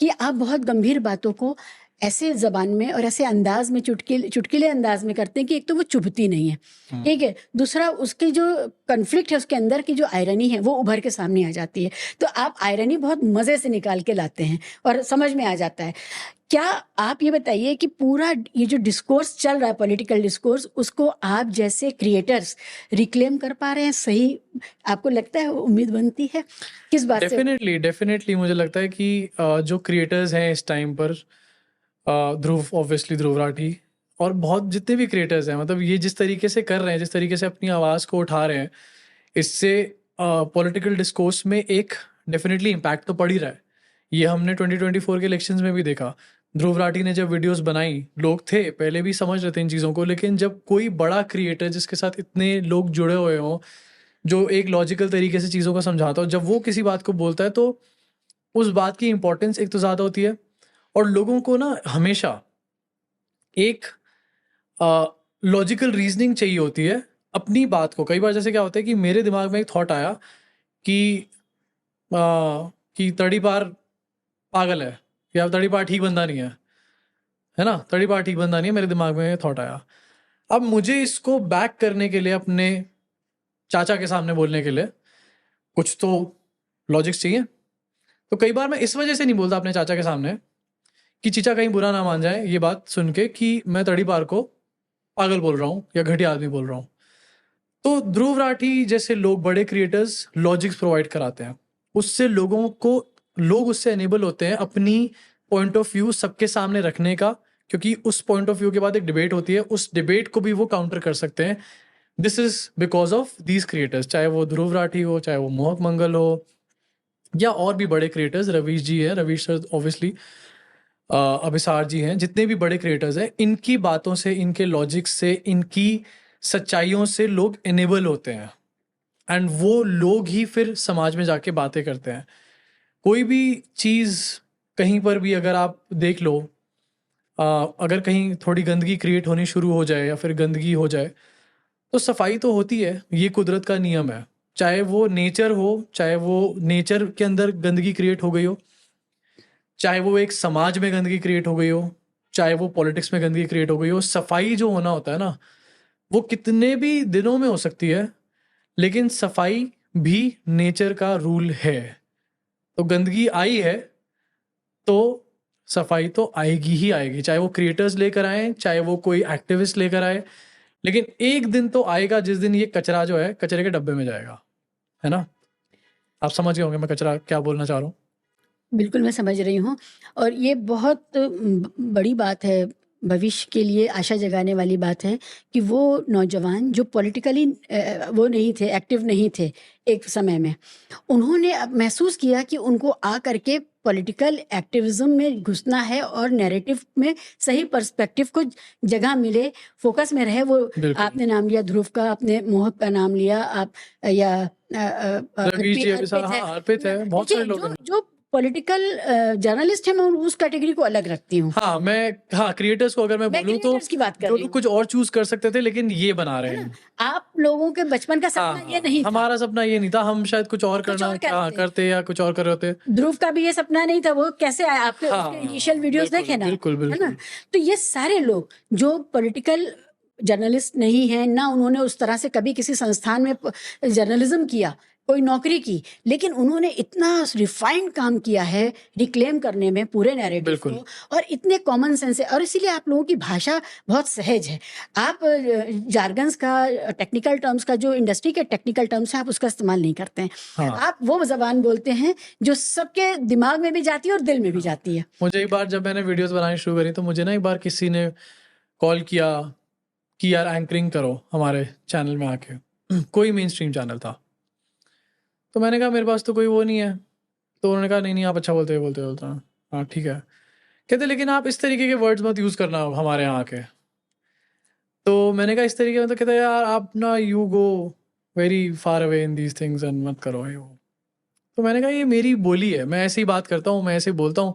कि आप बहुत गंभीर बातों को ऐसे जबान में और ऐसे अंदाज में, चुटकीले अंदाज में करते हैं कि एक तो वो चुभती नहीं है, ठीक है, दूसरा उसकी जो कन्फ्लिक्ट है, उसके अंदर की जो आयरनी है वो उभर के सामने आ जाती है। तो आप आयरनी बहुत मज़े से निकाल के लाते हैं और समझ में आ जाता है। क्या आप ये बताइए कि पूरा ये जो डिस्कोर्स चल रहा है, पॉलिटिकल डिस्कोर्स, उसको आप जैसे क्रिएटर्स रिक्लेम कर पा रहे हैं? सही आपको लगता है, उम्मीद बनती है किस बात से? डेफिनेटली मुझे लगता है कि जो क्रिएटर्स हैं इस टाइम पर, ध्रुव राठी और बहुत जितने भी क्रिएटर्स हैं, मतलब ये जिस तरीके से कर रहे हैं, जिस तरीके से अपनी आवाज़ को उठा रहे हैं, इससे पॉलिटिकल डिस्कोर्स में एक डेफिनेटली इम्पैक्ट तो पड़ ही रहा है। ये हमने 2024 के इलेक्शंस में भी देखा। ध्रुव राठी ने जब वीडियोस बनाई, लोग थे पहले भी समझ रहे थे इन चीज़ों को, लेकिन जब कोई बड़ा क्रिएटर जिसके साथ इतने लोग जुड़े हुए हों, जो एक लॉजिकल तरीके से चीज़ों को समझाता हो, जब वो किसी बात को बोलता है तो उस बात की इंपॉर्टेंस एक तो ज़्यादा होती है, और लोगों को ना हमेशा एक लॉजिकल रीजनिंग चाहिए होती है अपनी बात को। कई बार जैसे क्या होता है कि मेरे दिमाग में एक थॉट आया कि तड़ी पार पागल है या तड़ी पार ठीक बंदा नहीं है ना, तड़ी पार ठीक बंदा नहीं है, मेरे दिमाग में थॉट आया। अब मुझे इसको बैक करने के लिए, अपने चाचा के सामने बोलने के लिए कुछ तो लॉजिक्स चाहिए। तो कई बार मैं इस वजह से नहीं बोलता अपने चाचा के सामने कि चीचा कहीं बुरा ना मान जाए ये बात सुन के कि मैं तड़ी पार को पागल बोल रहा हूँ या घटिया आदमी बोल रहा हूँ। तो ध्रुव राठी जैसे लोग, बड़े क्रिएटर्स लॉजिक्स प्रोवाइड कराते हैं, उससे लोग उससे एनेबल होते हैं अपनी पॉइंट ऑफ व्यू सबके सामने रखने का, क्योंकि उस पॉइंट ऑफ व्यू के बाद एक डिबेट होती है, उस डिबेट को भी वो काउंटर कर सकते हैं। This is because of these creators, चाहे वो ध्रुव राठी हो, चाहे वो मोहक मंगल हो, या और भी बड़े क्रिएटर्स, रवीश जी है, रवीश सर ऑब्वियसली, अभिसार जी हैं, जितने भी बड़े क्रिएटर्स हैं, इनकी बातों से, इनके लॉजिक से, इनकी सच्चाइयों से लोग एनेबल होते हैं, एंड वो लोग ही फिर समाज में जाके बातें करते हैं। कोई भी चीज़ कहीं पर भी अगर आप देख लो, अगर कहीं थोड़ी गंदगी क्रिएट होनी शुरू हो जाए या फिर गंदगी हो जाए तो सफाई तो होती है, ये कुदरत का नियम है। चाहे वो नेचर हो, चाहे वो नेचर के अंदर गंदगी क्रिएट हो गई हो, चाहे वो एक समाज में गंदगी क्रिएट हो गई हो, चाहे वो पॉलिटिक्स में गंदगी क्रिएट हो गई हो, सफाई जो होना होता है ना, वो कितने भी दिनों में हो सकती है, लेकिन सफाई भी नेचर का रूल है। तो गंदगी आई है तो सफाई तो आएगी ही आएगी, चाहे वो क्रिएटर्स लेकर आए, चाहे वो कोई एक्टिविस्ट लेकर आए, लेकिन एक दिन तो आएगा जिस दिन ये कचरा जो है कचरे के डब्बे में जाएगा, है ना। आप समझ गए होंगे मैं कचरा क्या बोलना चाह रहा हूँ। बिल्कुल मैं समझ रही हूँ, और ये बहुत बड़ी बात है, भविष्य के लिए आशा जगाने वाली बात है कि वो नौजवान जो पॉलिटिकली वो नहीं थे, एक्टिव नहीं थे एक समय में, उन्होंने अब महसूस किया कि उनको आ करके पॉलिटिकल एक्टिविज्म में घुसना है और नैरेटिव में सही पर्सपेक्टिव को जगह मिले, फोकस में रहे। वो बिल्कुल। आपने नाम लिया ध्रुव का, आपने मोहक का नाम लिया, आप या रवीश जी, हाँ, अर्पित है, बहुत सारे लोग हैं। जो पॉलिटिकल जर्नलिस्ट है, मैं उस कैटेगरी को अलग रखती हूँ। हाँ, क्रिएटर्स को अगर मैं बोलूँ तो क्रिएटर्स की बात कर जो रही लोग हूँ। कुछ और चूज कर सकते थे लेकिन ये बना रहे हैं। आप लोगों के बचपन का सपना ये नहीं था। हमारा सपना ये नहीं था, हम शायद कुछ और करना करते या कुछ और कर रहे होते। ध्रुव का भी ये सपना नहीं था, वो कैसे आया, आपके इनिशियल वीडियोस देखे ना, बिल्कुल। है ना। तो ये सारे लोग जो पॉलिटिकल जर्नलिस्ट नहीं है ना, उन्होंने उस तरह से कभी किसी संस्थान में जर्नलिज्म किया, कोई नौकरी की, लेकिन उन्होंने इतना रिफाइंड काम किया है रिक्लेम करने में पूरे नैरेटिव बिल्कुल। को, और इतने कॉमन सेंस है, और इसीलिए आप लोगों की भाषा बहुत सहज है। आप जार्गन्स का, टेक्निकल टर्म्स का, जो इंडस्ट्री के टेक्निकल टर्म्स हैं, आप उसका इस्तेमाल नहीं करते हैं। हाँ, आप वो ज़बान बोलते हैं जो सबके दिमाग में भी जाती है और दिल में भी जाती है। मुझे एक बार जब मैंने वीडियोस बनानी शुरू करी तो मुझे ना एक बार किसी ने कॉल किया कि यार एंकरिंग करो हमारे चैनल में आके। कोई मेन स्ट्रीम चैनल था। तो मैंने कहा मेरे पास तो कोई वो नहीं है। तो उन्होंने कहा नहीं आप अच्छा बोलते हो, बोलते हो। हाँ ठीक है। कहते लेकिन आप इस तरीके के वर्ड्स मत यूज़ करना हमारे यहाँ आके। तो मैंने कहा इस तरीके में, तो कहते यार आप ना you go very far away in these things and मत करो ये वो। तो मैंने कहा ये मेरी बोली है, मैं ऐसे ही बात करता हूँ, मैं ऐसे ही बोलता हूँ।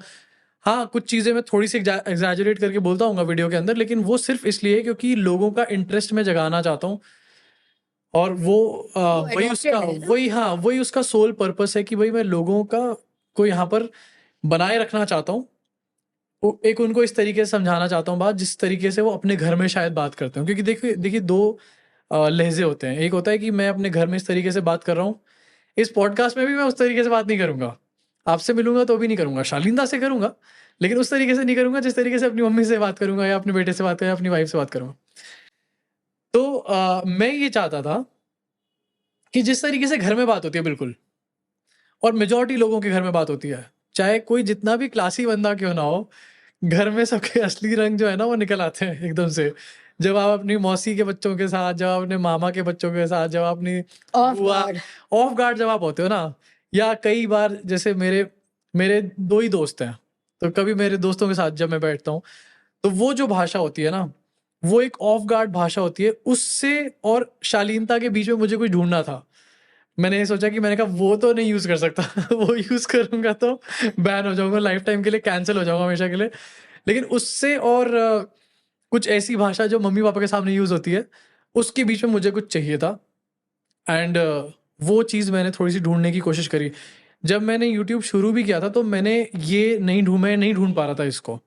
हाँ, कुछ चीज़ें मैं थोड़ी सी एग्जैजरेट करके बोलता हूँ वीडियो के अंदर, लेकिन वो सिर्फ इसलिए क्योंकि लोगों का इंटरेस्ट में जगाना चाहता हूँ। और वो वही adopted उसका है ना? वही उसका सोल पर्पस है कि भाई मैं लोगों का को यहाँ पर बनाए रखना चाहता हूँ। एक उनको इस तरीके से समझाना चाहता हूँ बात, जिस तरीके से वो अपने घर में शायद बात करते हो। क्योंकि देखिए देखिए 2 लहजे होते हैं। एक होता है कि मैं अपने घर में इस तरीके से बात कर रहा हूँ। इस पॉडकास्ट में भी मैं उस तरीके से बात नहीं करूँगा। आपसे मिलूँगा तो भी नहीं करूँगा। शालीनता से करूँगा, लेकिन उस तरीके से नहीं करूँगा जिस तरीके से अपनी मम्मी से बात करूँगा या अपने बेटे से बात करूँगा या अपनी वाइफ से बात करूँगा। तो मैं ये चाहता था कि जिस तरीके से घर में बात होती है बिल्कुल, और मेजॉरिटी लोगों के घर में बात होती है, चाहे कोई जितना भी क्लासी बंदा क्यों ना हो, घर में सबके असली रंग जो है ना वो निकल आते हैं एकदम से। जब आप अपनी मौसी के बच्चों के साथ, जब आप अपने मामा के बच्चों के साथ, जब आप अपनी ऑफ बुआ गार्ड। ऑफ गार्ड जब आप होते हो ना, या कई बार जैसे मेरे मेरे 2 ही दोस्त हैं, तो कभी मेरे दोस्तों के साथ जब मैं बैठता हूँ, तो वो जो भाषा होती है ना, वो एक ऑफ गार्ड भाषा होती है। उससे और शालीनता के बीच में मुझे कुछ ढूँढना था। मैंने ये सोचा कि मैंने कहा वो तो नहीं यूज़ कर सकता। वो यूज़ करूँगा तो बैन हो जाऊँगा, लाइफ टाइम के लिए कैंसल हो जाऊँगा हमेशा के लिए। लेकिन उससे और कुछ ऐसी भाषा जो मम्मी-पापा के सामने यूज़ होती है, उसके बीच में मुझे कुछ चाहिए था। एंड वो चीज़ मैंने थोड़ी-सी ढूँढने की कोशिश करी। जब मैंने यूट्यूब शुरू भी किया था तो मैं नहीं ढूँढ पा रहा था इसको।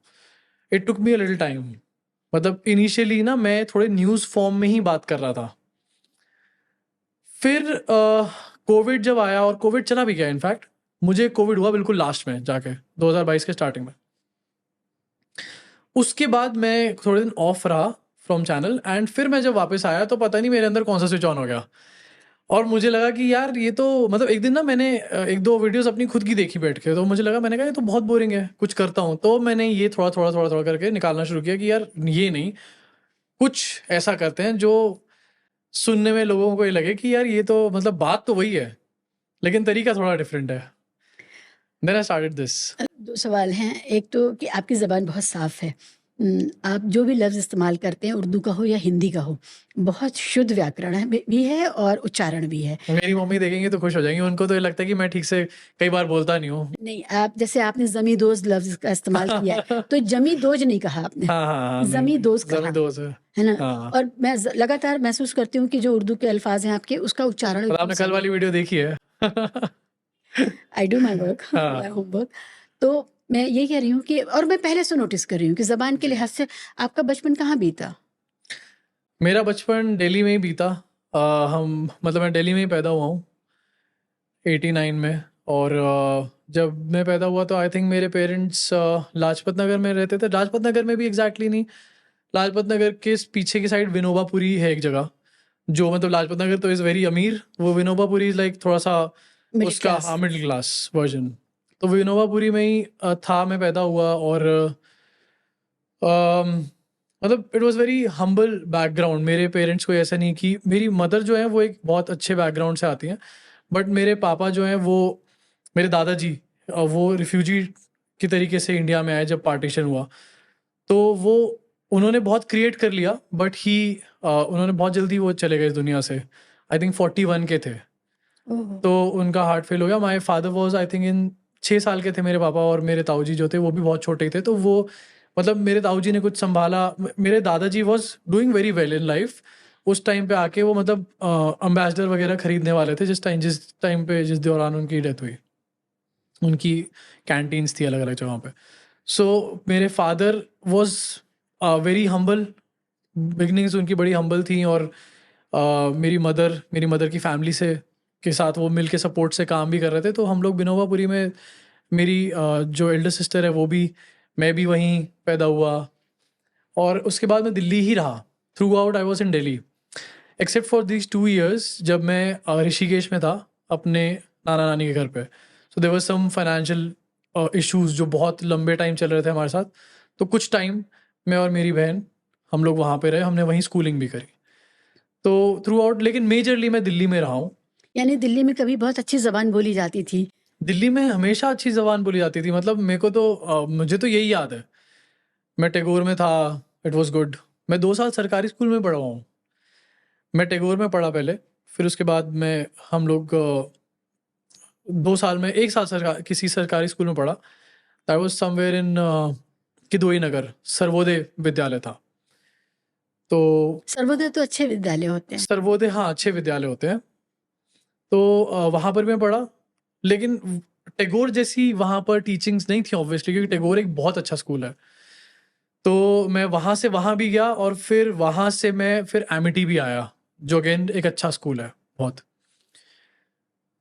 It took me a little time. मतलब इनिशियली ना मैं थोड़े न्यूज़ फॉर्म में ही बात कर रहा था। फिर कोविड जब आया, और कोविड चला भी गया इनफैक्ट, मुझे कोविड हुआ बिल्कुल लास्ट में जाके 2022 के स्टार्टिंग में। उसके बाद मैं थोड़े दिन ऑफ रहा फ्रॉम चैनल, एंड फिर मैं जब वापस आया तो पता नहीं मेरे अंदर कौन सा स्विच ऑन हो गया, और मुझे लगा कि यार ये तो मतलब एक दिन ना मैंने 1-2 वीडियोस अपनी खुद की देखी बैठ के, तो मुझे लगा, मैंने कहा ये तो बहुत बोरिंग है, कुछ करता हूँ। तो मैंने ये थोड़ा करके निकालना शुरू किया कि यार ये नहीं, कुछ ऐसा करते हैं जो सुनने में लोगों को ये लगे कि यार ये तो मतलब बात तो वही है, लेकिन तरीका थोड़ा डिफरेंट है। Then I started this. 2 सवाल हैं। एक तो कि आपकी ज़बान बहुत साफ़ है। आप जो भी लफ्ज़ इस्तेमाल करते हैं, उर्दू का हो या हिंदी का हो, बहुत शुद्ध व्याकरण है भी है और उच्चारण भी है। मेरी मम्मी देखेंगी तो खुश हो जाएंगी, उनको तो ये लगता है कि मैं ठीक से कई बार बोलता नहीं हूँ। नहीं, आप जैसे आपने ज़मी-दोज़ लफ्ज़ का इस्तेमाल किया है, तो जमी-दोज नहीं कहा आपने, हाँ हाँ हाँ, नहीं ज़मी-दोज़ जमी कहा, दोस्त है। है ना? हाँ, और मैं लगातार महसूस करती हूँ कि जो उर्दू के अल्फ़ाज़ हैं आपके, उसका उच्चारण और एकदम आपने कल सही वाली वीडियो देखी है? आई डू माई वर्क, हाँ माई होमवर्क। तो मैं ये कह रही हूँ कि, और मैं पहले से नोटिस कर रही हूँ कि ज़बान के जी। लिहाज से आपका बचपन कहाँ बीता? मेरा बचपन दिल्ली में ही बीता। हम मतलब मैं दिल्ली में ही पैदा हुआ हूँ 89 में। और जब मैं पैदा हुआ तो आई थिंक मेरे पेरेंट्स लाजपत नगर में रहते थे। लाजपत नगर में भी एग्जैक्टली नहीं, लाजपत नगर के पीछे की साइड विनोबापुरी है एक जगह, जो मतलब लाजपत नगर तो इज़ वेरी अमीर, वो विनोबापुरी इज़ लाइक थोड़ा सा मिडिल उसका क्लास। हाँ मिडिल क्लास वर्जन। तो विनोबापुरी में ही था, मैं पैदा हुआ। और अम, मतलब it was very humble background. मेरे पेरेंट्स को ऐसा नहीं कि मेरी मदर जो है वो एक बहुत अच्छे बैकग्राउंड से आती हैं, बट मेरे पापा जो हैं वो, मेरे दादाजी वो रिफ्यूजी की तरीके से इंडिया में आए जब पार्टीशन हुआ। तो वो उन्होंने बहुत क्रिएट कर लिया, बट उन्होंने बहुत जल्दी वो चले गए इस दुनिया से। आई थिंक 41 के थे। ओह! तो उनका हार्ट फेल हो गया। My father was I think in 6 साल के थे मेरे पापा, और मेरे ताऊजी जो थे वो भी बहुत छोटे ही थे। तो वो मतलब मेरे ताऊजी ने कुछ सँभाला। मेरे दादाजी was doing very well in life. उस टाइम पे आके वो मतलब एम्बेसडर वगैरह खरीदने वाले थे जिस दौरान उनकी डेथ हुई। उनकी कैंटीन्स थी अलग-अलग जगहों पे। सो मेरे father was very humble. Beginnings उनकी बड़ी हम्बल थी। और मेरी मदर की फैमिली से के साथ वो मिल के सपोर्ट से काम भी कर रहे थे, तो हम लोग बिनोबापुरी में मेरी जो एल्डर सिस्टर है वो भी, मैं भी वहीं पैदा हुआ, और उसके बाद मैं दिल्ली ही रहा। Through out I was in Delhi except for these 2 years जब मैं ऋषिकेश में था अपने नाना नानी के घर पे। So there was some financial issues जो बहुत लंबे टाइम चल रहे थे हमारे साथ, तो कुछ टाइम मैं और मेरी बहन हम लोग वहाँ पे रहे, हमने वहीं स्कूलिंग भी करी। तो थ्रू आउट, लेकिन मेजरली मैं दिल्ली में रहा हूँ। यानी दिल्ली में कभी बहुत अच्छी ज़बान बोली जाती थी। दिल्ली में हमेशा अच्छी ज़बान बोली जाती थी, मतलब मेरे को तो मुझे तो यही याद है। मैं टैगोर में था, इट वाज गुड। मैं 2 साल सरकारी स्कूल में पढ़ा हूँ। मैं टैगोर में पढ़ा पहले, फिर उसके बाद में हम लोग 2 साल में 1 साल किसी सरकारी स्कूल में पढ़ा। That was somewhere in Kidwai Nagar, Sarvodaya Vidyalaya था। तो सर्वोदय तो अच्छे विद्यालय होते हैं। सर्वोदय, हाँ, अच्छे विद्यालय होते हैं। तो वहाँ पर मैं पढ़ा, लेकिन टैगोर जैसी वहाँ पर टीचिंग्स नहीं थी ऑब्वियसली, क्योंकि टैगोर एक बहुत अच्छा स्कूल है। तो मैं वहाँ से वहाँ भी गया, और फिर वहाँ से मैं फिर एमिटी भी आया, जो अगेन एक अच्छा स्कूल है बहुत।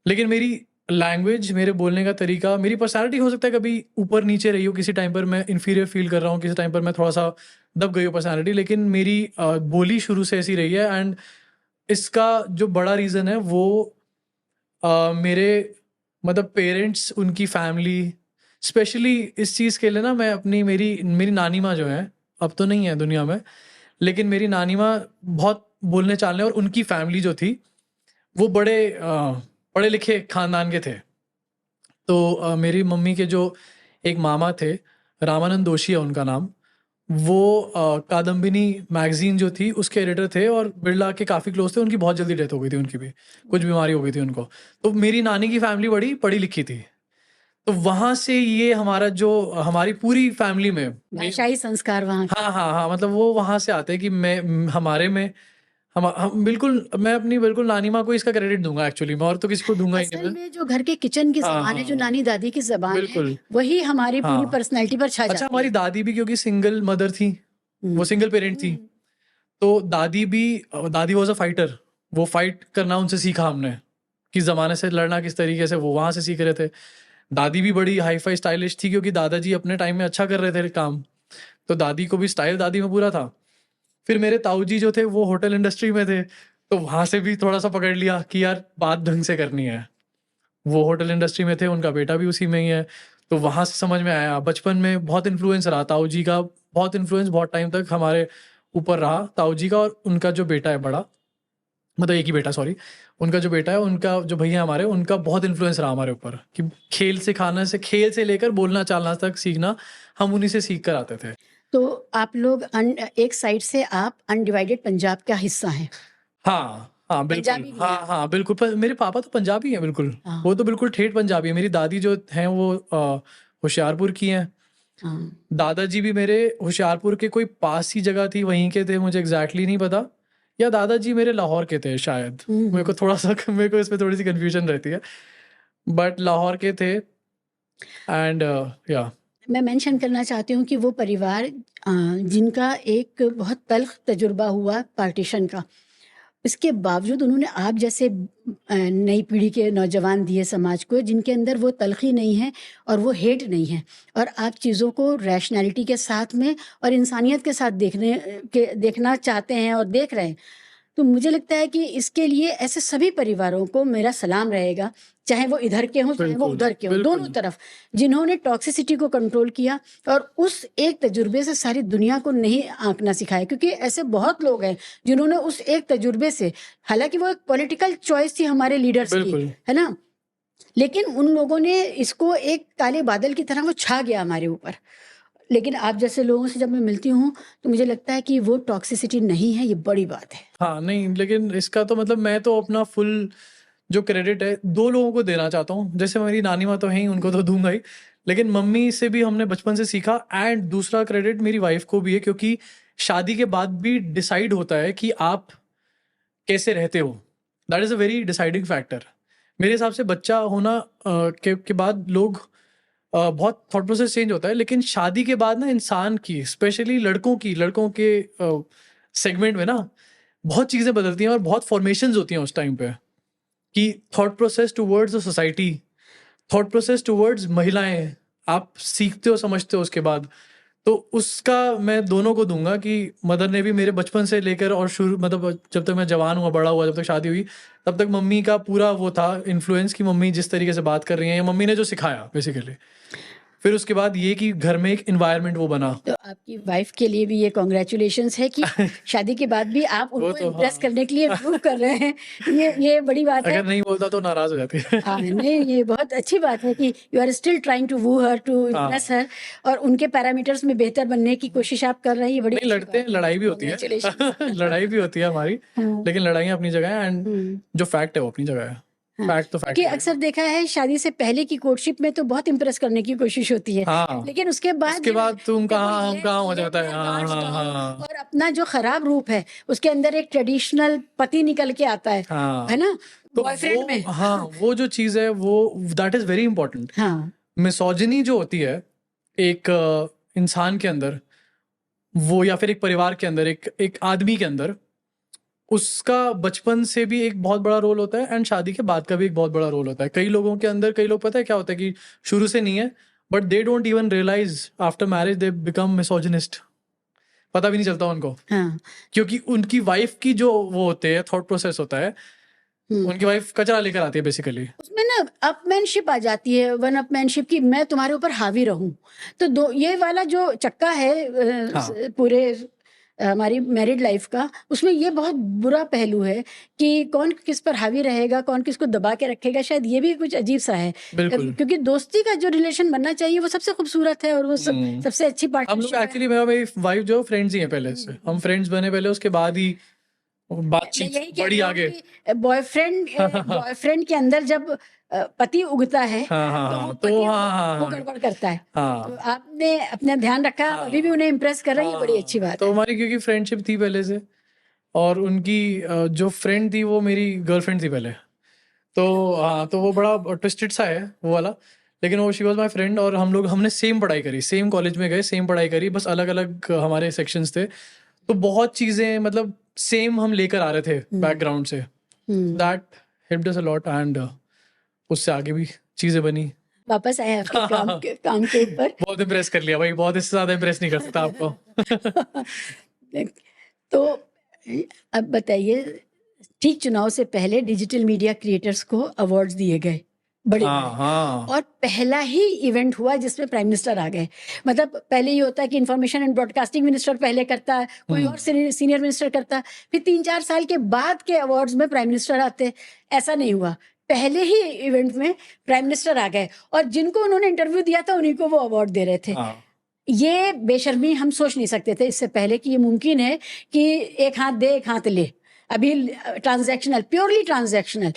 लेकिन मेरी लैंग्वेज, मेरे बोलने का तरीका, मेरी पर्सनालिटी हो सकता है कभी ऊपर नीचे रही हो, किसी टाइम पर मैं इन्फीरियर फील कर रहा हूँ, किसी टाइम पर मैं थोड़ा सा दब गई हूँ पर्सनालिटी, लेकिन मेरी बोली शुरू से ऐसी रही है। एंड इसका जो बड़ा रीज़न है वो मेरे मतलब पेरेंट्स, उनकी फैमिली, स्पेशली इस चीज़ के लिए ना, मैं अपनी मेरी मेरी नानी माँ जो है, अब तो नहीं है दुनिया में, लेकिन मेरी नानी माँ बहुत बोलने चालने, और उनकी फैमिली जो थी वो बड़े पढ़े लिखे खानदान के थे। तो मेरी मम्मी के जो एक मामा थे, रामानंद दोषी है उनका नाम, वो कादम्बिनी मैगजीन जो थी उसके एडिटर थे, और बिरला के काफ़ी क्लोज थे। उनकी बहुत जल्दी डेथ हो गई थी, उनकी भी कुछ बीमारी हो गई थी उनको। तो मेरी नानी की फैमिली बड़ी पढ़ी लिखी थी, तो वहाँ से ये हमारा जो, हमारी पूरी फैमिली में भाषाई संस्कार वहाँ के। हाँ हाँ हाँ, मतलब वो वहाँ से आते हैं कि मैं, हमारे में हम बिल्कुल, मैं अपनी बिल्कुल नानी माँ को इसका क्रेडिट दूंगा एक्चुअली, मैं और तो किसी को दूंगा ही नहीं असल मैं। में जो घर के किचन की हाँ ज़बान है, जो हाँ, नानी दादी की ज़बान है, बिल्कुल। वही हमारी पूरी हाँ, पर्सनैलिटी पर छा अच्छा, जाती हमारी है। दादी भी क्योंकि सिंगल मदर थी, वो हम्म, सिंगल पेरेंट थी, तो दादी भी, दादी वॉज अ फाइटर। वो फाइट करना उनसे सीखा हमने, कि ज़माने से लड़ना किस तरीके से, वो वहाँ से सीख रहे थे। दादी भी बड़ी हाई फाई स्टाइलिश थी, क्योंकि दादाजी अपने टाइम में अच्छा कर रहे थे काम, तो दादी को भी स्टाइल दादी में पूरा था। फिर मेरे ताऊजी जो थे वो होटल इंडस्ट्री में थे, तो वहाँ से भी थोड़ा सा पकड़ लिया कि यार बात ढंग से करनी है। वो होटल इंडस्ट्री में थे, उनका बेटा भी उसी में ही है, तो वहाँ से समझ में आया। बचपन में बहुत इन्फ्लुएंस रहा ताऊ जी का, बहुत इन्फ्लुएंस बहुत टाइम तक हमारे ऊपर रहा ताऊ जी का, और उनका जो बेटा है बड़ा, मतलब एक ही बेटा, सॉरी, उनका जो बेटा है, उनका जो भैया हमारे, उनका बहुत इन्फ्लुएंस रहा हमारे ऊपर, कि खेल सिखाना से, खेल से लेकर बोलना चालना तक सीखना, हम उन्हीं से सीख कर आते थे। तो आप लोग एक साइड से आप अनडिवाइडेड पंजाब का हिस्सा हैं। हाँ हाँ, बिल्कुल, पंजाबी भी हैं हाँ आप। हाँ, बिल्कुल। मेरे पापा तो पंजाबी हैं बिल्कुल, हाँ वो तो बिल्कुल ठेठ पंजाबी है। मेरी दादी जो हैं वो होशियारपुर की हैं। हाँ। दादाजी भी मेरे होशियारपुर के कोई पास ही जगह थी, वहीं के थे, मुझे एग्जैक्टली नहीं पता, या दादाजी मेरे लाहौर के थे शायद। मेरे को थोड़ा सा मेरे को इसमें थोड़ी सी कंफ्यूजन रहती है, बट लाहौर के थे। एंड या मैं मेंशन करना चाहती हूँ कि वो परिवार जिनका एक बहुत तल्ख तजुर्बा हुआ पार्टीशन का, इसके बावजूद उन्होंने आप जैसे नई पीढ़ी के नौजवान दिए समाज को, जिनके अंदर वो तलखी नहीं है और वो हेट नहीं है, और आप चीज़ों को रैशनैलिटी के साथ में और इंसानियत के साथ देखना चाहते हैं और देख रहे हैं। तो मुझे लगता है कि इसके लिए ऐसे सभी परिवारों को मेरा सलाम रहेगा, चाहे वो इधर के हों, चाहे वो बिल्कुल उधर के हों, दोनों बिल्कुल तरफ, जिन्होंने टॉक्सिसिटी को कंट्रोल किया और उस एक तजुर्बे से सारी दुनिया को नहीं आंकना सिखाया। क्योंकि ऐसे बहुत लोग हैं जिन्होंने उस एक तजुर्बे से, हालांकि वो एक पॉलिटिकल चॉइस थी हमारे लीडर्स की, बिल्कुल। है ना, लेकिन उन लोगों ने इसको एक काले बादल की तरह वो छा गया हमारे ऊपर। लेकिन आप जैसे लोगों से जब मैं मिलती हूँ तो मुझे लगता है कि वो टॉक्सिसिटी नहीं है, ये बड़ी बात है। हाँ, नहीं, लेकिन इसका तो मतलब मैं तो अपना फुल जो क्रेडिट है 2 लोगों को देना चाहता हूँ। जैसे मेरी नानी माँ तो हैं ही, उनको तो दूँगा ही, लेकिन मम्मी से भी हमने बचपन से सीखा, एंड दूसरा क्रेडिट मेरी वाइफ़ को भी है, क्योंकि शादी के बाद भी डिसाइड होता है कि आप कैसे रहते हो। That is a very deciding factor. मेरे हिसाब से बच्चा होना के बाद लोग बहुत थॉट प्रोसेस चेंज होता है, लेकिन शादी के बाद ना इंसान की, स्पेशली लड़कों के सेगमेंट में ना बहुत चीज़ें बदलती हैं, और बहुत फॉर्मेशंस होती हैं उस टाइम पे, कि thought process towards the society, thought process towards महिलाएं आप सीखते हो, समझते हो उसके बाद। तो उसका मैं दोनों को दूंगा कि मदर ने भी मेरे बचपन से लेकर और शुरू मतलब जब तक मैं जवान हुआ, बड़ा हुआ, जब तक शादी हुई, तब तक मम्मी का पूरा वो था इन्फ्लुएंस कि मम्मी जिस तरीके से बात कर रही हैं या मम्मी ने जो सिखाया बेसिकली। फिर उसके बाद ये कि घर में एक इन्वायरमेंट वो बना। तो आपकी वाइफ के लिए भी ये कॉन्ग्रेचुलेशंस है कि शादी के बाद भी आप वो उनको तो इम्प्रेस हाँ, करने के लिए प्रूव कर रहे हैं। ये बड़ी बात है। अगर नहीं बोलता तो नाराज हो जाती है। हाँ, नहीं, ये बहुत अच्छी बात है कि you are still trying to woo her, to impress हाँ, हर, और उनके पैरामीटर्स में बेहतर बनने की कोशिश आप कर रहे हैं। ये बड़ी नहीं अच्छी लड़ते हैं, बात है। लड़ाई भी होती है। कॉन्ग्रेचुलेशन। लड़ाई भी होती है हमारी, हाँ, लेकिन लड़ाइयाँ अपनी जगह है एंड हम्म, जो फैक्ट है वो अपनी जगह है। हाँ, फैक्ट तो क्योंकि फैक्ट है। अक्सर देखा है शादी से पहले की कोर्टशिप में तो बहुत इम्प्रेस करने की कोशिश होती है, हाँ, लेकिन उसके बाद उसके जो बाद तुम देखो कहाँ हम कहाँ हो जाता है। हाँ गार्ड्स हाँ डाउन, हाँ और अपना जो खराब रूप है उसके अंदर एक ट्रेडिशनल पति निकल के आता है हाँ। ना, तो बॉयफ्रेंड वो में। हाँ, वो जो चीज़ है वो दैट इज़ वेरी इंपॉर्टेंट। हाँ, मिसोजिनी जो होती है एक इंसान के अंदर, वो या फिर एक परिवार के अंदर, एक आदमी के अंदर, उसका बचपन से भी एक बहुत बड़ा रोल होता है एंड शादी के बाद का भी एक बहुत बड़ा रोल होता है। कई लोगों के अंदर, कई लोग पता है क्या होता है कि शुरू से नहीं है, but they don't even realise after marriage they become misogynist. पता भी नहीं चलता उनको, हाँ, क्योंकि उनकी वाइफ की जो वो होते हैं थॉट प्रोसेस होता है, हम्म, उनकी वाइफ कचरा लेकर आती है बेसिकली। उसमें ना अपमैनशिप आ जाती है, वन अपमैनशिप की मैं तुम्हारे ऊपर हावी रहूं। तो दो ये वाला जो चक्का है हाँ, पूरे हमारी मैरिड लाइफ का, उसमें ये बहुत बुरा पहलू है कि कौन किस पर हावी रहेगा, कौन किसको दबा के रखेगा। शायद ये भी कुछ अजीब सा है, बिल्कुल। क्योंकि दोस्ती का जो रिलेशन बनना चाहिए वो सबसे खूबसूरत है, और वो हम्म। सबसे अच्छी हम लोग पार्टनरशिप है। एक्चुअली, मैं मेरी वाइफ जो फ्रेंड्स ही हैं पहले से, हम फ्रेंड्स बने पहले, उसके बाद ही मैं बातचीत यही कह बड़ी रही हूँ आगे। कि बॉयफ्रेंड के अंदर जब पति उगता है हाँ हाँ तो वो हाँ, पति तो हाँ हाँ वो हाँ गड़बड़ करता है। तो हाँ आपने अपना ध्यान रखा, आप अभी भी हाँ उन्हें इम्प्रेस कर रही है, बड़ी अच्छी हाँ। बात तो है। हमारी क्योंकि फ्रेंडशिप थी पहले से, और उनकी जो फ्रेंड थी वो मेरी गर्लफ्रेंड थी पहले। तो हाँ, तो वो बड़ा ट्विस्टेड सा है वो वाला, लेकिन वो शी वॉज माई फ्रेंड, और हमने सेम पढ़ाई करी, सेम कॉलेज में गए, सेम पढ़ाई करी, बस अलग अलग हमारे सेक्शंस थे। तो बहुत चीज़ें मतलब सेम हम लेकर आ रहे थे बैकग्राउंड से। Hmm, that helped us a lot and उससे आगे भी चीज़ें बनी। वापस आए आपके काम के ऊपर। बहुत इम्प्रेस कर लिया भाई, बहुत, इससे ज़्यादा इम्प्रेस नहीं कर सकता आपको। तो अब बताइए, ठीक चुनाव से पहले डिजिटल मीडिया क्रिएटर्स को अवार्ड्स दिए गए, बड़े हाँ बड़े, हाँ और पहला ही इवेंट हुआ जिसमें प्राइम मिनिस्टर आ गए। मतलब पहले ये होता है कि इंफॉर्मेशन एंड ब्रॉडकास्टिंग मिनिस्टर पहले करता है, कोई और सीनियर मिनिस्टर करता है, फिर 3-4 साल के बाद के अवार्ड्स में प्राइम मिनिस्टर आते। ऐसा नहीं हुआ, पहले ही इवेंट में प्राइम मिनिस्टर आ गए, और जिनको उन्होंने इंटरव्यू दिया था उन्हीं को वो अवार्ड दे रहे थे। हाँ। ये बेशर्मी हम सोच नहीं सकते थे इससे पहले कि ये मुमकिन है कि एक हाथ दे एक हाथ ले। अभी ट्रांजैक्शनल, प्योरली ट्रांजैक्शनल।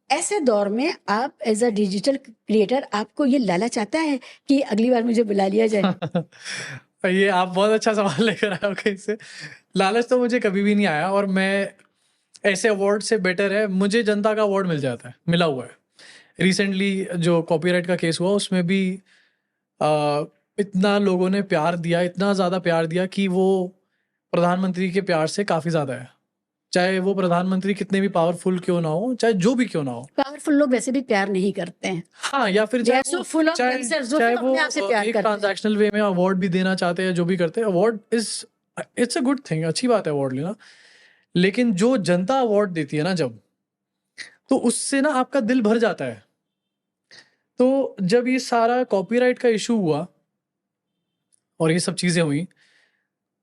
ऐसे दौर में आप एज अ डिजिटल क्रिएटर, आपको ये लालच आता है कि अगली बार मुझे बुला लिया जाए? ये आप बहुत अच्छा सवाल लेकर आए हो कहीं से। लालच तो मुझे कभी भी नहीं आया, और मैं ऐसे अवार्ड से बेटर है मुझे जनता का अवार्ड मिल जाता है, मिला हुआ है। रिसेंटली जो कॉपीराइट का केस हुआ उसमें भी इतना लोगों ने प्यार दिया, इतना ज़्यादा प्यार दिया कि वो प्रधानमंत्री के प्यार से काफ़ी ज़्यादा है। चाहे वो प्रधानमंत्री कितने भी पावरफुल क्यों ना हो, चाहे जो भी क्यों ना हो। पावरफुल लोग वैसे भी प्यार नहीं करते हैं। हाँ, या फिर They चाहे are so वो full of चाहे themselves, वो चाहे सिर्फ वो अपने आप से प्यार एक करते हैं। ट्रांजैक्शनल वे में अवार्ड भी देना चाहते हैं, जो भी करते हैं, award it's a good thing, अच्छी बात है अवार्ड लेना। लेकिन जो जनता अवार्ड देती है ना जब, तो उससे ना आपका दिल भर जाता है। तो जब ये सारा कॉपीराइट का इशू हुआ और ये सब चीज़ें हुई,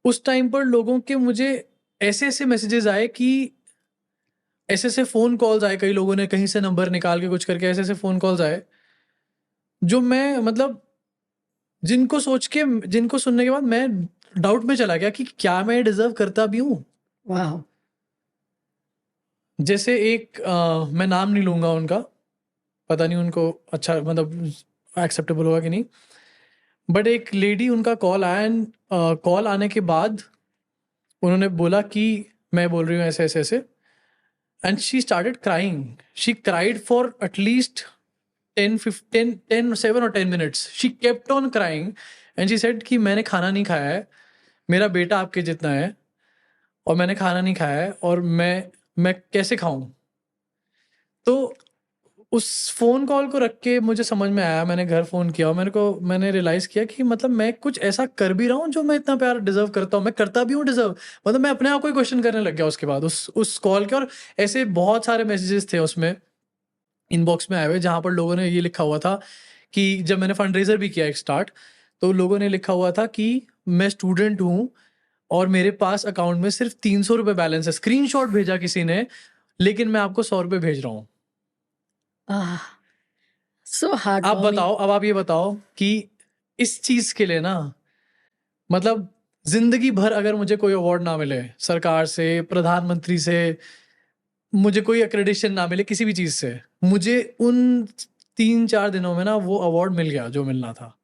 उस टाइम पर लोगों के मुझे ऐसे मैसेजेस आए कि ऐसे फ़ोन कॉल्स आए, कई लोगों ने कहीं से नंबर निकाल के कुछ करके ऐसे फ़ोन कॉल्स आए, जो मैं मतलब जिनको सुनने के बाद मैं डाउट में चला गया कि क्या मैं डिज़र्व करता भी हूँ? वाह। जैसे एक मैं नाम नहीं लूँगा उनका, पता नहीं उनको अच्छा मतलब एक्सेप्टेबल होगा कि नहीं, बट एक लेडी, उनका कॉल आया एंड कॉल आने के बाद उन्होंने बोला कि मैं बोल रही हूँ ऐसे and she started crying. She cried for at least 7 और 10 minutes. She kept on crying and she said कि मैंने खाना नहीं खाया है, मेरा बेटा आपके जितना है और मैंने खाना नहीं खाया है, और मैं कैसे खाऊं? तो उस फोन कॉल को रख के मुझे समझ में आया, मैंने घर फोन किया और मैंने रियलाइज किया कि मतलब मैं कुछ ऐसा कर भी रहा हूँ जो मैं इतना प्यार डिजर्व करता हूँ, मैं करता भी हूँ डिजर्व। मतलब मैं अपने आप को ही क्वेश्चन करने लग गया उसके बाद उस कॉल के। और ऐसे बहुत सारे मैसेजेस थे उसमें इनबॉक्स में आए हुए जहाँ पर लोगों ने ये लिखा हुआ था कि जब मैंने फंड रेजर भी किया एक स्टार्ट, तो लोगों ने लिखा हुआ था कि मैं स्टूडेंट हूँ और मेरे पास अकाउंट में सिर्फ 300 रुपये बैलेंस है। स्क्रीनशॉट भेजा किसी ने, लेकिन मैं आपको 100 रुपये भेज रहा हूँ। सो हार्ट आप बताओ, अब आप ये बताओ कि इस चीज के लिए ना, मतलब जिंदगी भर अगर मुझे कोई अवार्ड ना मिले सरकार से, प्रधानमंत्री से, मुझे कोई एक्रेडिशन ना मिले किसी भी चीज से, मुझे उन 3-4 दिनों में ना वो अवार्ड मिल गया जो मिलना था।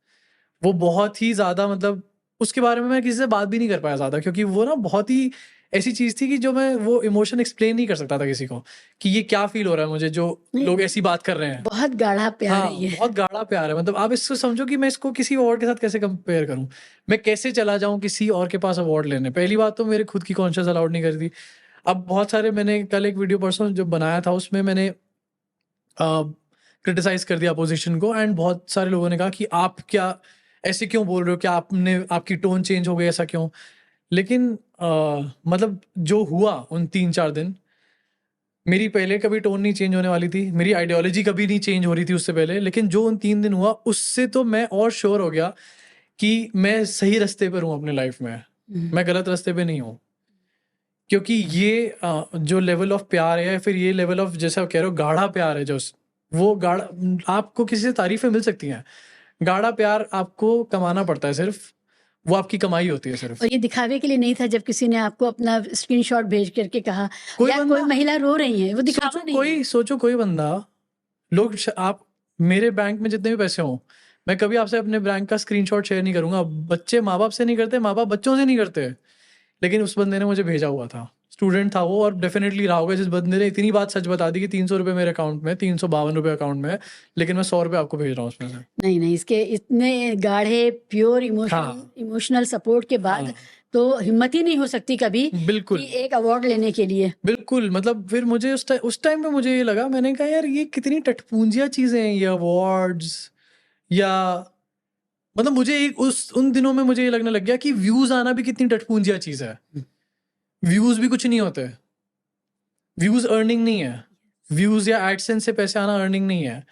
वो बहुत ही ज्यादा, मतलब उसके बारे में मैं किसी से बात भी नहीं कर पाया ज्यादा, क्योंकि वो ना बहुत ही ऐसी चीज थी कि जो मैं वो इमोशन एक्सप्लेन नहीं कर सकता था किसी को कि ये क्या फील हो रहा है मुझे, जो लोग ऐसी बात कर रहे हैं। बहुत गाढ़ा प्यार हाँ, है ये। बहुत गाढ़ा प्यार है। मतलब आप इसको समझो कि मैं इसको किसी अवार्ड के साथ कैसे कंपेयर करूं, मैं कैसे चला जाऊं किसी और के पास अवार्ड लेने। पहली बात तो मेरे खुद की कॉन्शियस अलाउड नहीं करती। अब बहुत सारे, मैंने कल एक वीडियो परसों जो बनाया था उसमें मैंने क्रिटिसाइज कर दिया अपोजिशन को, एंड बहुत सारे लोगों ने कहा कि आप क्या ऐसे क्यों बोल रहे हो, क्या आपकी टोन चेंज हो गई, ऐसा क्यों। लेकिन मतलब जो हुआ उन 3-4 दिन, मेरी पहले कभी टोन नहीं चेंज होने वाली थी, मेरी आइडियोलॉजी कभी नहीं चेंज हो रही थी उससे पहले, लेकिन जो उन 3 दिन हुआ उससे तो मैं और श्योर हो गया कि मैं सही रास्ते पर हूँ अपने लाइफ में, मैं गलत रास्ते पे नहीं हूँ। क्योंकि ये जो लेवल ऑफ प्यार है, या फिर ये लेवल ऑफ, जैसे आप कह रहे हो गाढ़ा प्यार है, जो वो गाढ़ा आपको किसी से तारीफें मिल सकती हैं, गाढ़ा प्यार आपको कमाना पड़ता है, सिर्फ वो आपकी कमाई होती है सिर्फ। और ये दिखावे के लिए नहीं था जब किसी ने आपको अपना स्क्रीनशॉट भेज करके कहा कोई या कोई महिला रो रही है, वो दिखावा नहीं है। सोचो कोई बंदा, आप मेरे बैंक में जितने भी पैसे हों, मैं कभी आपसे अपने बैंक का स्क्रीनशॉट शेयर नहीं करूंगा। बच्चे माँ बाप से नहीं करते, माँ बाप बच्चों से नहीं करते, लेकिन उस बंदे ने मुझे भेजा हुआ था, स्टूडेंट था वो, और डेफिनेटली रहा होगा जिस बंदे ने इतनी बात सच बता दी कि 300 रुपये मेरे अकाउंट में, 352 रुपये अकाउंट में है, लेकिन मैं 100 रुपये आपको भेज रहा हूँ उसमें से। नहीं, इसके इतने गाढ़े प्योर इमोशनल सपोर्ट के बाद तो हिम्मत ही नहीं हो सकती कभी बिल्कुल कि एक अवार्ड लेने के लिए। बिल्कुल। मतलब फिर मुझे उस टाइम पे मुझे ये लगा, मैंने कहा यार ये कितनी टटपूंजिया चीजें हैं ये अवार्ड्स, या मतलब मुझे एक उन दिनों में मुझे ये लगने लग गया कि व्यूज आना भी कितनी टटपूंजिया चीज है। व्यूज भी कुछ नहीं होते, व्यूज अर्निंग नहीं है, व्यूज या एडसेंस से पैसे आना अर्निंग नहीं है,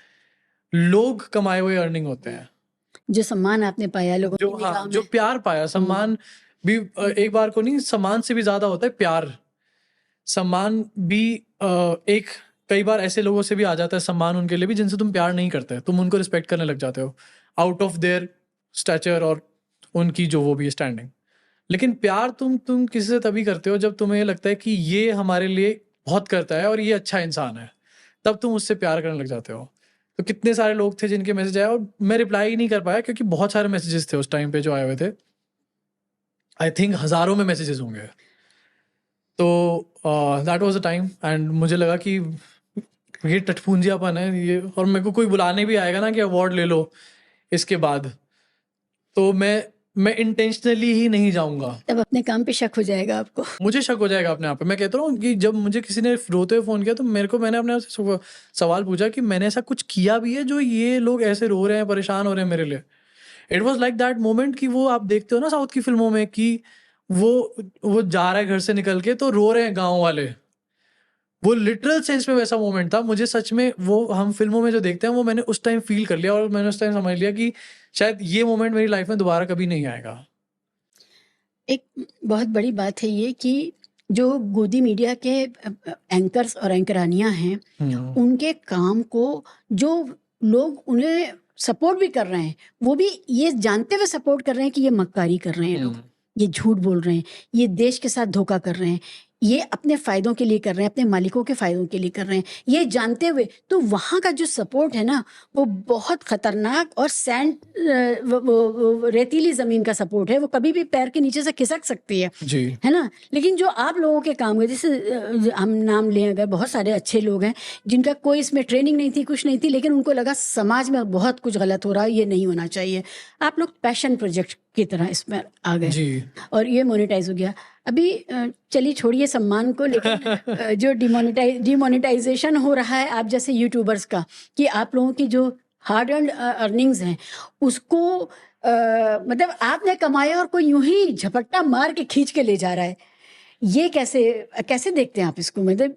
लोग कमाए हुए अर्निंग होते हैं। जो सम्मान आपने पाया लोगों जो की निगाह में, जो प्यार पाया, सम्मान भी एक बार को नहीं, सम्मान से भी ज्यादा होता है प्यार। सम्मान भी एक कई बार ऐसे लोगों से भी आ जाता है सम्मान उनके लिए भी जिनसे तुम प्यार नहीं करते, तुम उनको रिस्पेक्ट करने लग जाते हो आउट ऑफ देयर स्टैचर और उनकी जो वो भी स्टैंडिंग। लेकिन प्यार तुम किसी से तभी करते हो जब तुम्हें लगता है कि ये हमारे लिए बहुत करता है और ये अच्छा इंसान है, तब तुम उससे प्यार करने लग जाते हो। तो कितने सारे लोग थे जिनके मैसेज आए और मैं रिप्लाई ही नहीं कर पाया, क्योंकि बहुत सारे मैसेजेस थे उस टाइम पे जो आए हुए थे, आई थिंक हजारों में मैसेजेस होंगे। तो that was the time, and मुझे लगा कि ये टटपूंजियापन है ये, और मेरे को कोई बुलाने भी आएगा ना कि अवार्ड ले लो इसके बाद, तो मैं इंटेंशनली ही नहीं जाऊंगा। तब अपने काम पे शक हो जाएगा आपको। मुझे शक हो जाएगा अपने आप पे। मैं कहता हूँ कि जब मुझे किसी ने रोते हुए फोन किया तो मैंने अपने आप से सवाल पूछा कि मैंने ऐसा कुछ किया भी है जो ये लोग ऐसे रो रहे हैं, परेशान हो रहे हैं मेरे लिए। It was like that moment कि वो आप देखते हो ना साउथ की फिल्मों में कि वो जा रहा है घर से निकल के तो रो रहे हैं गाँव वाले, वो लिटरल सेंस में वैसा मोमेंट था। मुझे सच में वो हम फिल्मों में जो देखते हैं वो मैंने उस टाइम फील कर लिया, और मैंने उस टाइम समझ लिया कि शायद ये मोमेंट मेरी लाइफ में दोबारा कभी नहीं आएगा। एक बहुत बड़ी बात है ये कि जो गोदी मीडिया के एंकर्स और एंकरानियां हैं उनके काम को जो लोग उन्हें सपोर्ट भी कर रहे हैं, वो भी ये जानते हुए सपोर्ट कर रहे हैं कि ये मक्कारी कर रहे हैं लोग, ये झूठ बोल रहे हैं, ये देश के साथ धोखा कर रहे हैं, ये अपने फायदों के लिए कर रहे हैं, अपने मालिकों के फायदों के लिए कर रहे हैं, ये जानते हुए। तो वहाँ का जो सपोर्ट है ना वो बहुत खतरनाक और सैंड वो रेतीली जमीन का सपोर्ट है, वो कभी भी पैर के नीचे से खिसक सकती है जी। है ना। लेकिन जो आप लोगों के काम है, जैसे हम नाम लें अगर, बहुत सारे अच्छे लोग हैं जिनका कोई इसमें ट्रेनिंग नहीं थी, कुछ नहीं थी, लेकिन उनको लगा समाज में बहुत कुछ गलत हो रहा है, ये नहीं होना चाहिए। आप लोग पैशन प्रोजेक्ट की तरह इसमें आ गए जी और ये मोनेटाइज हो गया। अभी चलिए छोड़िए सम्मान को, लेकिन जो डिमोनेटाइजेशन हो रहा है आप जैसे यूट्यूबर्स का, कि आप लोगों की जो हार्ड अर्न अर्निंग्स हैं उसको मतलब आपने कमाया और कोई यूं ही झपट्टा मार के खींच के ले जा रहा है, ये कैसे देखते हैं आप इसको? मतलब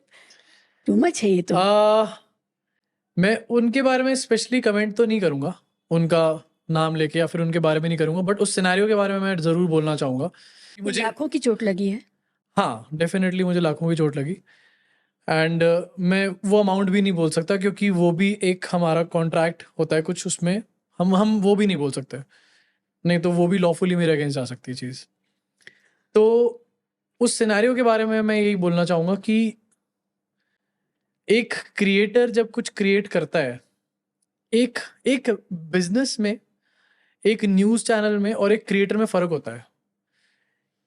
टू मच है ये तो। मैं उनके बारे में स्पेशली कमेंट तो नहीं करूंगा, उनका नाम लेके या फिर उनके बारे में नहीं करूंगा, बट उस सिनेरियो के बारे में मैं ज़रूर बोलना चाहूँगा कि मुझे, लाखों की चोट लगी है। हाँ डेफिनेटली मुझे लाखों की चोट लगी। एंड मैं वो अमाउंट भी नहीं बोल सकता क्योंकि वो भी एक हमारा कॉन्ट्रैक्ट होता है कुछ, उसमें हम वो भी नहीं बोल सकते, नहीं तो वो भी लॉफुली मेरे अगेंस्ट जा सकती है चीज़। तो उस सिनेरियो के बारे में मैं यही बोलना चाहूँगा कि एक क्रिएटर जब कुछ क्रिएट करता है, एक एक बिजनेस में, एक न्यूज़ चैनल में और एक क्रिएटर में फ़र्क होता है।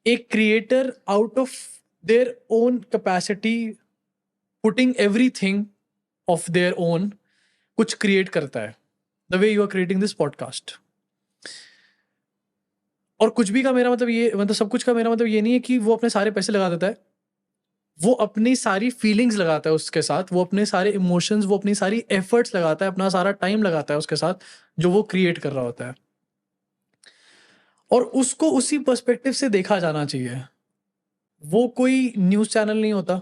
एक creator out of their own capacity, putting everything of their own, कुछ क्रिएट करता है, the way you are creating this podcast. और कुछ भी का मेरा मतलब ये, मतलब सब कुछ का मेरा मतलब ये नहीं है कि वो अपने सारे पैसे लगा देता है, वो अपनी सारी फीलिंग्स लगाता है उसके साथ, वो अपने सारे इमोशंस, वो अपनी सारी एफर्ट्स लगाता है, अपना सारा टाइम लगाता है उसके साथ जो वो क्रिएट कर रहा होता है। और उसको उसी पर्सपेक्टिव से देखा जाना चाहिए। वो कोई न्यूज़ चैनल नहीं होता,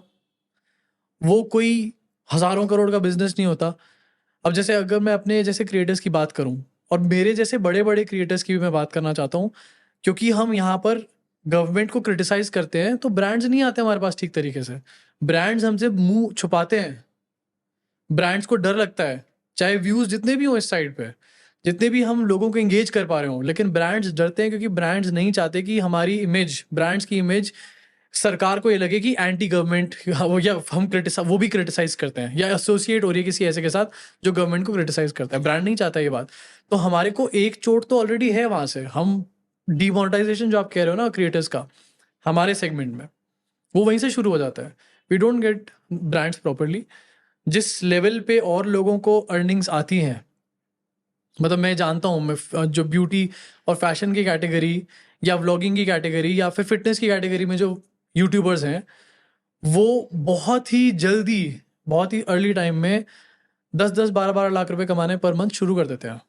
वो कोई हज़ारों करोड़ का बिजनेस नहीं होता। अब जैसे अगर मैं अपने जैसे क्रिएटर्स की बात करूं, और मेरे जैसे बड़े बड़े क्रिएटर्स की भी मैं बात करना चाहता हूं, क्योंकि हम यहाँ पर गवर्नमेंट को क्रिटिसाइज करते हैं तो ब्रांड्स नहीं आते हमारे पास ठीक तरीके से, ब्रांड्स हमसे मुंह छुपाते हैं, ब्रांड्स को डर लगता है, चाहे व्यूज जितने भी हो इस साइड पे, जितने भी हम लोगों को एंगेज कर पा रहे हो, लेकिन ब्रांड्स डरते हैं क्योंकि ब्रांड्स नहीं चाहते कि हमारी इमेज, ब्रांड्स की इमेज सरकार को ये लगे कि एंटी गवर्नमेंट, या हम वो भी क्रिटिसाइज करते हैं या एसोसिएट हो रही है किसी ऐसे के साथ जो गवर्नमेंट को क्रिटिसाइज करता है। ब्रांड नहीं चाहता ये बात, तो हमारे को एक चोट तो ऑलरेडी है वहां से। हम डिमोनेटाइजेशन जो आप कह रहे हो ना क्रिएटर्स का, हमारे सेगमेंट में वो वहीं से शुरू हो जाता है। We don't get brands properly. जिस लेवल पे और लोगों को अर्निंग्स आती हैं, मतलब मैं जानता हूँ, मैं जो ब्यूटी और फैशन की कैटेगरी या व्लॉगिंग की कैटेगरी या फिर फिटनेस की कैटेगरी में जो यूट्यूबर्स हैं, वो बहुत ही जल्दी, बहुत ही अर्ली टाइम में 10-10, 12-12 लाख रुपए कमाने पर मंथ शुरू कर देते हैं,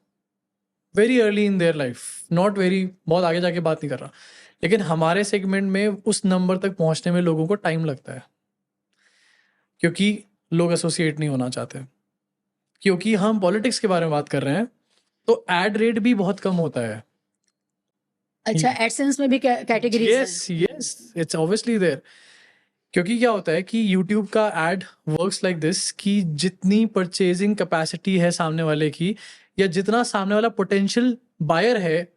very early in their life. Not very, बहुत आगे जाके बात नहीं कर रहा, लेकिन हमारे सेगमेंट में उस नंबर तक पहुंचने में लोगों को टाइम लगता है क्योंकि लोग एसोसिएट नहीं होना चाहते। क्योंकि हम पॉलिटिक्स के बारे में बात कर रहे हैं तो एड रेट भी बहुत कम होता है। अच्छा, एडसेंस में भी categories yes yes, it's obviously there. क्योंकि क्या होता है कि YouTube का एड वर्क्स लाइक दिस कि जितनी परचेजिंग कैपेसिटी है सामने वाले की, या जितना सामने वाला पोटेंशियल बायर है,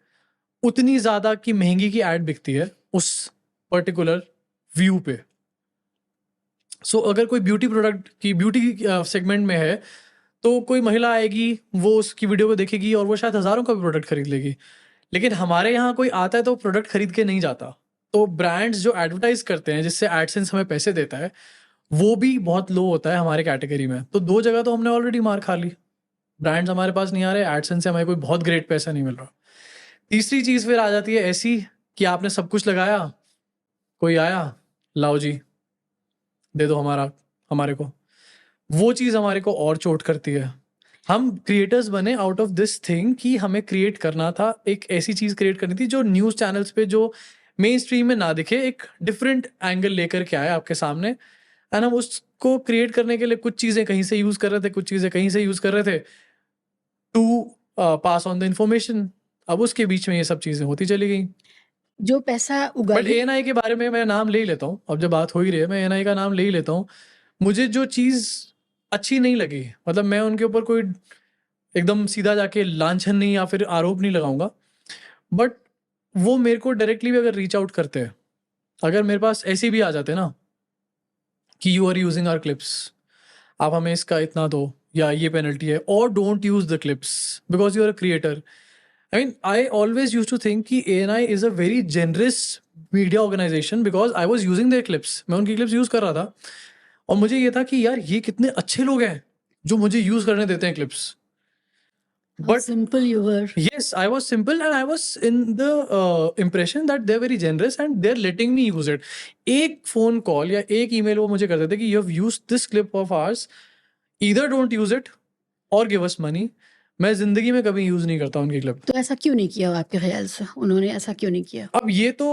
उतनी ज़्यादा की महंगी की एड बिकती है उस पर्टिकुलर व्यू पे। सो अगर कोई ब्यूटी प्रोडक्ट की, ब्यूटी सेगमेंट में है, तो कोई महिला आएगी, वो उसकी वीडियो को देखेगी और वो शायद हज़ारों का भी प्रोडक्ट खरीद लेगी। लेकिन हमारे यहाँ कोई आता है तो प्रोडक्ट खरीद के नहीं जाता। तो ब्रांड्स जो एडवर्टाइज करते हैं, जिससे एडसेंस हमें पैसे देता है, वो भी बहुत लो होता है हमारे कैटेगरी में। तो दो जगह तो हमने ऑलरेडी मार खा ली, ब्रांड्स हमारे पास नहीं आ रहे, एडसेंस से हमें कोई बहुत ग्रेट पैसा नहीं मिल रहा। तीसरी चीज़ फिर आ जाती है ऐसी कि आपने सब कुछ लगाया, कोई आया, लाओ जी दे दो हमारे को। वो चीज़ हमारे को और चोट करती है। हम क्रिएटर्स बने आउट ऑफ दिस थिंग कि हमें क्रिएट करना था, एक ऐसी चीज़ क्रिएट करनी थी जो न्यूज़ चैनल्स पे, जो मेन स्ट्रीम में ना दिखे, एक डिफरेंट एंगल लेकर के आए आपके सामने। एंड हम उसको क्रिएट करने के लिए कुछ चीज़ें कहीं से यूज़ कर रहे थे, कुछ चीज़ें कहीं से यूज़ कर रहे थे to pass on the information. अब उसके बीच में ये सब चीज़ें होती चली गई। जो पैसा बट उगाई। ANI के बारे में मैं नाम ले ही लेता हूँ, अब जब बात हो ही रही है मैं ANI का नाम ले ही लेता हूँ। मुझे जो चीज़ अच्छी नहीं लगी, मतलब मैं उनके ऊपर कोई एकदम सीधा जाके लांछन नहीं या फिर आरोप नहीं लगाऊंगा, बट वो मेरे को डायरेक्टली भी अगर रीच आउट करते हैं, अगर मेरे पास ऐसे भी आ जाते हैं ना कि you are using our clips, आप हमें इसका इतना दो या ये पेनल्टी है, और don't use the clips because you are a creator. I mean, I always used to think कि ANI is a very generous media organization because I was using their clips. मैं उनकी clips use कर रहा था और मुझे ये था कि यार ये कितने अच्छे लोग हैं जो मुझे use करने देते हैं clips. But simple you were. yes, I was simple and I was in the impression that they're very generous and they're letting me use it. एक phone call या एक email वो मुझे करते थे कि you have used this clip of ours, either don't use it or give us money. मैं जिंदगी में कभी यूज नहीं करता उनकी क्लिप. तो ऐसा क्यों नहीं किया आपके ख्याल से? उन्होंने ऐसा क्यों नहीं किया? अब ये तो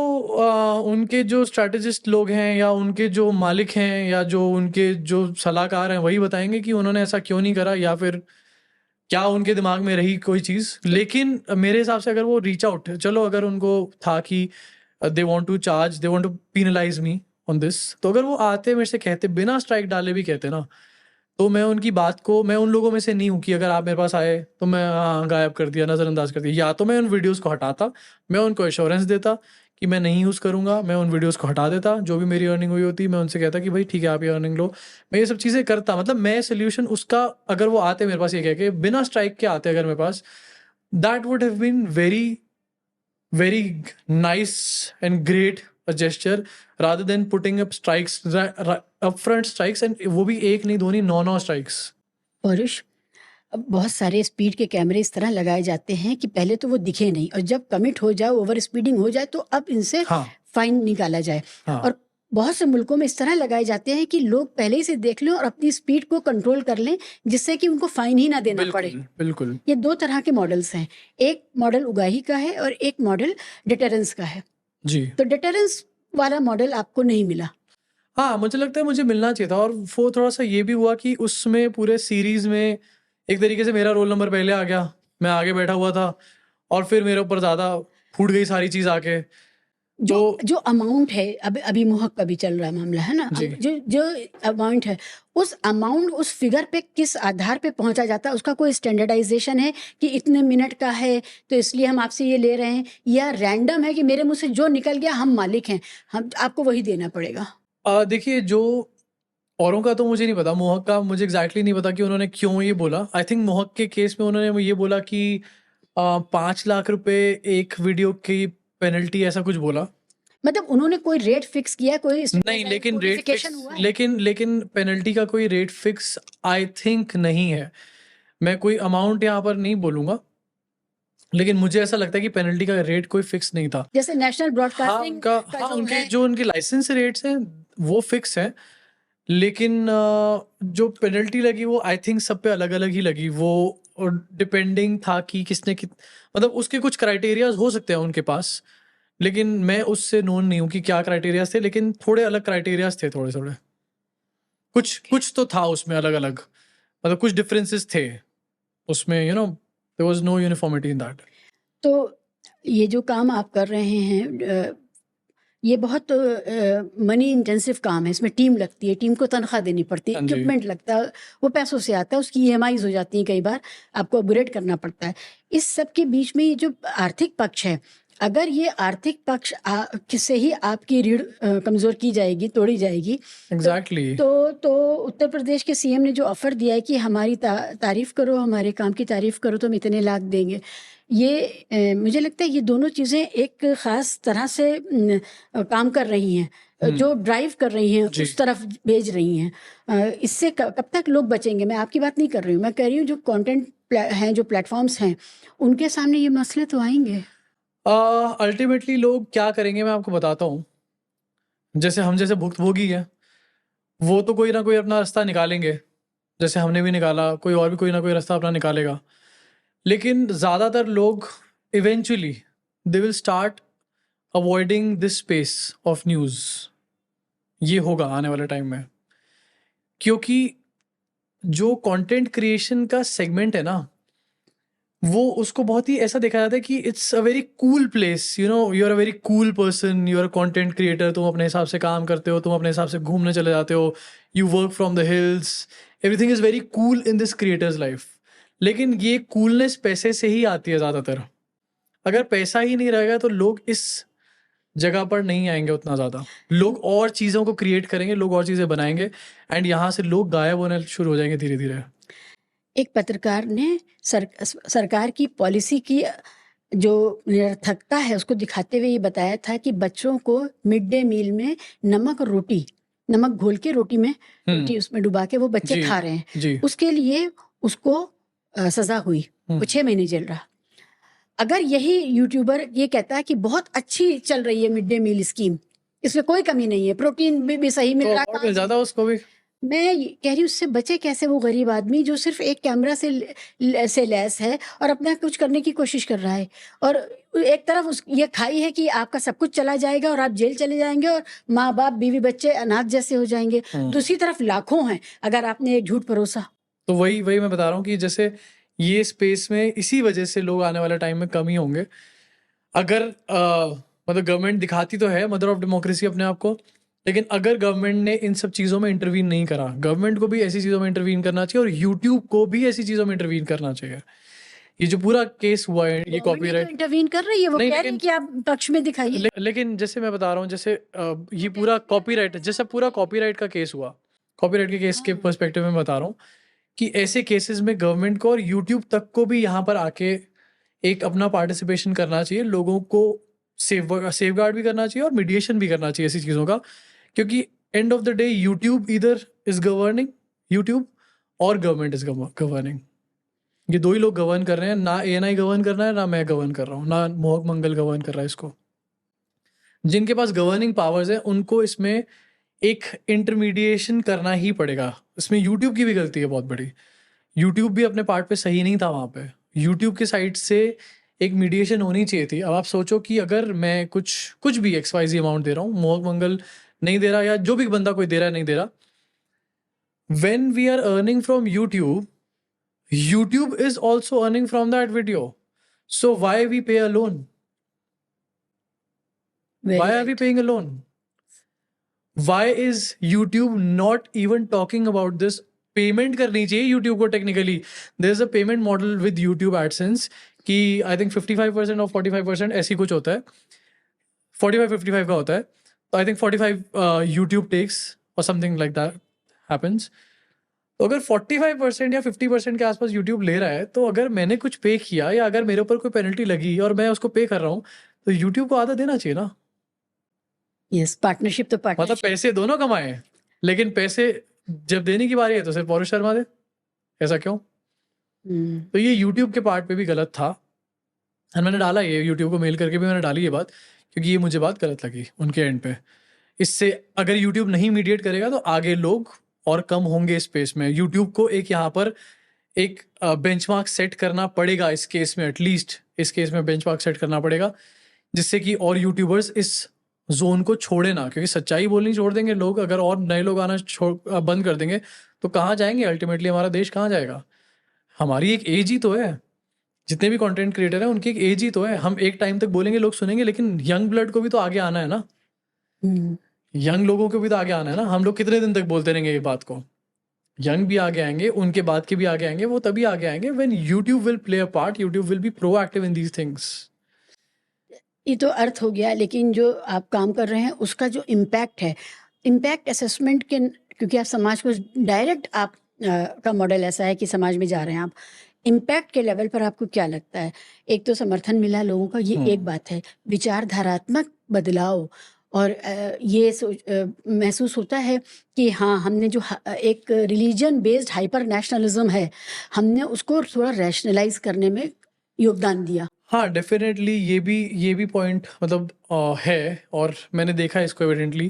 उनके जो स्ट्रैटेजिस्ट लोग हैं या उनके जो मालिक हैं या जो उनके जो सलाहकार हैं वही बताएंगे कि उन्होंने ऐसा क्यों नहीं करा या फिर क्या उनके दिमाग में रही कोई चीज़. लेकिन मेरे हिसाब से अगर वो रीच आउट, चलो अगर उनको था कि they want to charge, they want to penalise me on this, तो अगर वो आते मेरे से कहते, बिना स्ट्राइक डाले भी कहते ना, तो मैं उनकी बात को, मैं उन लोगों में से नहीं हूँ कि अगर आप मेरे पास आए तो मैं गायब कर दिया, नज़रअंदाज कर दिया. या तो मैं उन वीडियोस को हटाता, मैं उनको एश्योरेंस देता कि मैं नहीं यूज़ करूँगा, मैं उन वीडियोस को हटा देता, जो भी मेरी अर्निंग हुई होती मैं उनसे कहता कि भाई ठीक है आप ये अर्निंग लो. मैं ये सब चीज़ें करता. मतलब मैं सोल्यूशन उसका, अगर वो आते मेरे पास ये कह के बिना स्ट्राइक के आते अगर मेरे पास, that would have been very very nice and great a gesture rather than putting up strikes, upfront strikes, and वो भी एक नहीं, दो नहीं, 9 strikes. पौरुष, अब बहुत सारे स्पीड के कैमरे इस तरह लगाए जाते हैं कि पहले तो वो दिखे नहीं, और जब कमिट हो जाए, ओवर स्पीडिंग हो जाए, तो अब इनसे हाँ फाइन निकाला जाए. हाँ और बहुत से मुल्कों में इस तरह लगाए जाते हैं कि लोग पहले ही से देख लें और अपनी स्पीड को कंट्रोल कर लें, जिससे कि उनको फाइन ही ना देना पड़े. बिल्कुल बिल्कुल. ये दो तरह के मॉडल्स हैं. एक मॉडल उगाही का है और एक मॉडल डिटरेंस का है. जी तो डिटरेंस वाला मॉडल आपको नहीं मिला. हाँ, मुझे लगता है मुझे मिलना चाहिए था. और वो थोड़ा सा ये भी हुआ कि उसमें पूरे सीरीज में एक तरीके से मेरा रोल नंबर पहले आ गया, मैं आगे बैठा हुआ था और फिर मेरे ऊपर ज़्यादा फूट गई सारी चीज़ आके. जो तो जो अमाउंट है, अभी मोहक का भी चल रहा मामला है ना, जी. जो जो अमाउंट है, उस अमाउंट, उस फिगर पे किस आधार पे पहुंचा जाता है, उसका कोई स्टैंडर्डाइजेशन है कि इतने मिनट का है तो इसलिए हम आपसे ये ले रहे हैं, या रैंडम है कि मेरे मुंह से जो निकल गया हम मालिक हैं, हम आपको वही देना पड़ेगा? देखिए, जो औरों का तो मुझे नहीं पता, मोहक का मुझे एग्जैक्टली नहीं पता कि उन्होंने क्यों ये बोला. आई थिंक मोहक के केस में उन्होंने ये बोला कि 5 लाख रुपए एक वीडियो की पेनल्टी, ऐसा कुछ बोला. मतलब उन्होंने कोई रेट फिक्स किया, कोई नहीं, लेकिन रेट quantification फिक्स, हुआ है? लेकिन पेनल्टी का कोई रेट फिक्स आई थिंक नहीं है. मैं कोई अमाउंट यहाँ पर नहीं बोलूंगा, लेकिन मुझे ऐसा लगता है कि पेनल्टी का रेट कोई फिक्स नहीं था. जैसे नेशनल हाँ ब्रॉडकास्टिंग उनका, का हाँ जो उनके है, जो उनके लाइसेंस रेट्स हैं वो फिक्स हैं, लेकिन जो पेनल्टी लगी वो आई थिंक सब पे अलग अलग ही लगी. वो डिपेंडिंग था कि किसने मतलब उसके कुछ क्राइटेरियाज हो सकते हैं उनके पास, लेकिन मैं उससे नोन नहीं हूँ कि क्या क्राइटेरियाज थे, लेकिन थोड़े अलग क्राइटेरियाज थे, थोड़े थोड़े कुछ तो था उसमें अलग अलग, मतलब कुछ डिफरेंसेस थे उसमें, there was no uniformity in that. तो ये जो काम आप कर रहे हैं, ये बहुत मनी इंटेंसिव काम है, इसमें टीम लगती है, टीम को तनख्वाह देनी पड़ती है, हाँ जी. इक्विपमेंट लगता है, वो पैसों से आता है, उसकी ईएमआईज हो जाती हैं, कई बार आपको अपग्रेड करना पड़ता है. इस सब के बीच में ये जो आर्थिक पक्ष है, अगर ये आर्थिक पक्ष से ही आपकी रीढ़ कमज़ोर की जाएगी, तोड़ी जाएगी, एग्जैक्टली. तो उत्तर प्रदेश के सीएम ने जो ऑफर दिया है कि हमारी तारीफ करो, हमारे काम की तारीफ करो तो हम इतने लाख देंगे, ये मुझे लगता है ये दोनों चीज़ें एक ख़ास तरह से काम कर रही हैं, जो ड्राइव कर रही हैं, जी. उस तरफ भेज रही हैं. इससे कब तक लोग बचेंगे? मैं आपकी बात नहीं कर रही हूँ, मैं कह रही हूँ जो कंटेंट हैं, जो प्लेटफॉर्म्स हैं, उनके सामने ये मसले तो आएंगे. अल्टीमेटली लोग क्या करेंगे मैं आपको बताता हूँ. जैसे हम जैसे भुक्तभोगी हैं, वो तो कोई ना कोई अपना रास्ता निकालेंगे, जैसे हमने भी निकाला, कोई और भी कोई ना कोई रास्ता अपना निकालेगा. लेकिन ज़्यादातर लोग eventually they will start avoiding this space of news. ये होगा आने वाले टाइम में, क्योंकि जो कंटेंट क्रिएशन का सेगमेंट है ना, वो उसको बहुत ही ऐसा देखा जाता है कि it's a very cool place, you are a very cool person, you are a content creator, तुम अपने हिसाब से काम करते हो, तुम अपने हिसाब से घूमने चले जाते हो, you work from the hills, everything is very cool in this creators life. लेकिन ये कूलनेस पैसे से ही आती है ज़्यादातर. अगर पैसा ही नहीं रहेगा तो लोग इस जगह पर नहीं आएंगे उतना ज़्यादा. लोग और चीज़ों को क्रिएट करेंगे, लोग और चीज़ें बनाएंगे, एंड यहाँ से लोग गायब होने शुरू हो जाएंगे धीरे धीरे. एक पत्रकार ने सरकार की पॉलिसी की जो निरर्थकता है उसको दिखाते हुए ये बताया था कि बच्चों को मिड डे मील में नमक घोल के रोटी में, रोटी उसमें डुबा के वो बच्चे जी खा रहे हैं, जी. उसके लिए उसको सजा हुई, वो हम्म। 6 महीने जेल रहा। अगर यही यूट्यूबर ये कहता है कि बहुत अच्छी चल रही है मिड डे मील स्कीम, इसमें कोई कमी नहीं है, प्रोटीन भी सही मिल तो रहा अवार्ड मिल है, जाता उसको भी। मैं ये कह रही हूँ उससे बचे कैसे वो गरीब आदमी जो सिर्फ एक कैमरा से लैस है और अपना कुछ करने की कोशिश कर रहा है। और एक तरफ ये खाई है कि आपका सब कुछ चला जाएगा और आप जेल चले जाएंगे और माँ बाप बीवी बच्चे अनाथ जैसे हो जाएंगे। दूसरी तरफ लाखों हैं अगर आपने एक झूठ परोसा। तो वही वही मैं बता रहा हूँ कि जैसे ये स्पेस में इसी वजह से लोग आने वाले टाइम में कम ही होंगे। अगर मतलब गवर्नमेंट दिखाती तो है मदर ऑफ डेमोक्रेसी अपने आप को, लेकिन अगर गवर्नमेंट ने इन सब चीज़ों में इंटरवीन नहीं करा, गवर्नमेंट को भी ऐसी चीज़ों में इंटरवीन करना चाहिए और यूट्यूब को भी ऐसी चीज़ों में इंटरवीन करना चाहिए। ये जो पूरा केस हुआ है, ये कॉपीराइट इंटरवीन कर रही है, वो नहीं, कह रही है लेकिन कि आप पक्ष में दिखाइए। लेकिन जैसे मैं बता रहा हूँ, जैसे ये पूरा कॉपीराइट, जैसे पूरा कॉपीराइट का केस हुआ, कॉपीराइट के केस के पर्सपेक्टिव में बता रहा हूँ कि ऐसे केसेस में गवर्नमेंट को और यूट्यूब तक को भी यहाँ पर आके एक अपना पार्टिसिपेशन करना चाहिए, लोगों को सेफ गार्ड भी करना चाहिए और मीडिएशन भी करना चाहिए ऐसी चीज़ों का, क्योंकि end of the day YouTube इधर इज गवर्निंग, यूट्यूब और गवर्नमेंट इज गवर्निंग। ये दो ही लोग गवर्न कर रहे हैं, ना ANI गवर्न कर रहा है, ना मैं गवर्न कर रहा हूँ, ना मोहक मंगल गवर्न कर रहा है इसको। जिनके पास गवर्निंग पावर्स है उनको इसमें एक इंटरमीडिएशन करना ही पड़ेगा। इसमें यूट्यूब की भी गलती है बहुत बड़ी, यूट्यूब भी अपने पार्ट पे सही नहीं था वहाँ पे। यूट्यूब के साइड से एक मीडिएशन होनी चाहिए थी। अब आप सोचो कि अगर मैं कुछ भी XYZ अमाउंट दे रहा हूँ, मोहक मंगल नहीं दे रहा या जो भी बंदा कोई दे रहा है नहीं दे रहा, when we are earning from YouTube, YouTube is also earning from that video. So why we pay a loan? Why are we paying a loan? Why is YouTube not even talking about this? Payment करनी चाहिए यूट्यूब को technically. There is a payment model with YouTube AdSense कि आई थिंक 55% और 45% ऐसी कुछ होता है, 45-55 का होता है। तो आई थिंक 45 यूट्यूब टेक्स और समथिंग लाइक दैट हैपेंस। तो अगर 45% या 50% के आसपास यूट्यूब ले रहा है, तो अगर मैंने कुछ पे किया या अगर मेरे ऊपर कोई पेनल्टी लगी और मैं उसको पे कर रहा हूँ, तो यूट्यूब को आधा देना चाहिए ना। यस, पार्टनरशिप तो मतलब पार्टनरशिप। पैसे दोनों कमाए, लेकिन पैसे जब देने की बारी है तो सिर्फ पौरुष शर्मा दे, ऐसा क्यों? तो ये यूट्यूब के पार्ट पे भी गलत था और मैंने डाला ये यूट्यूब को मेल करके भी मैंने डाली ये बात, क्योंकि ये मुझे बात गलत लगी उनके एंड पे। इससे अगर यूट्यूब नहीं मीडिएट करेगा तो आगे लोग और कम होंगे इस स्पेस में। यूट्यूब को एक यहाँ पर एक बेंचमार्क सेट करना पड़ेगा इस केस में, एटलीस्ट इस केस में बेंचमार्क सेट करना पड़ेगा, जिससे कि और यूट्यूबर्स इस जोन को छोड़े ना, क्योंकि सच्चाई बोलनी छोड़ देंगे लोग अगर और नए लोग आना बंद कर देंगे तो कहाँ जाएंगे अल्टीमेटली, हमारा देश कहाँ जाएगा? हमारी एक एज ही तो है, जितने भी कंटेंट क्रिएटर हैं उनकी एक एज ही तो है। हम एक टाइम तक बोलेंगे लोग सुनेंगे, लेकिन यंग ब्लड को भी तो आगे आना है ना, यंग लोगों को भी तो आगे आना है ना। हम लोग कितने दिन तक बोलते रहेंगे ये बात को? यंग भी आगे आएंगे, उनके बाद के भी आगे आएंगे, वो तभी आगे आएंगे when YouTube will play a part, YouTube will be proactive in these things. ये तो अर्थ हो गया, लेकिन जो आप काम कर रहे हैं उसका जो इम्पैक्ट है, इम्पैक्ट असेसमेंट के, क्योंकि आप समाज को डायरेक्ट आप का मॉडल ऐसा है कि समाज में जा रहे हैं आप, इम्पैक्ट के लेवल पर आपको क्या लगता है? एक तो समर्थन मिला लोगों का, ये एक बात है, विचारधारात्मक बदलाव और महसूस होता है कि हाँ, हमने जो एक रिलीजन बेस्ड हाइपर नेशनलिज्म है, हमने उसको थोड़ा रैशनलाइज करने में योगदान दिया। हाँ, डेफिनेटली ये भी पॉइंट मतलब है, और मैंने देखा है इसको एविडेंटली।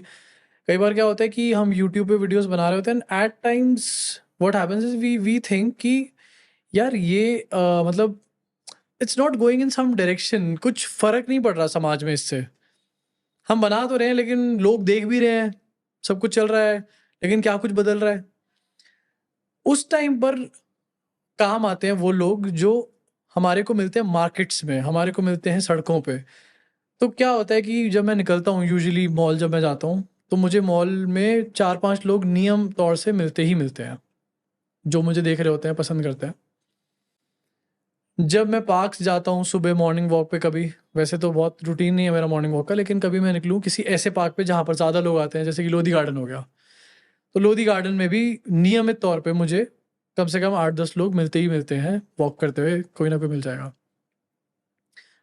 कई बार क्या होता है कि हम यूट्यूब पे वीडियोस बना रहे होते हैं, and at times what happens is we think कि यार ये मतलब it's not going in some direction, कुछ फर्क नहीं पड़ रहा समाज में इससे। हम बना तो रहे हैं लेकिन लोग देख भी रहे हैं, सब कुछ चल रहा है, लेकिन क्या कुछ बदल रहा है? उस टाइम पर काम आते हैं वो लोग जो हमारे को मिलते हैं मार्केट्स में, हमारे को मिलते हैं सड़कों पे। तो क्या होता है कि जब मैं निकलता हूँ, यूजुअली मॉल जब मैं जाता हूँ, तो मुझे मॉल में 4-5 लोग नियम तौर से मिलते ही मिलते हैं, जो मुझे देख रहे होते हैं, पसंद करते हैं। जब मैं पार्क्स जाता हूँ सुबह मॉर्निंग वॉक पे, कभी, वैसे तो बहुत रूटीन नहीं है मेरा मॉर्निंग वॉक का, लेकिन कभी मैं निकलूँ किसी ऐसे पार्क पे जहाँ पर ज़्यादा लोग आते हैं, जैसे कि लोधी गार्डन हो गया, तो लोधी गार्डन में भी नियमित तौर पे मुझे कम से कम 8-10 लोग मिलते ही मिलते हैं, वॉक करते हुए कोई ना कोई मिल जाएगा।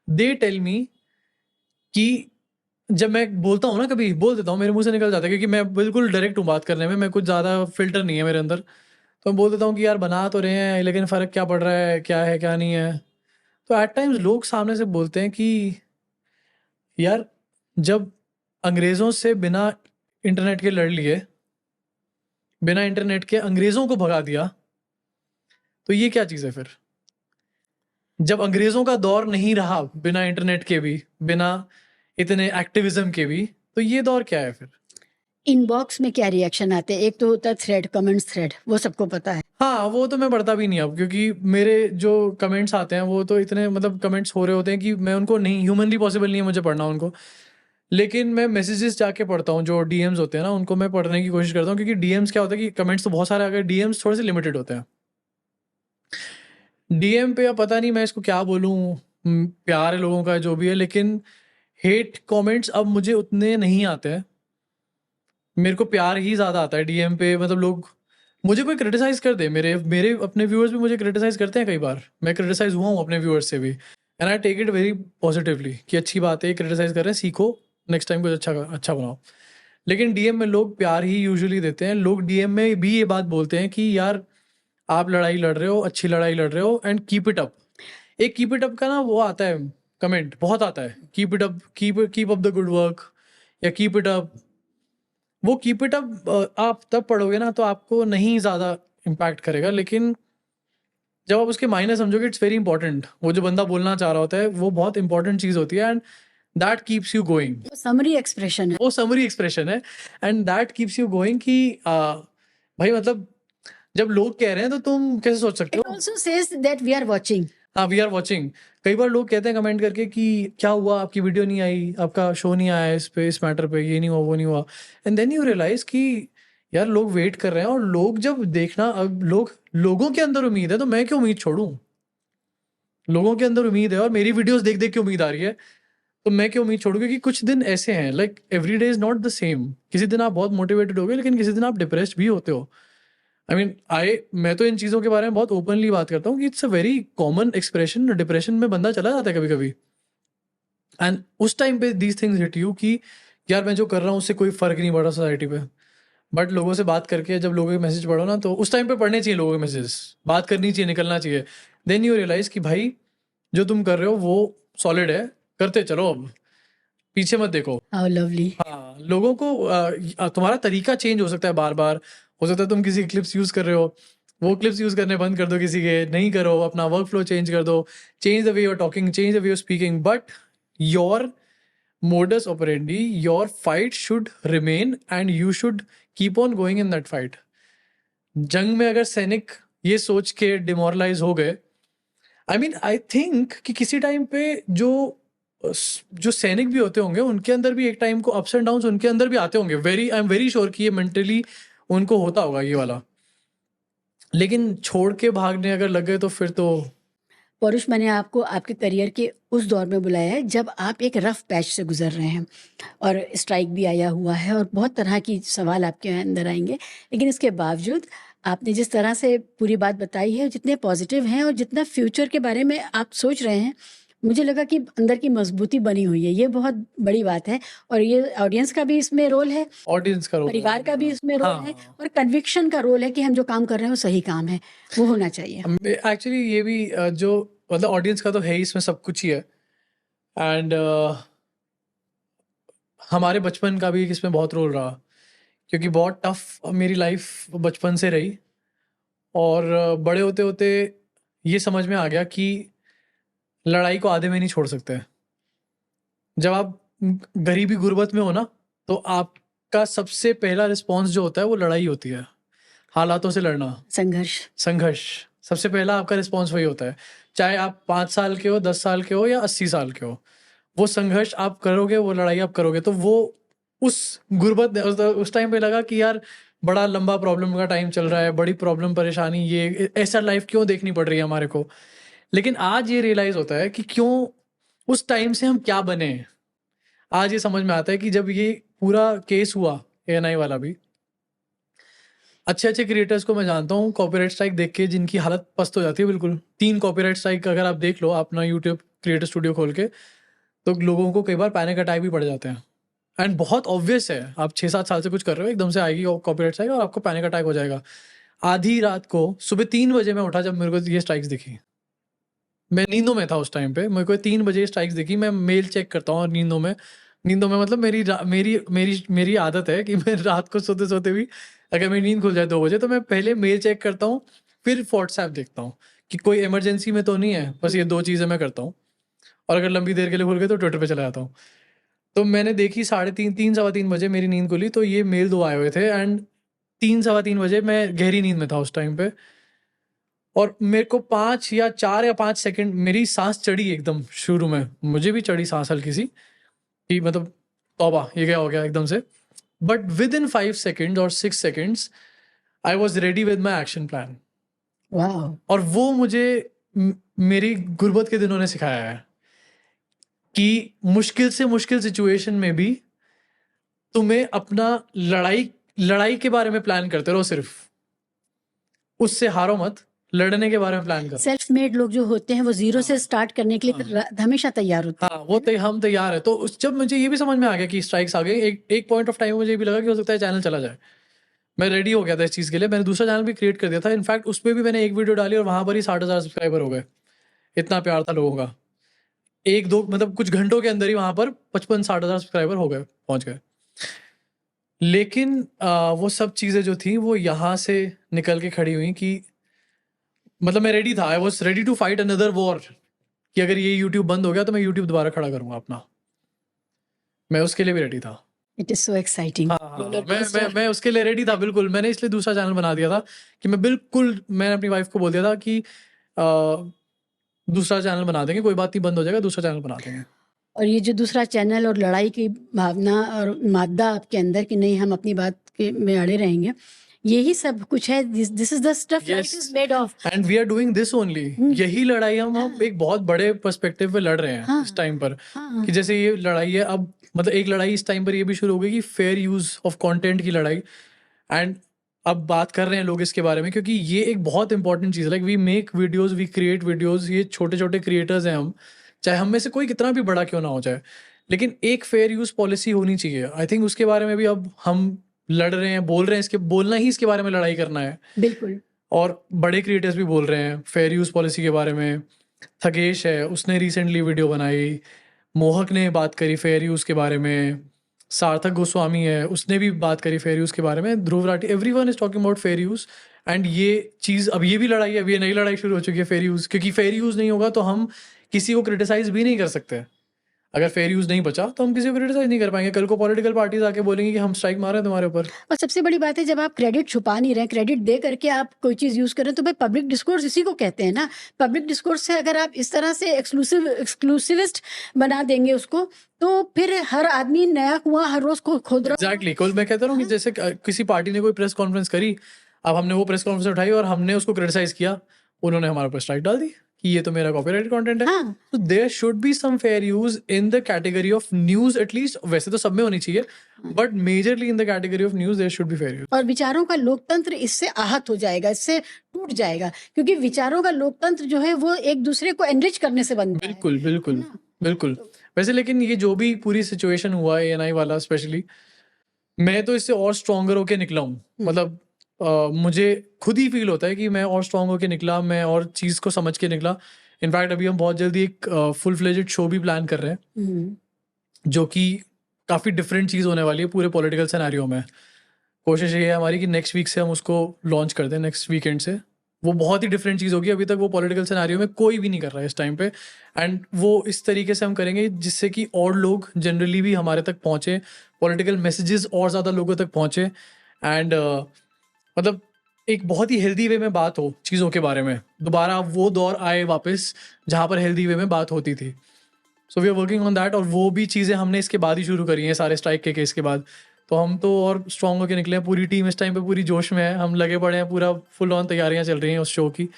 दे टेल मी कि जब मैं बोलता हूँ ना, कभी बोल देता हूँ, मेरे मुंह से निकल जाता है, क्योंकि मैं बिल्कुल डायरेक्ट हूँ बात करने में, मैं कुछ ज़्यादा फिल्टर नहीं है मेरे अंदर। तो मैं बोल देता हूँ कि यार बना तो रहे हैं लेकिन फ़र्क क्या पड़ रहा है क्या नहीं है। तो एट टाइम्स लोग सामने से बोलते हैं कि यार जब अंग्रेज़ों से बिना इंटरनेट के लड़ लिए, बिना इंटरनेट के अंग्रेज़ों को भगा दिया, तो ये क्या चीज़ है फिर? जब अंग्रेज़ों का दौर नहीं रहा बिना इंटरनेट के भी, बिना इतने एक्टिविज़्म के भी, तो ये दौर क्या है फिर? इनबॉक्स में क्या रिएक्शन आते हैं? एक तो होता है थ्रेड, कमेंट्स थ्रेड, वो सबको पता है। हाँ, वो तो मैं पढ़ता भी नहीं अब, क्योंकि मेरे जो कमेंट्स आते हैं वो तो इतने मतलब कमेंट्स हो रहे होते हैं कि मैं उनको नहीं, ह्यूमनली पॉसिबल नहीं है मुझे पढ़ना उनको। लेकिन मैं मैसेजेस जाके पढ़ता हूँ, जो डीएम्स होते हैं ना उनको मैं पढ़ने की कोशिश करता हूँ, क्योंकि डीएम्स क्या होता है कि कमेंट्स तो बहुत सारे आ गए, डीएम्स थोड़े से लिमिटेड होते हैं। डीएम पे अब पता नहीं मैं इसको क्या बोलूँ, प्यार है लोगों का जो भी है, लेकिन हेट कमेंट्स अब मुझे उतने नहीं आते हैं। मेरे को प्यार ही ज़्यादा आता है डीएम पे, मतलब लोग मुझे कोई क्रिटिसाइज़ कर दे, मेरे मेरे अपने व्यूअर्स भी मुझे क्रिटिसाइज़ करते हैं कई बार। मैं क्रिटिसाइज़ हुआ हूँ अपने व्यूअर्स से भी, and I take it very positively कि अच्छी बात है, क्रिटिसाइज़ कर रहे हैं, सीखो, नेक्स्ट टाइम कुछ अच्छा बनाओ। लेकिन डीएम में लोग प्यार ही यूजुअली देते हैं। लोग डीएम में भी ये बात बोलते हैं कि यार आप लड़ाई लड़ रहे हो, अच्छी लड़ाई लड़ रहे हो, एंड कीप इट अप। एक कीप इट अप का ना वो आता है, कमेंट बहुत आता है, keep it up, keep up the good work, या कीप इट अप। वो कीप इट अप आप तब पढ़ोगे ना तो आपको नहीं ज़्यादा इम्पैक्ट करेगा, लेकिन जब आप उसके मायने समझोगे इट्स वेरी इंपॉर्टेंट। वो जो बंदा बोलना चाह रहा होता है वो बहुत इंपॉर्टेंट चीज़ होती है, and that keeps you going. वो समरी एक्सप्रेशन है। वो समरी एक्सप्रेशन है, and that keeps you going कि भाई मतलब जब लोग कह रहे हैं तो तुम कैसे सोच सकते इट हो। Also says that we are watching. हाँ, वी आर वॉचिंग। कई बार लोग कहते हैं कमेंट करके कि क्या हुआ, आपकी वीडियो नहीं आई, आपका शो नहीं आया इस पे, इस मैटर पे, ये नहीं हुआ वो नहीं हुआ, एंड देन यू रियलाइज कि यार लोग वेट कर रहे हैं, और लोग जब देखना, अब लोगों के अंदर उम्मीद है तो मैं क्यों उम्मीद छोड़ूं। लोगों के अंदर उम्मीद है और मेरी वीडियोस देख देख के उम्मीद आ रही है, तो मैं क्यों उम्मीद छोड़ूं। क्योंकि कुछ दिन ऐसे हैं, like every day is not the same. किसी दिन आप बहुत मोटिवेटेड होगे, लेकिन किसी दिन आप डिप्रेस्ड भी होते हो। मैं तो इन चीज़ों के बारे में बहुत ओपनली बात करता हूँ कि it's a very common expression. Depression में बंदा चला जाता है कभी कभी, एंड उस टाइम पे दीज थिंग्स हिट यू कि यार मैं जो कर रहा हूँ उससे कोई फर्क नहीं पड़ रहा सोसाइटी पे। बट लोगों से बात करके जब लोगों के मैसेज पढ़ो ना, तो उस टाइम पे पढ़ने चाहिए लोगों के मैसेज, बात करनी चाहिए, निकलना चाहिए। देन यू रियलाइज कि भाई जो तुम कर रहे हो वो सॉलिड है, करते चलो, अब पीछे मत देखो। How lovely. हाँ, लोगों को तुम्हारा तरीका चेंज हो सकता है बार बार। हो सकता है तुम किसी क्लिप्स यूज कर रहे हो, वो क्लिप्स यूज करने बंद कर दो, किसी के नहीं करो, अपना वर्क फ्लो चेंज कर दो, change the way you're talking, change the way you're speaking, but your modus operandi, your fight should remain and you should keep on going in that fight. जंग में अगर सैनिक ये सोच के डिमोरलाइज हो गए, आई थिंक कि किसी टाइम पे जो सैनिक भी होते होंगे उनके अंदर भी एक टाइम को अप्स एंड डाउन्स उनके अंदर भी आते होंगे। आई एम वेरी श्योर कि ये मेंटली उनको होता होगा ये वाला। लेकिन छोड़ के भागने अगर लग गए तो फिर तो पौरुष, मैंने आपको आपके करियर के उस दौर में बुलाया है जब आप एक रफ पैच से गुजर रहे हैं, और स्ट्राइक भी आया हुआ है और बहुत तरह की सवाल आपके अंदर आएंगे। लेकिन इसके बावजूद आपने जिस तरह से पूरी बात बताई है, जितने पॉजिटिव हैं और जितना फ्यूचर के बारे में आप सोच रहे हैं, मुझे लगा कि अंदर की मजबूती बनी हुई है। ये बहुत बड़ी बात है, और ये ऑडियंस का भी इसमें रोल है, ऑडियंस का रोल, परिवार का भी इसमें रोल है, हाँ। और कन्विक्शन का रोल है कि हम जो काम कर रहे हैं वो सही काम है, वो होना चाहिए। एक्चुअली ये भी जो मतलब ऑडियंस का तो है ही, इसमें सब कुछ ही है। एंड हमारे बचपन का भी इसमें बहुत रोल रहा, क्योंकि बहुत टफ मेरी लाइफ बचपन से रही, और बड़े होते होते ये समझ में आ गया कि लड़ाई को आधे में नहीं छोड़ सकते। जब आप गरीबी गुर्बत में हो ना, तो आपका सबसे पहला रिस्पॉन्स जो होता है वो लड़ाई होती है, हालातों से लड़ना, संघर्ष। सबसे पहला आपका रिस्पॉन्स वही होता है, चाहे आप 5 साल के हो, 10 साल के हो, या 80 साल के हो। वो संघर्ष आप करोगे, वो लड़ाई आप करोगे, तो वो उस गुर्बत उस टाइम पे लगा कि यार बड़ा लंबा प्रॉब्लम का टाइम चल रहा है, बड़ी प्रॉब्लम परेशानी, ये ऐसा लाइफ क्यों देखनी पड़ रही है हमारे को। लेकिन आज ये रियलाइज होता है कि क्यों उस टाइम से हम क्या बने हैं। आज ये समझ में आता है कि जब ये पूरा केस हुआ ANI वाला भी, अच्छे अच्छे क्रिएटर्स को मैं जानता हूँ कॉपीराइट स्ट्राइक देख के जिनकी हालत पस्त हो जाती है बिल्कुल। 3 कॉपीराइट स्ट्राइक अगर आप देख लो अपना यूट्यूब क्रिएटर स्टूडियो खोल के, तो लोगों को कई बार पैनिक अटैक भी पड़ जाते हैं। एंड बहुत ऑब्वियस है, आप 6-7 साल से कुछ कर रहे हो, एकदम से आएगी कॉपीराइट स्ट्राइक और आपको पैनिक अटैक हो जाएगा। आधी रात को सुबह 3 बजे मैं उठा जब मेरे को ये स्ट्राइक्स दिखी। मैं नींदों में था उस टाइम पे, मेरे को 3 बजे स्ट्राइक्स दिखी। मैं मेल चेक करता हूँ और नींदों में मतलब मेरी आदत है कि मैं रात को सोते भी अगर मेरी नींद खुल जाए 2 बजे तो मैं पहले मेल चेक करता हूँ, फिर व्हाट्सएप देखता हूँ कि कोई इमरजेंसी में तो नहीं है। बस ये 2 चीज़ें मैं करता हूँ, और अगर लंबी देर के लिए खुल गए तो ट्विटर पे चला जाता हूँ। तो मैंने देखी 3:30 सवा 3 बजे मेरी नींद खुली, तो ये मेल 2 आए हुए थे एंड 3 सवा 3 बजे मैं गहरी नींद में था उस टाइम पे, और मेरे को 4 या 5 सेकंड मेरी सांस चढ़ी एकदम शुरू में, मुझे भी चढ़ी सांस हल्की सी कि मतलब तौबा ये क्या हो गया एकदम से। बट विद इन 5 सेकेंड्स और 6 seconds I was ready with my action plan. वाह, और वो मुझे मेरी गुर्बत के दिनों ने सिखाया है कि मुश्किल से मुश्किल सिचुएशन में भी तुम्हें अपना लड़ाई के बारे में प्लान करते रहो, सिर्फ उससे हारो मत, लड़ने के बारे में प्लान करो। सेल्फ मेड लोग जो होते हैं वो जीरो से स्टार्ट करने के लिए हमेशा तैयार होते हैं। हाँ वो हम तैयार है। तो जब मुझे ये भी समझ में आ गया कि स्ट्राइक्स आ गई, एक पॉइंट ऑफ टाइम मुझे ये भी लगा कि हो सकता है चैनल चला जाए। मैं रेडी हो गया था इस चीज़ के लिए, मैंने दूसरा चैनल भी क्रिएट कर दिया था। इनफैक्ट उस पर भी मैंने एक वीडियो डाली और वहाँ पर ही 60,000 सब्सक्राइबर हो गए। इतना प्यार था लोगों का, 1-2 मतलब कुछ घंटों के अंदर ही वहाँ पर 55-60,000 सब्सक्राइबर हो गए, पहुँच गए। लेकिन वो सब चीज़ें जो थी वो यहाँ से निकल के खड़ी हुई कि मतलब मैं रेडी था, I was ready to fight another war, कि अगर ये यूट्यूब बंद हो गया तो मैं यूट्यूब दोबारा खड़ा करूंगा अपना। मैं उसके लिए भी रेडी था। It is so exciting. हाँ, मैं उसके लिए रेडी था बिल्कुल। मैंने इसलिए दूसरा चैनल बना दिया था कि मैंने अपनी वाइफ को बोल दिया था कि दूसरा चैनल बना देंगे, कोई बात नहीं, बंद हो जाएगा, दूसरा चैनल बना देंगे। और ये जो दूसरा चैनल और लड़ाई की भावना और मादा आपके अंदर कि नहीं हम अपनी बात के में अड़े रहेंगे, यही सब कुछ है। This is the stuff life is made of, and we are doing this only. यही लड़ाई हम एक बहुत बड़े पर्सपेक्टिव पे लड़ रहे हैं इस टाइम पर। कि जैसे ये लड़ाई है अब, मतलब एक लड़ाई इस टाइम पर ये भी शुरू हो गई कि फेयर यूज ऑफ कंटेंट की लड़ाई। एंड अब बात कर रहे हैं लोग इसके बारे में, क्योंकि ये एक बहुत इंपॉर्टेंट चीज़ है। Like we make videos, we create videos, ये छोटे छोटे क्रिएटर्स हैं हम, चाहे हम में से कोई कितना भी बड़ा क्यों ना हो जाए, लेकिन एक फेयर यूज पॉलिसी होनी चाहिए। आई थिंक उसके बारे में भी अब हम लड़ रहे हैं, बोल रहे हैं, बोलना ही इसके बारे में लड़ाई करना है। बिल्कुल। और बड़े क्रिएटर्स भी बोल रहे हैं फेयर यूज पॉलिसी के बारे में। थकेश है, उसने रिसेंटली वीडियो बनाई, मोहक ने बात करी फेयर यूज के बारे में, सार्थक गोस्वामी है, उसने भी बात करी फेयर यूज के बारे में, Dhruv Rathee, everyone is talking about fair use. And ये चीज़ अब ये भी लड़ाई है, अब ये नई लड़ाई शुरू हो चुकी है फेयर यूज, क्योंकि फेयर यूज नहीं होगा तो हम किसी को क्रिटिसाइज भी नहीं कर सकते। अगर फेयर यूज नहीं बचा तो हम किसी को क्रिटिसाइज नहीं कर पाएंगे। कल को पॉलिटिकल पार्टीज आके बोलेंगे कि हम स्ट्राइक मार रहे हैं तुम्हारे ऊपर। और सबसे बड़ी बात है, जब आप क्रेडिट छुपा नहीं रहे, क्रेडिट दे करके आप कोई चीज़ यूज़ कर रहे हैं, तो भाई पब्लिक डिस्कोर्स इसी को कहते हैं ना। पब्लिक डिस्कोर्स से अगर आप इस तरह से एक्सक्लूसिविस्ट बना देंगे उसको, तो फिर हर आदमी नया कुआं हर रोज खोद रहा है। एग्जैक्टली, कल मैं कहता हूँ कि जैसे किसी पार्टी ने कोई प्रेस कॉन्फ्रेंस करी, अब हमने वो प्रेस कॉन्फ्रेंस उठाई और हमने उसको क्रिटिसाइज किया, उन्होंने हमारे ऊपर स्ट्राइक डाल दी कि ये तो मेरा कॉपीराइटेड कंटेंट है। हाँ। तो there should be some fair use in the category of news, at least. वैसे तो सब में होनी चाहिए, but majorly in the category of news there should be fair use. और विचारों का लोकतंत्र इससे आहत हो जाएगा, इससे टूट जाएगा, क्योंकि विचारों का लोकतंत्र जो है वो एक दूसरे को एनरिच करने से बनता है। बिल्कुल बिल्कुल बिल्कुल। वैसे लेकिन ये जो भी पूरी सिचुएशन हुआ है ANI वाला स्पेशली, मैं तो इससे और स्ट्रॉन्गर होके निकला हूँ। मतलब मुझे खुद ही फील होता है कि मैं और स्ट्रॉन्ग होके निकला, मैं और चीज़ को समझ के निकला। इनफैक्ट अभी हम बहुत जल्दी एक फुल फ्लेजेड शो भी प्लान कर रहे हैं, जो कि काफ़ी डिफरेंट चीज़ होने वाली है पूरे पॉलिटिकल सिनेरियो में। कोशिश ये है हमारी कि नेक्स्ट वीक से हम उसको लॉन्च कर दें, नेक्स्ट वीकेंड से। वो बहुत ही डिफरेंट चीज़ होगी, अभी तक वो पॉलिटिकल सिनेरियो में कोई भी नहीं कर रहा है इस टाइम पे। एंड वो इस तरीके से हम करेंगे जिससे कि और लोग जनरली भी हमारे तक पहुँचे, पॉलिटिकल मैसेजेस और ज़्यादा लोगों तक पहुँचे। एंड मतलब एक बहुत ही हेल्दी वे में बात हो चीज़ों के बारे में, दोबारा वो दौर आए वापस जहाँ पर हेल्दी वे में बात होती थी। So we are working on that, और वो भी चीज़ें हमने इसके बाद ही शुरू करी हैं, सारे स्ट्राइक के केस के बाद। तो हम तो और स्ट्रॉन्ग होकर निकले हैं, पूरी टीम इस टाइम पे पूरी जोश में है, हम लगे पड़े हैं, पूरा फुल ऑन तैयारियां चल रही हैं उस शो की।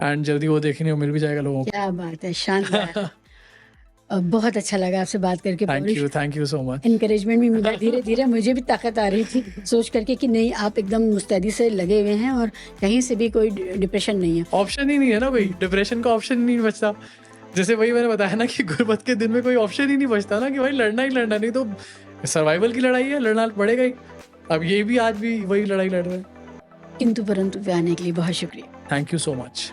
एंड जल्दी वो देखने को मिल भी जाएगा लोगों को। क्या बात है, शानदार। बहुत अच्छा लगा आपसे बात करके। Thank you so much. Encouragement भी मिला, धीरे धीरे मुझे भी ताकत आ रही थी सोच करके कि नहीं, आप एकदम मुस्तैदी से लगे हुए हैं और कहीं से भी कोई डिप्रेशन नहीं है। ऑप्शन ही नहीं है ना भाई, डिप्रेशन का ऑप्शन नहीं बचता। जैसे वही मैंने बताया ना कि गुर्बत के दिन में कोई ऑप्शन ही नहीं बचता ना, कि भाई लड़ना ही लड़ना, नहीं तो सर्वाइवल की लड़ाई है, लड़ना पड़ेगा ही। अब ये भी आज भी वही लड़ाई लड़ रहे हैं। किंतु परंतु पे आने के लिए बहुत शुक्रिया। Thank you so much.